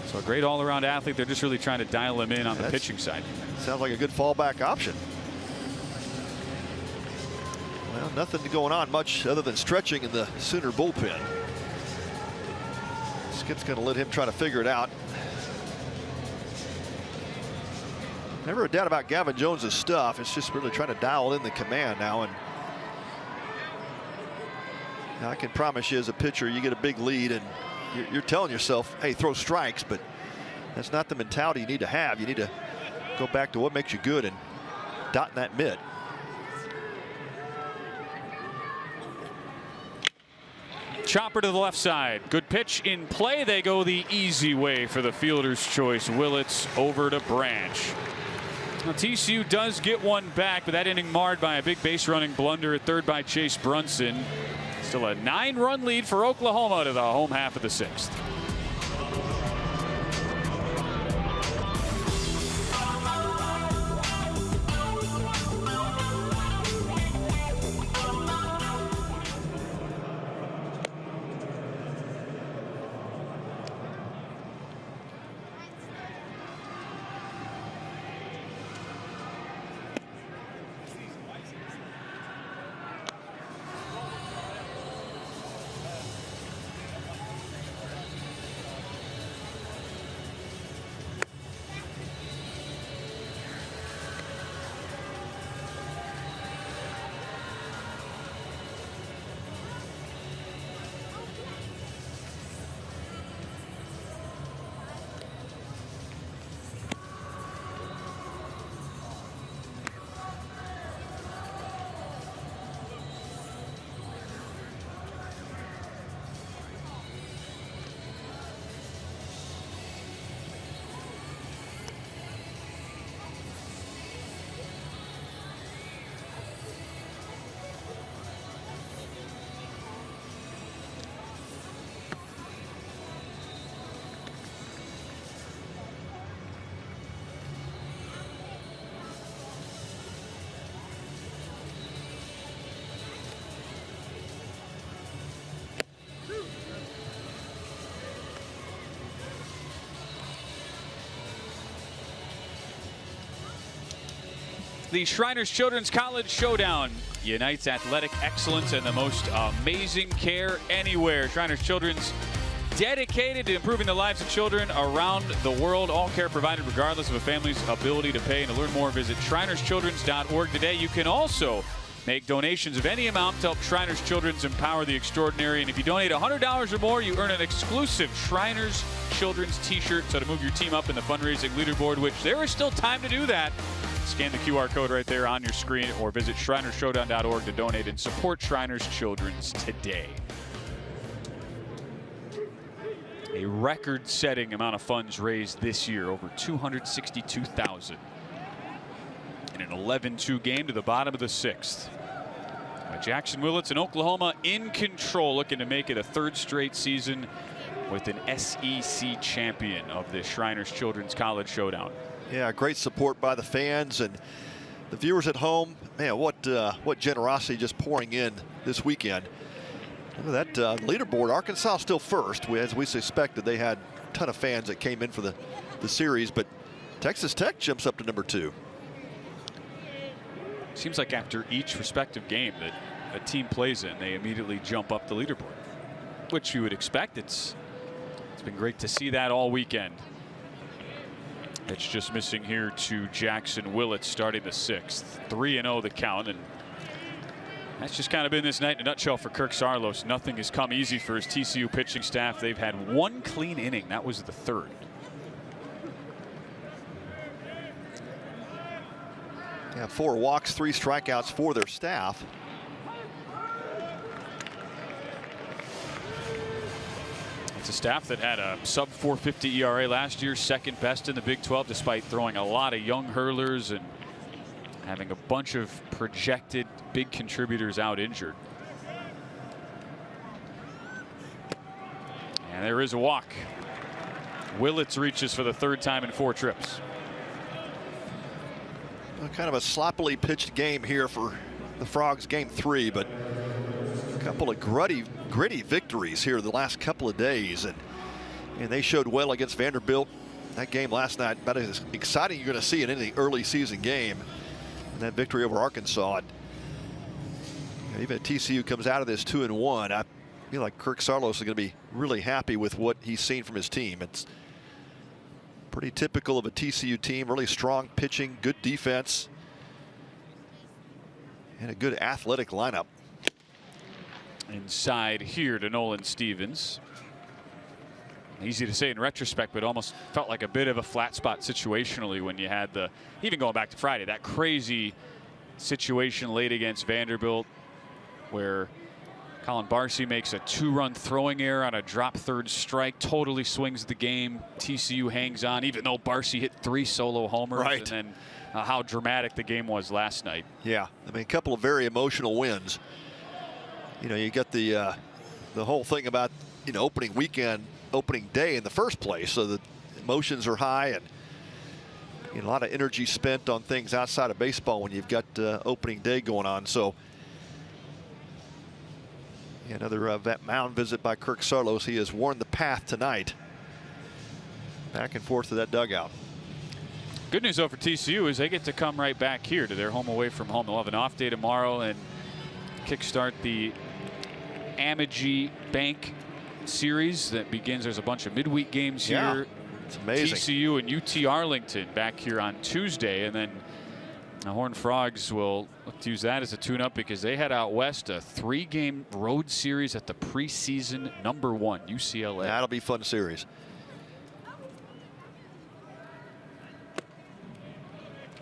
D: So a great all-around athlete. They're just really trying to dial him in on the pitching side.
E: Sounds like a good fallback option. Well, nothing going on much other than stretching in the Sooner bullpen. Skip's going to let him try to figure it out. Never a doubt about Gavin Jones's stuff. It's just really trying to dial in the command now. And I can promise you, as a pitcher, you get a big lead and you're telling yourself, hey, throw strikes, but that's not the mentality you need to have. You need to go back to what makes you good and dot in that mitt.
D: Chopper to the left side. Good pitch in play. They go the easy way for the fielder's choice. Willits over to Branch. Now, TCU does get one back, but that inning marred by a big base running blunder at third by Chase Brunson. Still a 9-run lead for Oklahoma to the home half of the 6th. The Shriners Children's College Showdown unites athletic excellence and the most amazing care anywhere. Shriners Children's dedicated to improving the lives of children around the world. All care provided regardless of a family's ability to pay. And to learn more, visit shrinerschildrens.org today. You can also make donations of any amount to help Shriners Children's empower the extraordinary. And if you donate $100 or more, you earn an exclusive Shriners Children's t-shirt. So to move your team up in the fundraising leaderboard, which there is still time to do that, scan the QR code right there on your screen or visit shrinershowdown.org to donate and support Shriners Children's today. A record-setting amount of funds raised this year, over $262,000 in an 11-2 game to the bottom of the 6th. Jackson Willits and Oklahoma in control, looking to make it a 3rd straight season with an SEC champion of the Shriners Children's College Showdown.
E: Yeah, great support by the fans and the viewers at home. Man, what generosity just pouring in this weekend. Look at that leaderboard. Arkansas still first. As we suspected, they had a ton of fans that came in for the series, but Texas Tech jumps up to number 2.
D: Seems like after each respective game that a team plays in, they immediately jump up the leaderboard, which you would expect. It's been great to see that all weekend. It's just missing here to Jackson Willits starting the 6th. 3-0 the count, and that's just kind of been this night in a nutshell for Kirk Saarloos. Nothing has come easy for his TCU pitching staff. They've had 1 clean inning. That was the 3rd.
E: Yeah, 4 walks, 3 strikeouts for their staff.
D: It's a staff that had a sub 4.50 ERA last year, 2nd best in the Big 12, despite throwing a lot of young hurlers and having a bunch of projected big contributors out injured. And there is a walk. Willits reaches for the 3rd time in 4 trips.
E: Kind of a sloppily pitched game here for the Frogs, game 3, but a couple of gritty victories here the last couple of days, and they showed well against Vanderbilt. That game last night, about as exciting you're going to see in any early season game. And that victory over Arkansas. And even if TCU comes out of this 2-1, I feel like Kirk Saarloos is going to be really happy with what he's seen from his team. It's pretty typical of a TCU team, really strong pitching, good defense, and a good athletic lineup.
D: Inside here to Nolan Stevens. Easy to say in retrospect, but almost felt like a bit of a flat spot situationally when you had even going back to Friday, that crazy situation late against Vanderbilt where Colin Barcy makes a 2-run throwing error on a drop 3rd strike, totally swings the game. TCU hangs on, even though Barcy hit 3 solo homers.
E: Right.
D: And then how dramatic the game was last night.
E: Yeah, I mean, a couple of very emotional wins. You know, you got the whole thing about, you know, opening weekend, opening day in the first place, so the emotions are high and, you know, a lot of energy spent on things outside of baseball when you've got opening day going on. So another vet mound visit by Kirk Saarloos. He has worn the path tonight. Back and forth to that dugout.
D: Good news though for TCU is they get to come right back here to their home away from home. They'll have an off day tomorrow and kickstart the Amagi Bank series that begins. There's a bunch of midweek games here.
E: It's amazing.
D: TCU and UT Arlington back here on Tuesday, and then the Horned Frogs will look to use that as a tune-up because they head out west, a 3-game road series at the preseason #1 UCLA.
E: That'll be a fun series.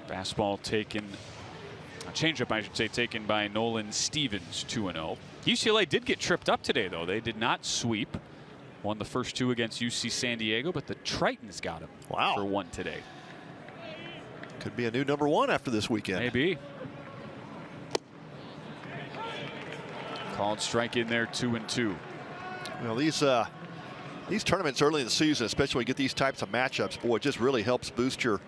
D: Fastball taken, a changeup I should say, taken by Nolan Stevens, 2-0. UCLA did get tripped up today though. They did not sweep. Won the first 2 against UC San Diego, but the Tritons got him for 1 today.
E: Could be a new #1 after this weekend.
D: Maybe. Called strike in there, 2-2.
E: Well, these tournaments early in the season, especially when you get these types of matchups, boy, it just really helps boost your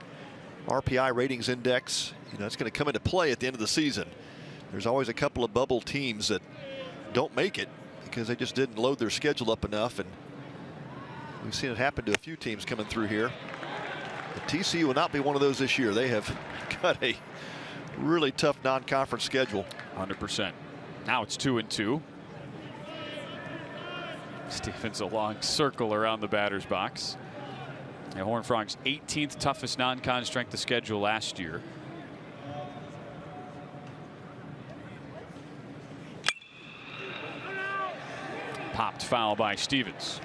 E: RPI ratings index. You know, it's going to come into play at the end of the season. There's always a couple of bubble teams that don't make it because they just didn't load their schedule up enough, and we've seen it happen to a few teams coming through here. But TCU will not be one of those this year. They have got a really tough non-conference schedule.
D: 100%. Now it's 2-2. Stevens a long circle around the batter's box. The Horned Frogs 18th toughest non-con strength of schedule last year. Popped foul by Stevens.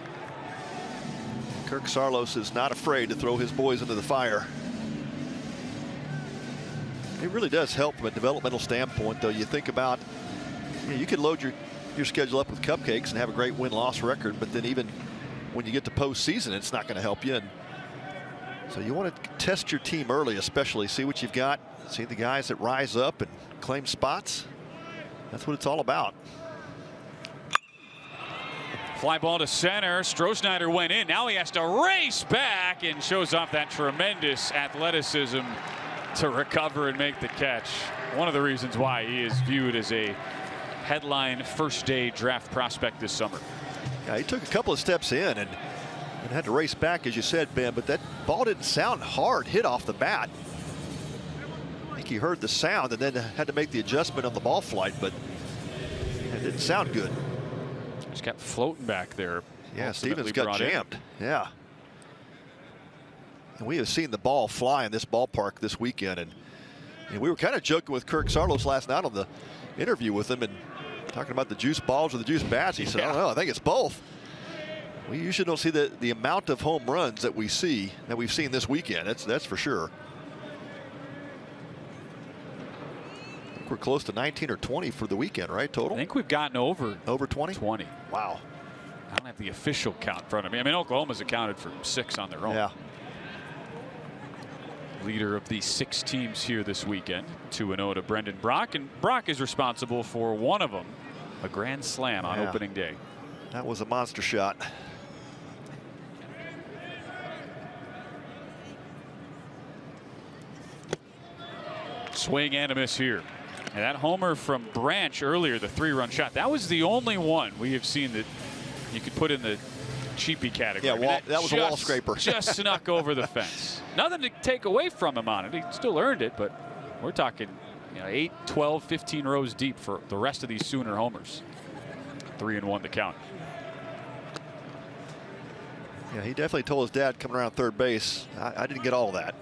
E: Kirk Saarloos is not afraid to throw his boys into the fire. It really does help from a developmental standpoint, though. You think about, you know, you could load your schedule up with cupcakes and have a great win-loss record, but then even when you get to postseason, it's not going to help you. And so you want to test your team early, especially see what you've got, see the guys that rise up and claim spots. That's what it's all about.
D: Fly ball to center. Strohsnyder went in. Now he has to race back and shows off that tremendous athleticism to recover and make the catch. One of the reasons why he is viewed as a headline first-day draft prospect this summer.
E: Yeah, he took a couple of steps in and had to race back, as you said, Ben, but that ball didn't sound hard hit off the bat. I think he heard the sound and then had to make the adjustment on the ball flight, but it didn't sound good.
D: Just kept floating back there.
E: Yeah, Stevens got jammed. Yeah. And we have seen the ball fly in this ballpark this weekend, and we were kind of joking with Kirk Saarloos last night on the interview with him and talking about the juice balls or the juice bats. He said, I don't know, I think it's both. We usually don't see the amount of home runs that we've seen this weekend. That's for sure. I think we're close to 19 or 20 for the weekend, right? Total?
D: I think we've gotten over
E: 20?
D: 20.
E: Wow.
D: I don't have the official count in front of me. I mean, Oklahoma's accounted for 6 on their own.
E: Yeah.
D: Leader of the 6 teams here this weekend, 2-0 to Brendan Brock, and Brock is responsible for one of them, a grand slam on opening day.
E: That was a monster shot.
D: Swing and a miss here. And that homer from Branch earlier, the 3-run shot, that was the only one we have seen that you could put in the cheapy category.
E: Yeah,
D: I mean,
E: that was a wall scraper.
D: Just snuck over the fence. Nothing to take away from him on it. He still earned it, but we're talking 8, 12, 15 rows deep for the rest of these Sooner homers. 3-1 the count.
E: Yeah, he definitely told his dad coming around third base, I didn't get all that.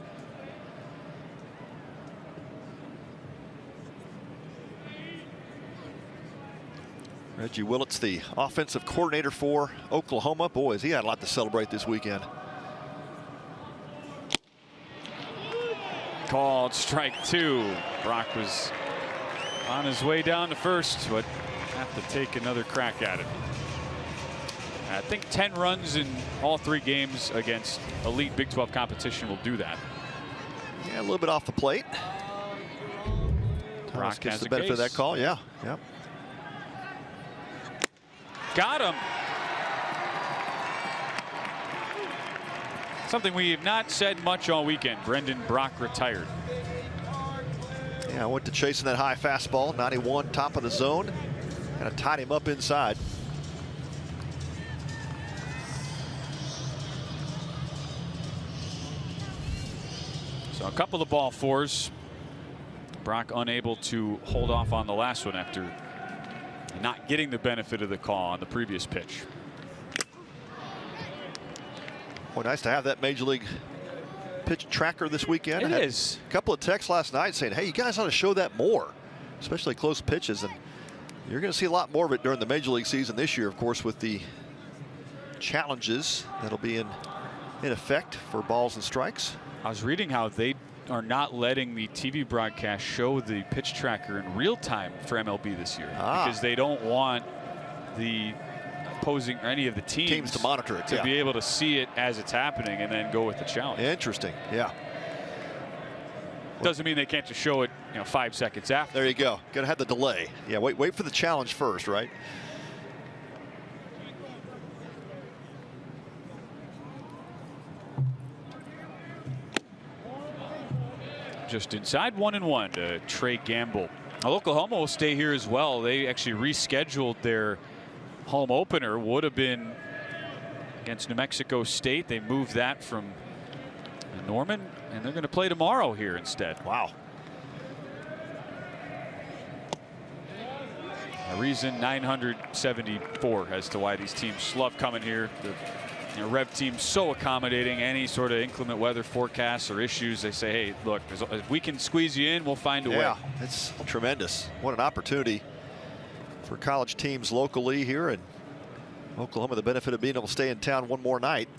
E: Reggie Willits, the offensive coordinator for Oklahoma. Boys, he had a lot to celebrate this weekend.
D: Called strike 2. Brock was on his way down to first, but have to take another crack at it. I think 10 runs in all 3 games against elite Big 12 competition will do that.
E: Yeah, a little bit off the plate.
D: Brock
E: gets
D: has
E: the
D: a
E: benefit of
D: case.
E: that call. Yeah.
D: got him. Something we have not said much all weekend. Brendan Brock retired.
E: Yeah, went to chasing that high fastball, 91, top of the zone. Kind of tied him up inside.
D: So a couple of ball fours. Brock unable to hold off on the last one after not getting the benefit of the call on the previous pitch.
E: Well, nice to have that Major League pitch tracker this weekend.
D: It is.
E: A couple of texts last night saying, hey, you guys ought to show that more, especially close pitches. And you're going to see a lot more of it during the Major League season this year, of course, with the challenges that'll be in effect for balls and strikes.
D: I was reading how they are not letting the TV broadcast show the pitch tracker in real time for MLB this year because they don't want the opposing or any of the teams
E: to monitor it,
D: to be able to see it as it's happening and then go with the challenge.
E: Interesting. Yeah.
D: Doesn't mean they can't just show it, 5 seconds after.
E: There you go. Got to have the delay. Yeah, wait for the challenge first, right?
D: Just inside 1-1 to Trey Gamble. Now, Oklahoma will stay here as well. They actually rescheduled their home opener. Would have been against New Mexico State. They moved that from Norman, and they're going to play tomorrow here instead.
E: Wow.
D: A reason 974 as to why these teams love coming here. The Rev team's so accommodating. Any sort of inclement weather forecasts or issues, they say, hey, look, if we can squeeze you in, we'll find a way.
E: Yeah, it's tremendous. What an opportunity for college teams locally here in Oklahoma, the benefit of being able to stay in town one more night.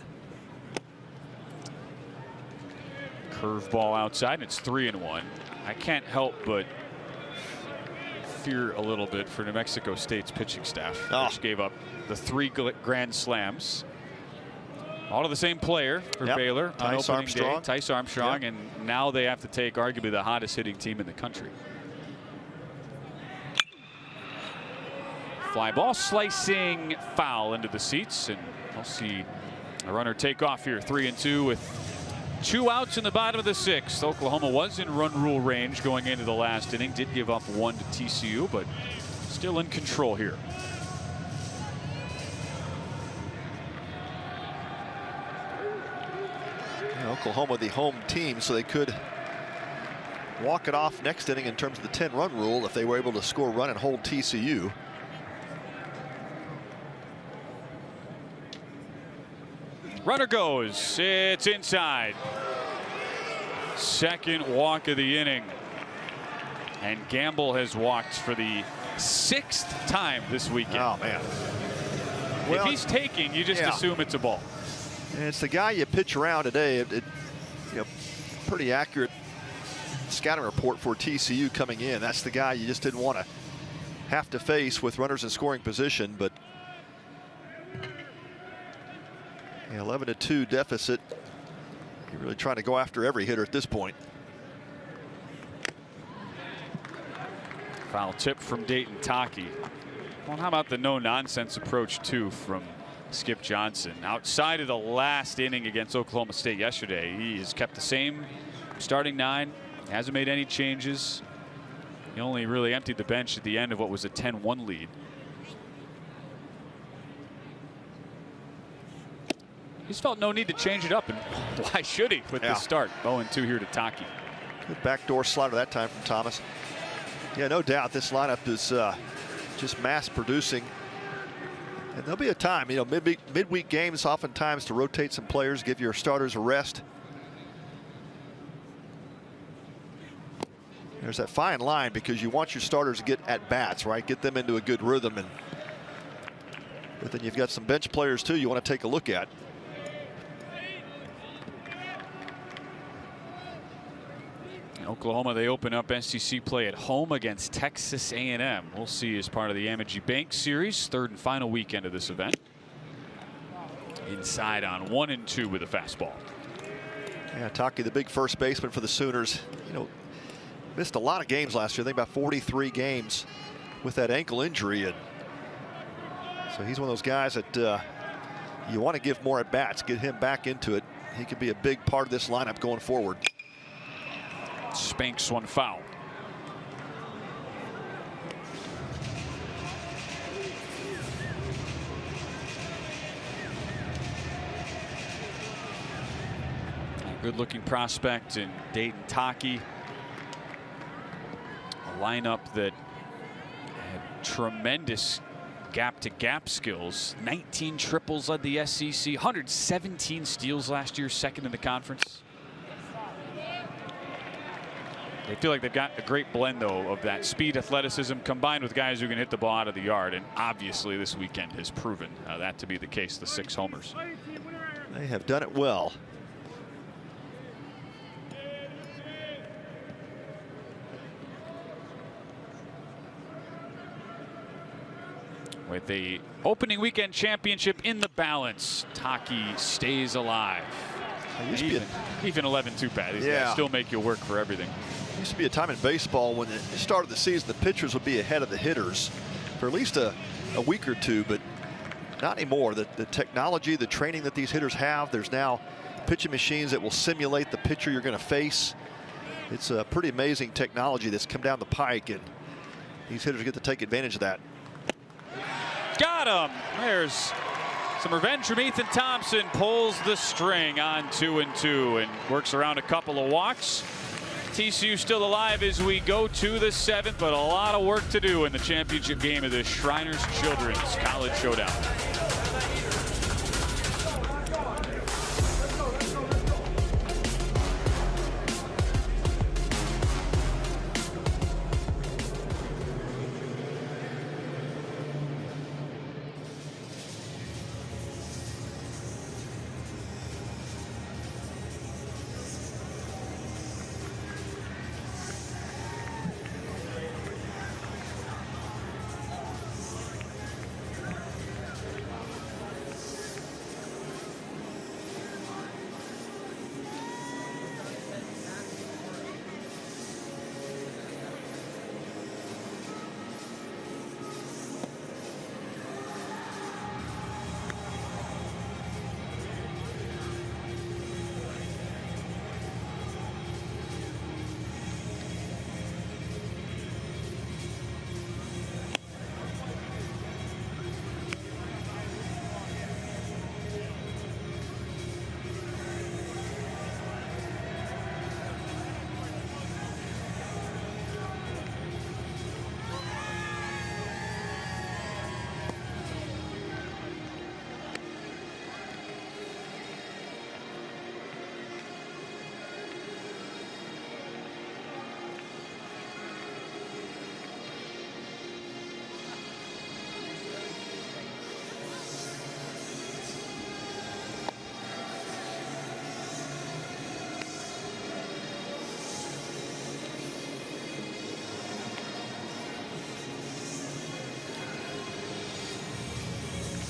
D: Curveball outside, and it's 3-1. I can't help but fear a little bit for New Mexico State's pitching staff, which gave up the 3 grand slams. All to the same player for Baylor on opening day, Tice Armstrong, and now they have to take arguably the hottest hitting team in the country. Fly ball slicing foul into the seats, and we'll see a runner take off here. 3-2 with 2 outs in the bottom of the 6th. Oklahoma was in run rule range going into the last inning. Did give up 1 to TCU, but still in control here.
E: Oklahoma, the home team, so they could walk it off next inning in terms of the 10-run rule if they were able to score a run and hold TCU.
D: Runner goes. It's inside. Second walk of the inning. And Gamble has walked for the 6th time this weekend.
E: Oh, man.
D: Well, if he's taking, you just assume it's a ball.
E: And it's the guy you pitch around today. Pretty accurate scouting report for TCU coming in. That's the guy you just didn't want to have to face with runners in scoring position. But 11-2 deficit. You're really trying to go after every hitter at this point.
D: Foul tip from Dayton Taki. Well, how about the no-nonsense approach, too, from Skip Johnson? Outside of the last inning against Oklahoma State yesterday, he has kept the same starting 9, hasn't made any changes. He only really emptied the bench at the end of what was a 10-1 lead. He's felt no need to change it up, and why should he with this start? 0-2 here to Taki.
E: Good backdoor slider that time from Thomas. Yeah, no doubt this lineup is just mass producing. And there'll be a time, midweek games oftentimes to rotate some players, give your starters a rest. There's that fine line because you want your starters to get at bats, right? Get them into a good rhythm. But then you've got some bench players too you want to take a look at.
D: Oklahoma, they open up SEC play at home against Texas A&M. We'll see as part of the Amagi Bank Series, 3rd and final weekend of this event. Inside on 1-2 with a fastball.
E: Yeah, Taki, the big first baseman for the Sooners, missed a lot of games last year. I think about 43 games with that ankle injury, and So he's one of those guys that you want to give more at bats, get him back into it. He could be a big part of this lineup going forward.
D: Spanks one foul. Good-looking prospect in Dayton Taki. A lineup that had tremendous gap-to-gap skills. 19 triples led the SEC. 117 steals last year, second in the conference. They feel like they've got a great blend, though, of that speed, athleticism, combined with guys who can hit the ball out of the yard. And obviously this weekend has proven that to be the case, the 6 homers.
E: They have done it well.
D: With the opening weekend championship in the balance, Taki stays alive. Even 11-2 bat. These guys still make you work for everything.
E: Used to be a time in baseball when it started the season, the pitchers would be ahead of the hitters for at least a week or two, but not anymore. The technology, the training that these hitters have, there's now pitching machines that will simulate the pitcher you're going to face. It's a pretty amazing technology that's come down the pike, and these hitters get to take advantage of that.
D: Got him. There's some revenge from Ethan Thompson. Pulls the string on 2-2 and works around a couple of walks. TCU still alive as we go to the 7th, but a lot of work to do in the championship game of the Shriners Children's College Showdown.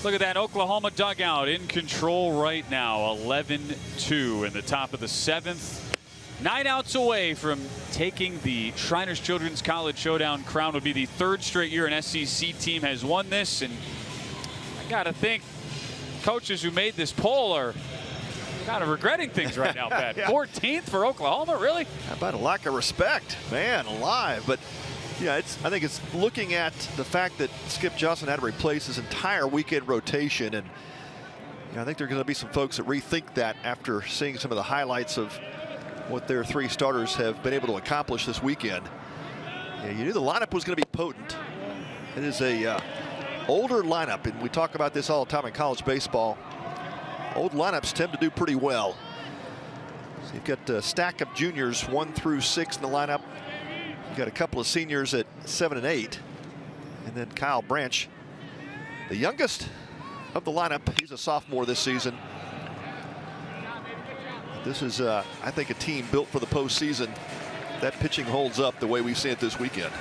D: Look at that Oklahoma dugout in control right now. 11-2 in the top of the 7th. 9 outs away from taking the Shriners Children's College Showdown crown. Would be the 3rd straight year an SEC team has won this, and I gotta think coaches who made this poll are kind of regretting things right now, Pat. 14th for Oklahoma, really?
E: How about a lack of respect, man alive. But yeah, I think it's looking at the fact that Skip Johnson had to replace his entire weekend rotation, and I think there are going to be some folks that rethink that after seeing some of the highlights of what their 3 starters have been able to accomplish this weekend. Yeah, you knew the lineup was going to be potent. It is a older lineup, and we talk about this all the time in college baseball. Old lineups tend to do pretty well. So you've got a stack of juniors 1 through 6 in the lineup. You've got a couple of seniors at 7 and 8, and then Kyle Branch, the youngest of the lineup. He's a sophomore this season. This is, I think, a team built for the postseason. That pitching holds up the way we've seen it this weekend.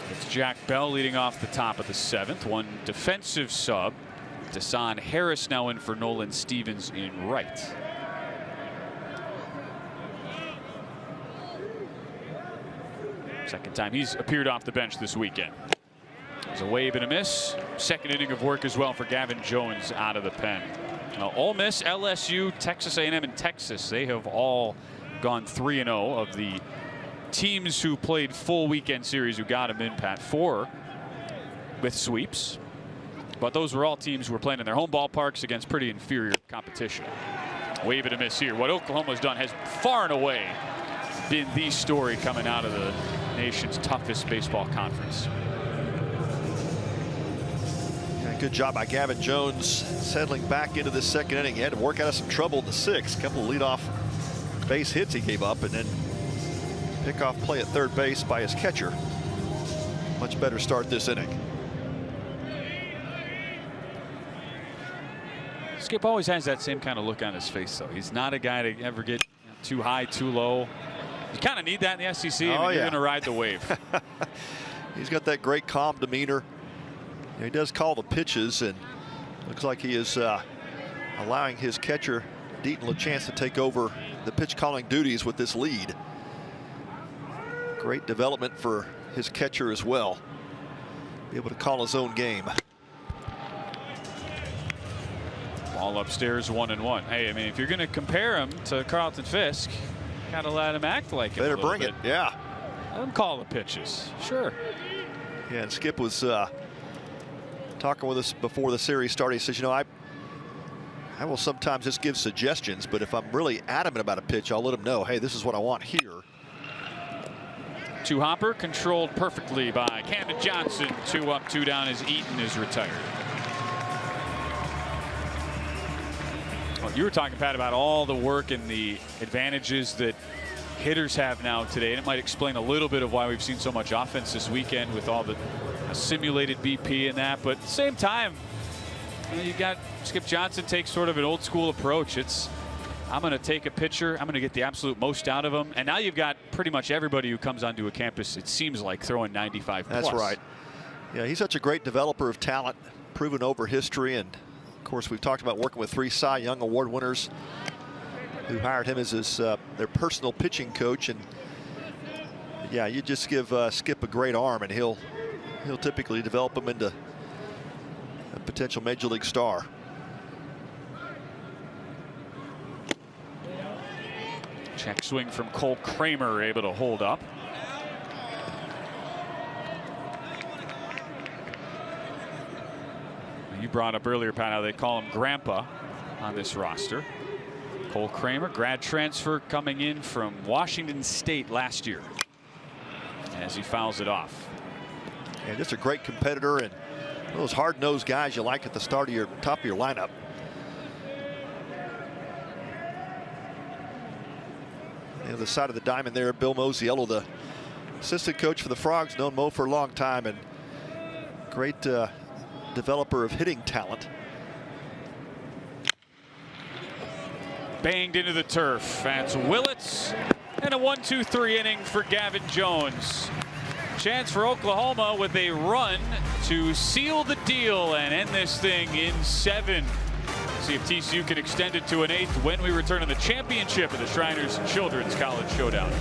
D: It's Jack Bell leading off the top of the 7th. 1 defensive sub. Desan Harris now in for Nolan Stevens in right. Second time he's appeared off the bench this weekend. There's a wave and a miss. Second inning of work as well for Gavin Jones out of the pen. Ole Miss, LSU, Texas A&M, and Texas, they have all gone 3-0 of the teams who played full weekend series who got them in, Pat. 4 with sweeps. But those were all teams who were playing in their home ballparks against pretty inferior competition. Wave and a miss here. What Oklahoma's done has far and away been the story coming out of the nation's toughest baseball conference.
E: Yeah, good job by Gavin Jones settling back into the second inning. He had to work out of some trouble in the 6th. A couple of leadoff base hits he gave up, and then pickoff play at third base by his catcher. Much better start this inning.
D: Skip always has that same kind of look on his face, though. He's not a guy to ever get too high, too low. You kind of need that in the SEC. You're going to ride the wave.
E: He's got that great calm demeanor. He does call the pitches, and looks like he is allowing his catcher Deaton a chance to take over the pitch calling duties with this lead. Great development for his catcher as well. Be able to call his own game.
D: Ball upstairs, 1-1. Hey, I mean, if you're going to compare him to Carlton Fisk, got to let him act like it.
E: Better bring it, yeah.
D: Let him call the pitches, sure.
E: Yeah, and Skip was talking with us before the series started. He says, you know, I will sometimes just give suggestions, but if I'm really adamant about a pitch, I'll let him know, hey, this is what I want here.
D: 2-hopper controlled perfectly by Camden Johnson. 2 up, 2 down as Eaton is retired. Well, you were talking, Pat, about all the work and the advantages that hitters have now today, and it might explain a little bit of why we've seen so much offense this weekend with all the simulated BP and that. But at the same time, you got Skip Johnson takes sort of an old school approach. It's, I'm going to take a pitcher, I'm going to get the absolute most out of him. And now you've got pretty much everybody who comes onto a campus, it seems like, throwing 95 plus.
E: That's right. Yeah, he's such a great developer of talent, proven over history. And of course, we've talked about working with 3 Cy Young Award winners who hired him as his, their personal pitching coach. And yeah, you just give Skip a great arm, and he'll typically develop him into a potential major league star.
D: Check swing from Cole Kramer, able to hold up. You brought up earlier, Pat, how they call him Grandpa on this roster. Cole Kramer, grad transfer coming in from Washington State last year, as he fouls it off.
E: And just a great competitor, and those hard-nosed guys you like at the start of your top of your lineup. The other side of the diamond there, Bill Mosiello, the assistant coach for the Frogs, known Mo for a long time, and great developer of hitting talent.
D: Banged into the turf. That's Willits, and a 1-2-3 inning for Gavin Jones. Chance for Oklahoma with a run to seal the deal and end this thing in 7. See if TCU can extend it to an 8th when we return to the championship of the Shriners Children's College Showdown.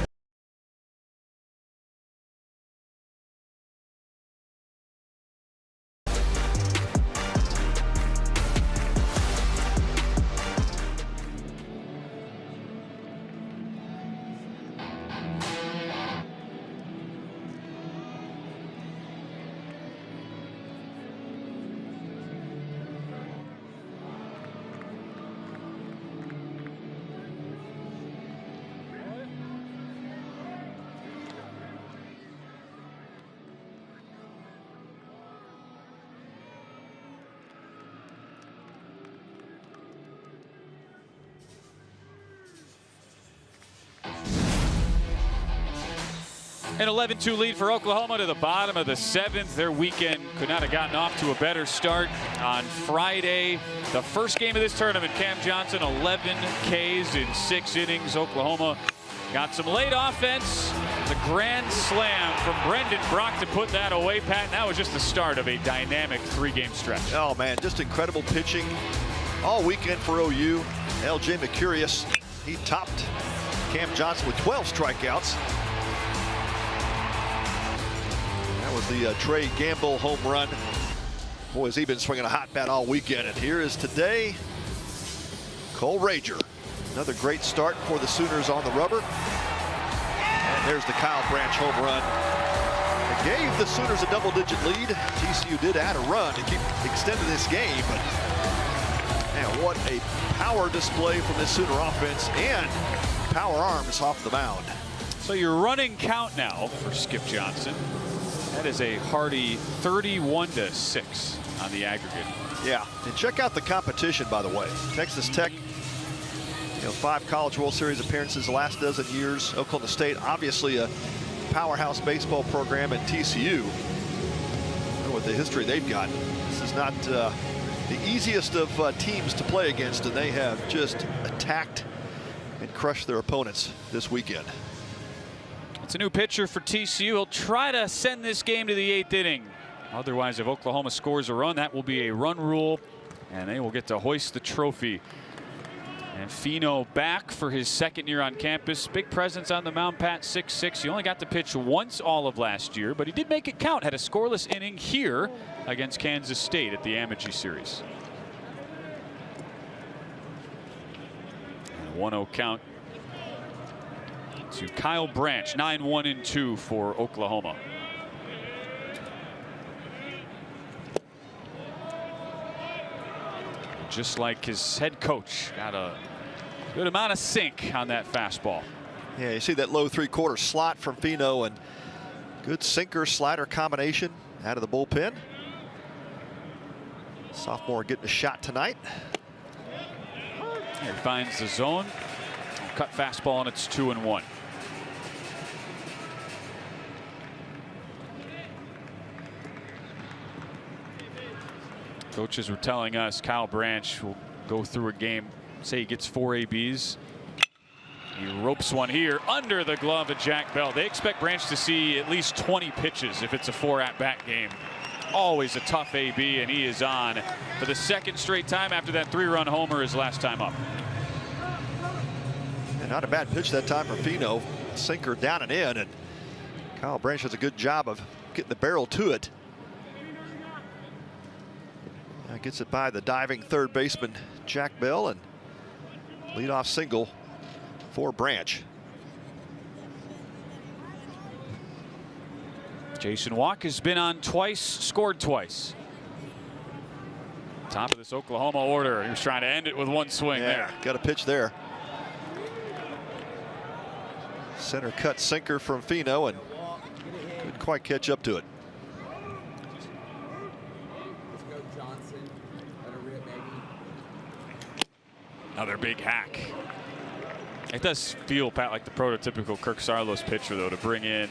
D: An 11-2 lead for Oklahoma to the bottom of the 7th. Their weekend could not have gotten off to a better start on Friday. The first game of this tournament, Cam Johnson, 11 Ks in 6 innings. Oklahoma got some late offense. The grand slam from Brendan Brock to put that away, Pat. And that was just the start of a dynamic 3-game stretch.
E: Oh, man, just incredible pitching all weekend for OU. L.J. Mercurius, he topped Cam Johnson with 12 strikeouts. That was the Trey Gamble home run. Boy, has he been swinging a hot bat all weekend. And here is today, Cole Rager. Another great start for the Sooners on the rubber. And there's the Kyle Branch home run. It gave the Sooners a double-digit lead. TCU did add a run to keep extending this game. But man, what a power display from this Sooner offense, and power arms off the mound.
D: So your running count now for Skip Johnson. That is a hearty 31-6 on the aggregate.
E: Yeah, and check out the competition, by the way. Texas Tech, 5 College World Series appearances the last dozen years. Oklahoma State, obviously a powerhouse baseball program, and TCU, with the history they've got, this is not the easiest of teams to play against, and they have just attacked and crushed their opponents this weekend.
D: It's a new pitcher for TCU. He'll try to send this game to the 8th inning. Otherwise, if Oklahoma scores a run, that will be a run rule, and they will get to hoist the trophy. And Fino back for his second year on campus. Big presence on the mound, Pat, 6'6". He only got to pitch once all of last year, but he did make it count. Had a scoreless inning here against Kansas State at the Amagi Series. And a 1-0 count to Kyle Branch. 9-1-2 for Oklahoma. Just like his head coach, got a good amount of sink on that fastball.
E: Yeah, you see that low 3/4 slot from Fino, and good sinker slider combination out of the bullpen. Sophomore getting a shot tonight.
D: Here he finds the zone. Cut fastball, and it's 2-1. Coaches were telling us Kyle Branch will go through a game, say he gets 4 ABs. He ropes one here under the glove of Jack Bell. They expect Branch to see at least 20 pitches if it's a 4 at-bat game. Always a tough AB, and he is on for the second straight time after that 3-run homer his last time up.
E: And not a bad pitch that time for Fino. Sinker down and in, and Kyle Branch does a good job of getting the barrel to it. Gets it by the diving third baseman Jack Bell, and leadoff single for Branch.
D: Jason Walk has been on twice, scored twice. Top of this Oklahoma order. He was trying to end it with one swing there.
E: Got a pitch there. Center cut sinker from Fino, and couldn't quite catch up to it.
D: Another big hack. It does feel, Pat, like the prototypical Kirk Saarloos pitcher, though, to bring in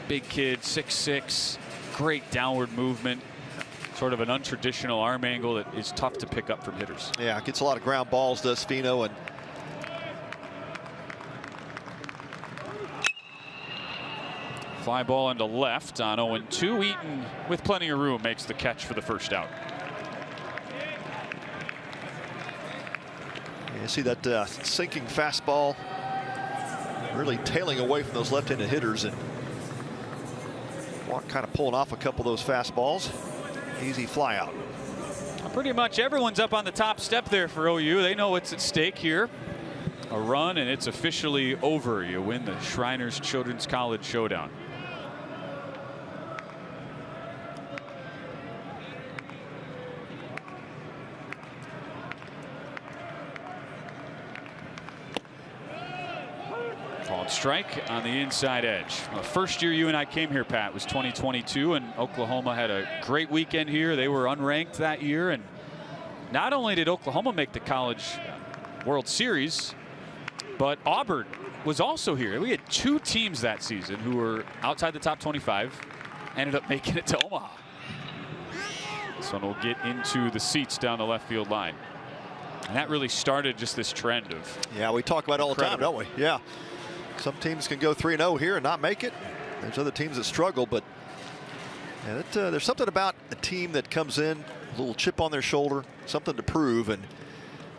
D: big kid, 6'6", great downward movement, sort of an untraditional arm angle that is tough to pick up from hitters.
E: Yeah, gets a lot of ground balls, does Fino, and
D: fly ball into left on 0-2. Eaton, with plenty of room, makes the catch for the first out.
E: You see that sinking fastball really tailing away from those left-handed hitters, and Walk kind of pulling off a couple of those fastballs. Easy fly out.
D: Pretty much everyone's up on the top step there for OU. They know what's at stake here. A run, and it's officially over. You win the Shriners Children's College Showdown. Called strike on the inside edge. The first year you and I came here, Pat, was 2022, and Oklahoma had a great weekend here. They were unranked that year, and not only did Oklahoma make the College World Series, but Auburn was also here. We had 2 teams that season who were outside the top 25, ended up making it to Omaha. This one will get into the seats down the left field line. And that really started just this trend of.
E: Yeah, we talk about it all the time, don't we? Yeah. Some teams can go 3-0 here and not make it. There's other teams that struggle, but there's something about a team that comes in, a little chip on their shoulder, something to prove, and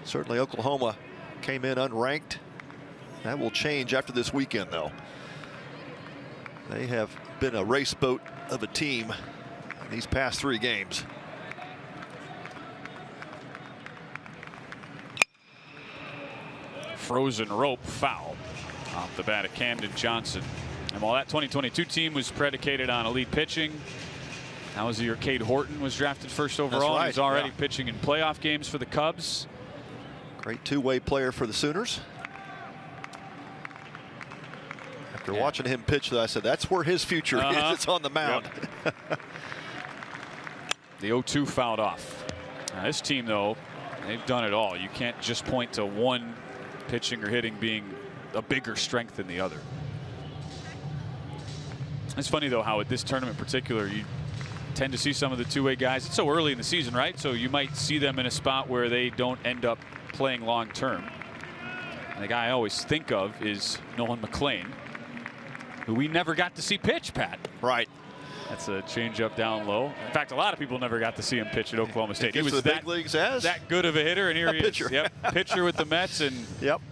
E: certainly Oklahoma came in unranked. That will change after this weekend, though. They have been a race boat of a team in these past 3 games.
D: Frozen rope foul off the bat of Camden Johnson. And while that 2022 team was predicated on elite pitching, that was the year Cade Horton was drafted first overall.
E: Right.
D: He's already pitching in playoff games for the Cubs.
E: Great two-way player for the Sooners. After watching him pitch, I said that's where his future is. It's on the mound.
D: Yep. The 0-2 fouled off. Now, this team, though, they've done it all. You can't just point to one pitching or hitting being a bigger strength than the other. It's funny, though, how at this tournament in particular, you tend to see some of the two-way guys. It's so early in the season, right? So you might see them in a spot where they don't end up playing long term. And the guy I always think of is Nolan McLean, who we never got to see pitch, Pat.
E: Right.
D: That's a changeup down low. In fact, a lot of people never got to see him pitch at Oklahoma State. He was
E: the big leagues
D: that good of a hitter, and here he is. Yep, pitcher with the Mets, and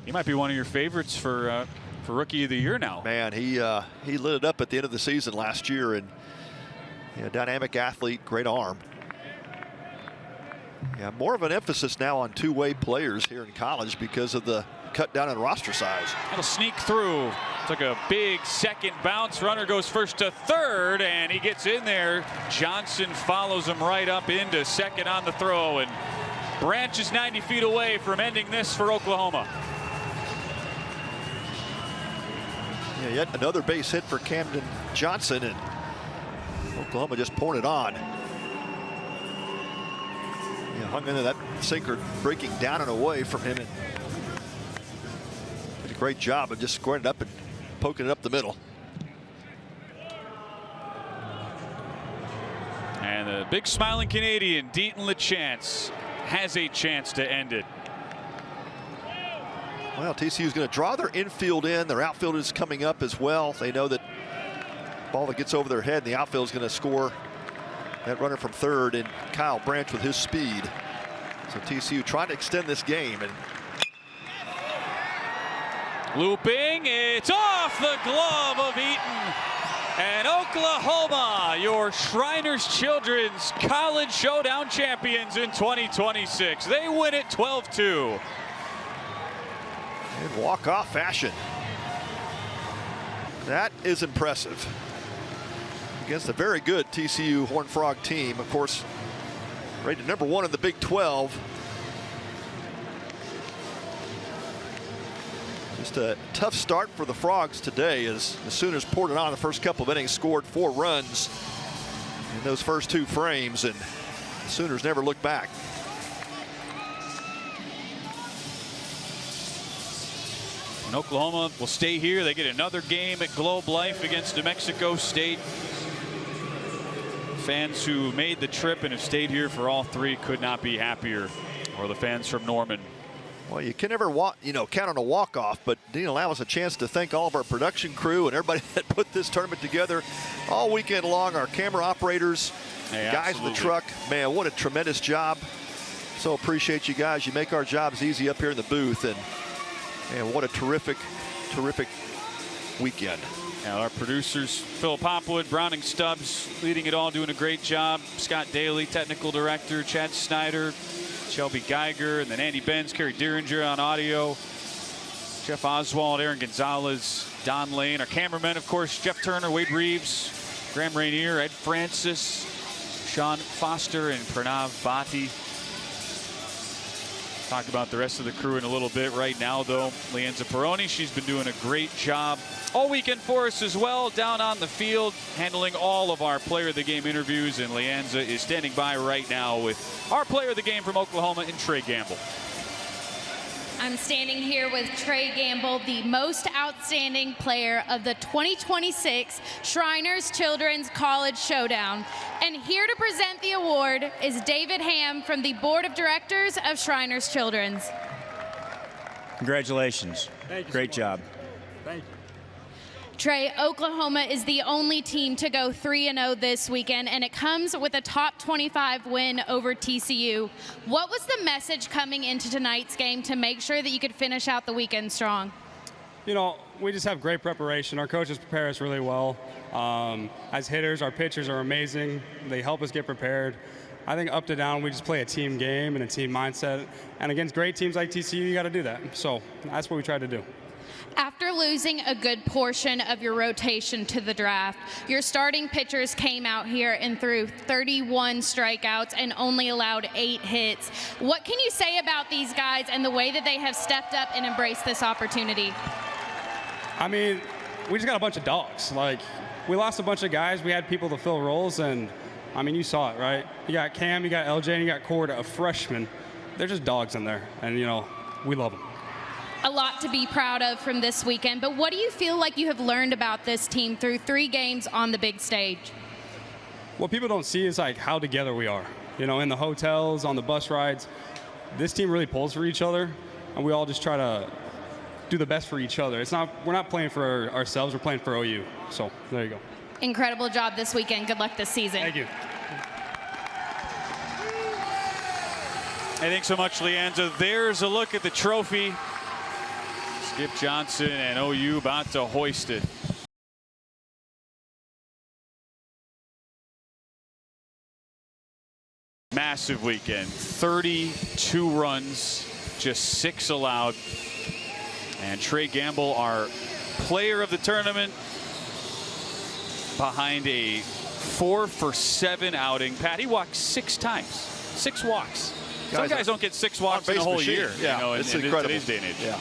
D: he might be one of your favorites for Rookie of the Year now.
E: Man, he lit it up at the end of the season last year, and dynamic athlete, great arm. Yeah, more of an emphasis now on two-way players here in college because of the cut down in roster size.
D: That'll sneak through. Took a big second bounce. Runner goes first to third, and he gets in there. Johnson follows him right up into second on the throw, and Branch is 90 feet away from ending this for Oklahoma.
E: Yeah, yet another base hit for Camden Johnson, and Oklahoma just pouring it on. Yeah, hung into that sinker, breaking down and away from him, and did a great job of just squaring it up and poking it up the middle.
D: And the big smiling Canadian, Deaton LeChance, has a chance to end it.
E: Well, TCU is going to draw their infield in. Their outfield is coming up as well. They know that ball that gets over their head, the outfield is going to score that runner from third, and Kyle Branch with his speed. So TCU trying to extend this game, and
D: looping, it's off the glove of Eaton. And Oklahoma, your Shriners Children's College Showdown champions in 2026. They win it 12-2.
E: In walk-off fashion. That is impressive. Against a very good TCU Horned Frog team. Of course, rated #1 in the Big 12. Just a tough start for the Frogs today as the Sooners poured it on the first couple of innings, scored 4 runs in those first 2 frames, and the Sooners never looked back.
D: And Oklahoma will stay here. They get another game at Globe Life against New Mexico State. Fans who made the trip and have stayed here for all 3 could not be happier, or the fans from Norman.
E: Well, you can never count on a walk-off, but didn't allow us a chance to thank all of our production crew and everybody that put this tournament together all weekend long. Our camera operators, guys in the truck. Man, what a tremendous job. So appreciate you guys. You make our jobs easy up here in the booth, and what a terrific weekend.
D: Now our producers, Phil Popwood, Browning Stubbs, leading it all, doing a great job. Scott Daly, technical director, Chad Snyder, Shelby Geiger, and then Andy Benz, Kerry Dieringer on audio, Jeff Oswald, Aaron Gonzalez, Don Lane, our cameramen, of course, Jeff Turner, Wade Reeves, Graham Rainier, Ed Francis, Sean Foster, and Pranav Bhatti. Talk about the rest of the crew in a little bit. Right now, though, Leanza Peroni, she's been doing a great job all weekend for us as well, down on the field, handling all of our Player of the Game interviews, and Leanza is standing by right now with our Player of the Game from Oklahoma, and Trey Gamble.
H: I'm standing here with Trey Gamble, the most outstanding player of the 2026 Shriners Children's College Showdown. And here to present the award is David Ham from the Board of Directors of Shriners Children's.
I: Congratulations. Great job.
H: Thank you. Trey, Oklahoma is the only team to go 3-0 this weekend, and it comes with a top 25 win over TCU. What was the message coming into tonight's game to make sure that you could finish out the weekend strong?
I: We just have great preparation. Our coaches prepare us really well. As hitters, our pitchers are amazing. They help us get prepared. I think up to down, we just play a team game and a team mindset. And against great teams like TCU, you got to do that. So that's what we try to do.
H: After losing a good portion of your rotation to the draft, your starting pitchers came out here and threw 31 strikeouts and only allowed 8 hits. What can you say about these guys and the way that they have stepped up and embraced this opportunity?
I: I mean, we just got a bunch of dogs. We lost a bunch of guys. We had people to fill roles, and I mean, you saw it, right? You got Cam, you got LJ, and you got Corda, a freshman. They're just dogs in there, and we love them.
H: A lot to be proud of from this weekend, but what do you feel like you have learned about this team through 3 games on the big stage?
I: What people don't see is how together we are. In the hotels, on the bus rides, this team really pulls for each other, and we all just try to do the best for each other. We're not playing for ourselves, we're playing for OU. So there you go.
H: Incredible job this weekend. Good luck this season.
I: Thank you.
D: Hey, thanks so much, Leanza. There's a look at the trophy. Skip Johnson and OU about to hoist it. Massive weekend. 32 runs, just 6 allowed. And Trey Gamble, our player of the tournament, behind a 4-for-7 outing. Pat, he walked 6 times. 6 walks. Some guys don't get 6 walks in a whole year.
E: Yeah,
D: in today's day and age.
E: Yeah.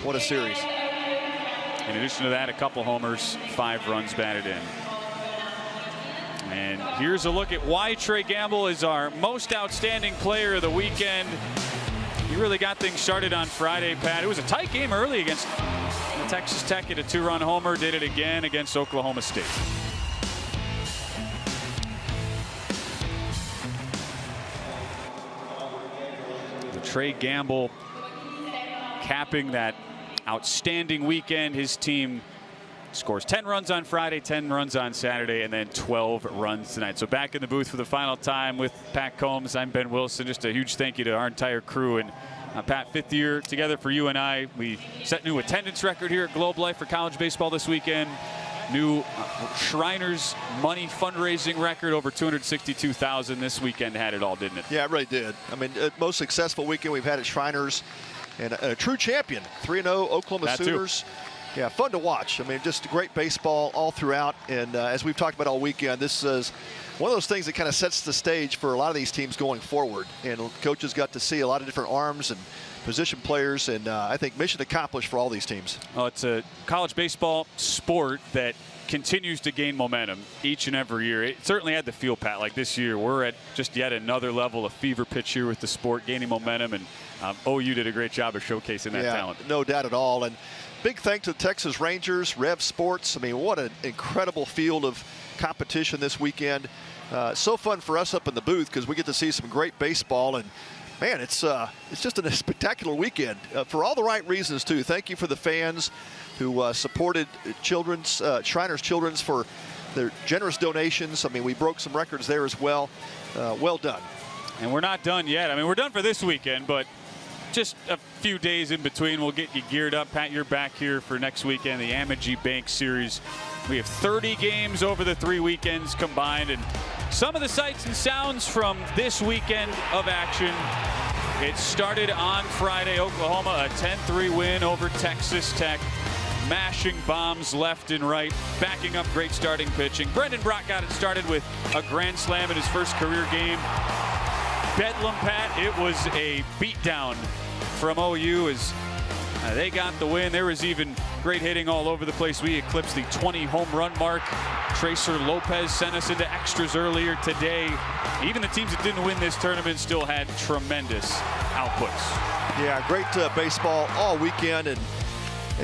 E: What a series.
D: In addition to that, a couple homers, 5 runs batted in. And here's a look at why Trey Gamble is our most outstanding player of the weekend. He really got things started on Friday, Pat. It was a tight game early against Texas Tech. Hit a 2-run homer, did it again against Oklahoma State. Trey Gamble capping that outstanding weekend. His team scores 10 runs on Friday, 10 runs on Saturday, and then 12 runs tonight. So back in the booth for the final time with Pat Combs. I'm Ben Wilson. Just a huge thank you to our entire crew. And Pat, 5th year together for you and I. We set new attendance record here at Globe Life for college baseball this weekend. New Shriners money fundraising record, over $262,000 this weekend. Had it all, didn't it?
E: Yeah, it really did. I mean, most successful weekend we've had at Shriners, and a true champion. 3-0 Oklahoma Sooners. Yeah, fun to watch. I mean, just great baseball all throughout. And as we've talked about all weekend, this is one of those things that kind of sets the stage for a lot of these teams going forward. And coaches got to see a lot of different arms and position players, and I think mission accomplished for all these teams.
D: Well, it's a college baseball sport that continues to gain momentum each and every year. It certainly had the feel, Pat, like this year we're at just yet another level of fever pitch here with the sport gaining momentum, and OU did a great job of showcasing that talent.
E: No doubt at all. And big thanks to the Texas Rangers, Rev Sports. I mean, what an incredible field of competition this weekend. So fun for us up in the booth because we get to see some great baseball, and man, it's just a spectacular weekend for all the right reasons too. Thank you for the fans who supported Shriners Children's for their generous donations. I mean, we broke some records there as well. Well done.
D: And we're not done yet. I mean, we're done for this weekend, but just a few days in between, we'll get you geared up. Pat, you're back here for next weekend, the Amegy Bank Series. We have 30 games over the 3 weekends combined, and some of the sights and sounds from this weekend of action. It started on Friday. Oklahoma, a 10-3 win over Texas Tech, mashing bombs left and right, backing up great starting pitching. Brendan Brock got it started with a grand slam in his first career game. Bedlam, Pat, it was a beatdown from OU as they got the win. There was even great hitting all over the place. We eclipsed the 20 home run mark. Tracer Lopez sent us into extras earlier today. Even the teams that didn't win this tournament still had tremendous outputs.
E: Yeah, great baseball all weekend, and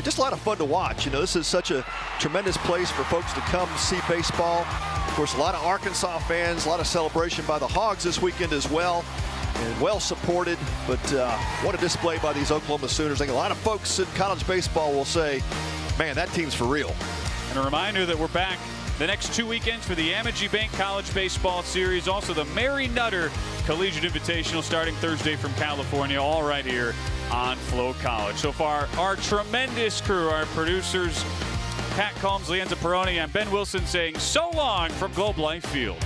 E: just a lot of fun to watch. You know, this is such a tremendous place for folks to come see baseball. Of course, a lot of Arkansas fans, a lot of celebration by the Hogs this weekend as well, and well supported. But what a display by these Oklahoma Sooners. I think a lot of folks in college baseball will say, man, that team's for real.
D: And a reminder that we're back the next 2 weekends for the Amagi Bank College Baseball Series. Also the Mary Nutter Collegiate Invitational starting Thursday from California, all right here on Flow College. So far, our tremendous crew, our producers, Pat Combs, Leanza Peroni, and Ben Wilson saying so long from Globe Life Field.